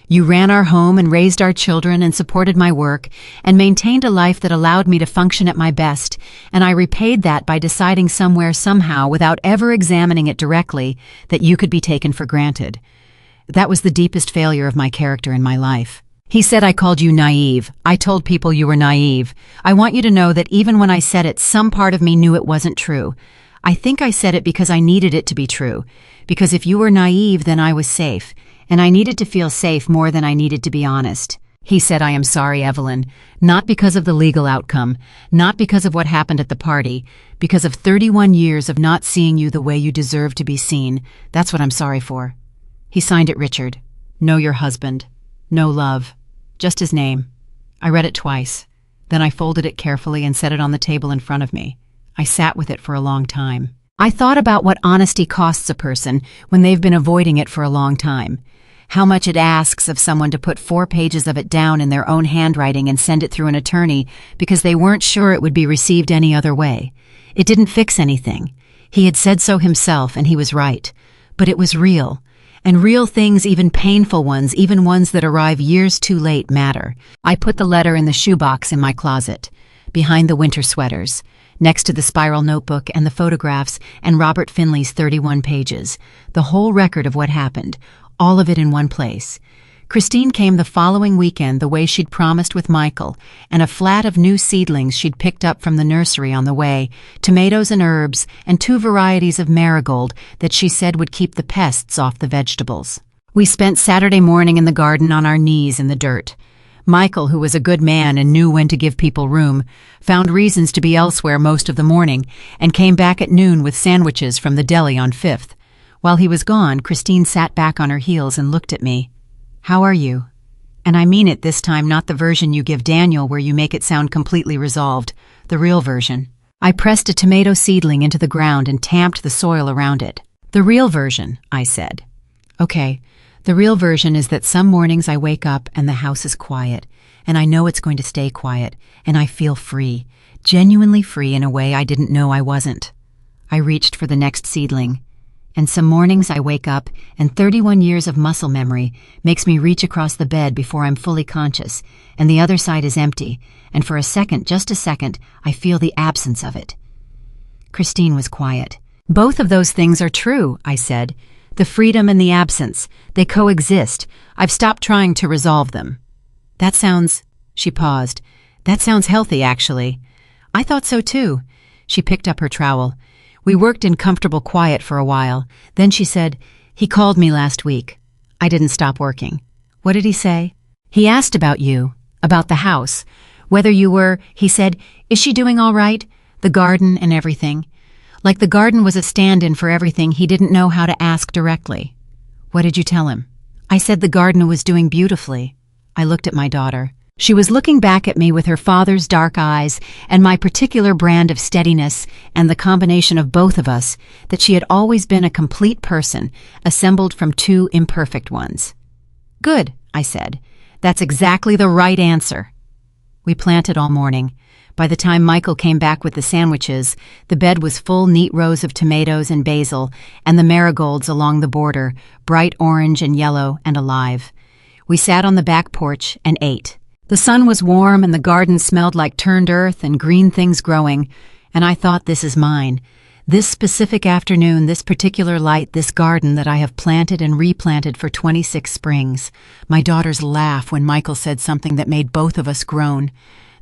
You ran our home and raised our children and supported my work and maintained a life that allowed me to function at my best, and I repaid that by deciding somewhere somehow without ever examining it directly that you could be taken for granted. That was the deepest failure of my character in my life. He said I called you naive. I told people you were naive. I want you to know that even when I said it, some part of me knew it wasn't true. I think I said it because I needed it to be true, because if you were naive, then I was safe. And I needed to feel safe more than I needed to be honest. He said, I am sorry, Evelyn, not because of the legal outcome, not because of what happened at the party, because of 31 years of not seeing you the way you deserve to be seen. That's what I'm sorry for. He signed it Richard. No, your husband. No love. Just his name. I read it twice. Then I folded it carefully and set it on the table in front of me. I sat with it for a long time. I thought about what honesty costs a person when they've been avoiding it for a long time. How much it asks of someone to put 4 pages of it down in their own handwriting and send it through an attorney because they weren't sure it would be received any other way. It didn't fix anything. He had said so himself, and he was right. But it was real. And real things, even painful ones, even ones that arrive years too late, matter. I put the letter in the shoebox in my closet, behind the winter sweaters, next to the spiral notebook and the photographs and Robert Finley's 31 pages, the whole record of what happened, all of it in one place. Christine came the following weekend the way she'd promised with Michael, and a flat of new seedlings she'd picked up from the nursery on the way, tomatoes and herbs, and 2 varieties of marigold that she said would keep the pests off the vegetables. We spent Saturday morning in the garden on our knees in the dirt. Michael, who was a good man and knew when to give people room, found reasons to be elsewhere most of the morning and came back at noon with sandwiches from the deli on 5th. While he was gone, Christine sat back on her heels and looked at me. How are you? And I mean it this time, not the version you give Daniel where you make it sound completely resolved, the real version. I pressed a tomato seedling into the ground and tamped the soil around it. The real version, I said. Okay, the real version is that some mornings I wake up and the house is quiet, and I know it's going to stay quiet, and I feel free, genuinely free in a way I didn't know I wasn't. I reached for the next seedling. And some mornings I wake up, and 31 years of muscle memory makes me reach across the bed before I'm fully conscious, and the other side is empty, and for a second, just a second, I feel the absence of it. Christine was quiet. Both of those things are true, I said. The freedom and the absence, they coexist. I've stopped trying to resolve them. That sounds... She paused. That sounds healthy, actually. I thought so too. She picked up her trowel. We worked in comfortable quiet for a while. Then she said, "He called me last week." I didn't stop working. What did he say? He asked about you, about the house, whether you were, he said, "Is she doing all right? The garden and everything." Like the garden was a stand-in for everything he didn't know how to ask directly. What did you tell him? I said the garden was doing beautifully. I looked at my daughter. She was looking back at me with her father's dark eyes and my particular brand of steadiness and the combination of both of us, that she had always been a complete person, assembled from two imperfect ones. "Good," I said. "That's exactly the right answer." We planted all morning. By the time Michael came back with the sandwiches, the bed was full neat rows of tomatoes and basil, and the marigolds along the border, bright orange and yellow and alive. We sat on the back porch and ate. The sun was warm and the garden smelled like turned earth and green things growing, and I thought, this is mine. This specific afternoon, this particular light, this garden that I have planted and replanted for 26 springs. My daughter's laugh when Michael said something that made both of us groan.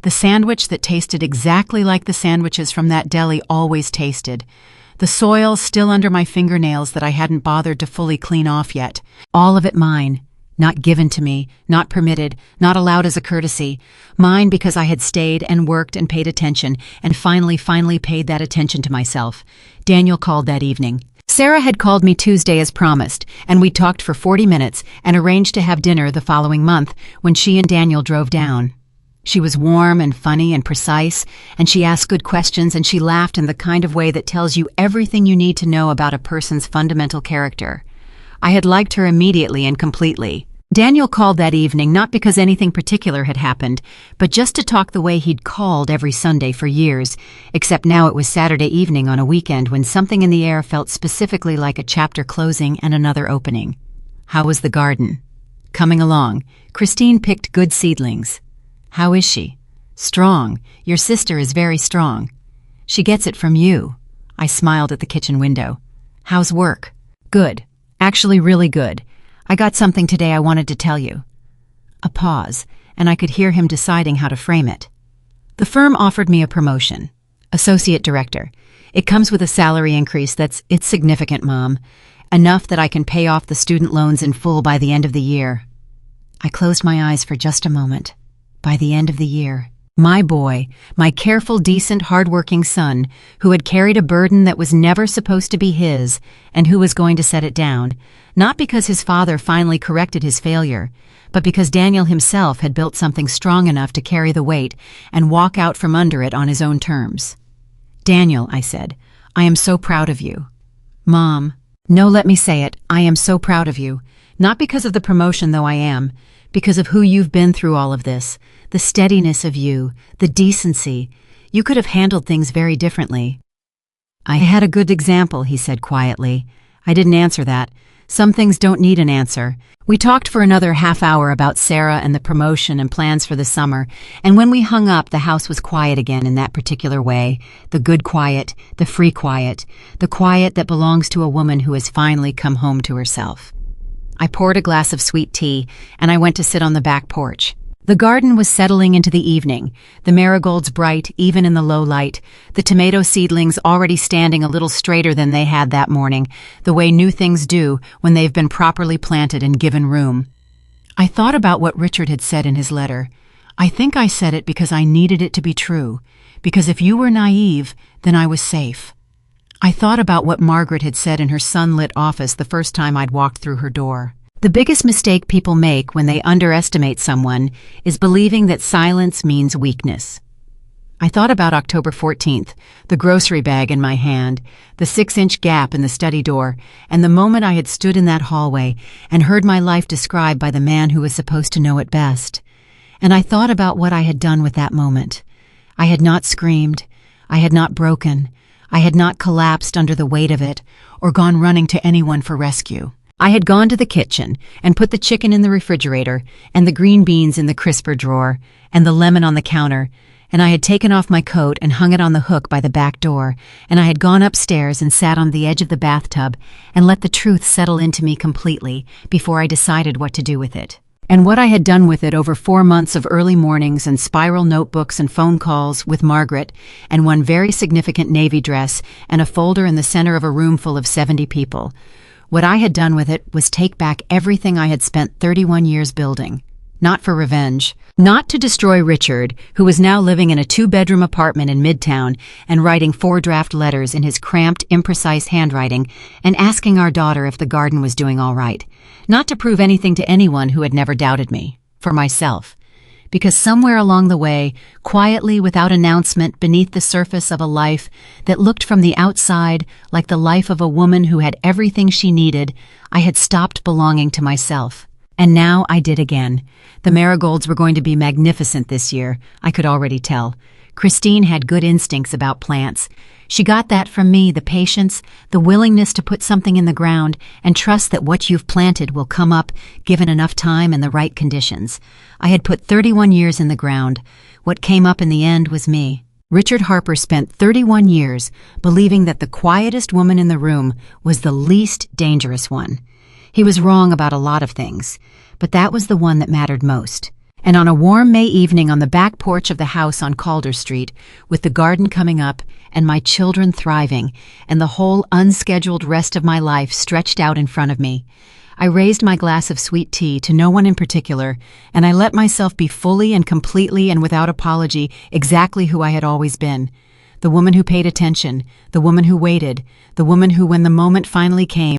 The sandwich that tasted exactly like the sandwiches from that deli always tasted. The soil still under my fingernails that I hadn't bothered to fully clean off yet. All of it mine. Not given to me, not permitted, not allowed as a courtesy. Mine because I had stayed and worked and paid attention, and finally paid that attention to myself. Daniel called that evening. Sarah had called me Tuesday as promised, and we talked for 40 minutes and arranged to have dinner the following month when she and Daniel drove down. She was warm and funny and precise, and she asked good questions, and she laughed in the kind of way that tells you everything you need to know about a person's fundamental character. I had liked her immediately and completely. Daniel called that evening not because anything particular had happened, but just to talk the way he'd called every Sunday for years, except now it was Saturday evening on a weekend when something in the air felt specifically like a chapter closing and another opening. How was the garden? Coming along. Christine picked good seedlings. How is she? Strong. Your sister is very strong. She gets it from you. I smiled at the kitchen window. How's work? Good. Actually really good. I got something today I wanted to tell you. A pause, and I could hear him deciding how to frame it. The firm offered me a promotion. Associate director. It comes with a salary increase it's significant, Mom. Enough that I can pay off the student loans in full by the end of the year. I closed my eyes for just a moment. By the end of the year. My boy, my careful, decent, hard-working son, who had carried a burden that was never supposed to be his, and who was going to set it down, not because his father finally corrected his failure, but because Daniel himself had built something strong enough to carry the weight and walk out from under it on his own terms. Daniel, I said, I am so proud of you. Mom, no, let me say it, I am so proud of you. Not because of the promotion, though I am, because of who you've been through all of this, the steadiness of you, the decency. You could have handled things very differently. I had a good example, he said quietly. I didn't answer that. Some things don't need an answer. We talked for another half hour about Sarah and the promotion and plans for the summer, and when we hung up, the house was quiet again in that particular way, the good quiet, the free quiet, the quiet that belongs to a woman who has finally come home to herself. I poured a glass of sweet tea, and I went to sit on the back porch. The garden was settling into the evening, the marigolds bright even in the low light, the tomato seedlings already standing a little straighter than they had that morning, the way new things do when they've been properly planted and given room. I thought about what Richard had said in his letter. I think I said it because I needed it to be true, because if you were naive, then I was safe. I thought about what Margaret had said in her sunlit office the first time I'd walked through her door. The biggest mistake people make when they underestimate someone is believing that silence means weakness. I thought about October 14th, the grocery bag in my hand, the 6-inch gap in the study door, and the moment I had stood in that hallway and heard my life described by the man who was supposed to know it best. And I thought about what I had done with that moment. I had not screamed. I had not broken. I had not collapsed under the weight of it or gone running to anyone for rescue. I had gone to the kitchen and put the chicken in the refrigerator and the green beans in the crisper drawer and the lemon on the counter, and I had taken off my coat and hung it on the hook by the back door, and I had gone upstairs and sat on the edge of the bathtub and let the truth settle into me completely before I decided what to do with it. And what I had done with it over 4 months of early mornings and spiral notebooks and phone calls with Margaret and one very significant navy dress and a folder in the center of a room full of 70 people. What I had done with it was take back everything I had spent 31 years building. Not for revenge. Not to destroy Richard, who was now living in a 2-bedroom apartment in Midtown and writing 4 draft letters in his cramped, imprecise handwriting and asking our daughter if the garden was doing all right. Not to prove anything to anyone who had never doubted me. For myself. Because somewhere along the way, quietly without announcement beneath the surface of a life that looked from the outside like the life of a woman who had everything she needed, I had stopped belonging to myself. And now I did again. The marigolds were going to be magnificent this year, I could already tell. Christine had good instincts about plants. She got that from me, the patience, the willingness to put something in the ground and trust that what you've planted will come up given enough time and the right conditions. I had put 31 years in the ground. What came up in the end was me. Richard Harper spent 31 years believing that the quietest woman in the room was the least dangerous one. He was wrong about a lot of things, but that was the one that mattered most. And on a warm May evening on the back porch of the house on Calder Street, with the garden coming up and my children thriving and the whole unscheduled rest of my life stretched out in front of me, I raised my glass of sweet tea to no one in particular, and I let myself be fully and completely and without apology exactly who I had always been. The woman who paid attention, the woman who waited, the woman who, when the moment finally came,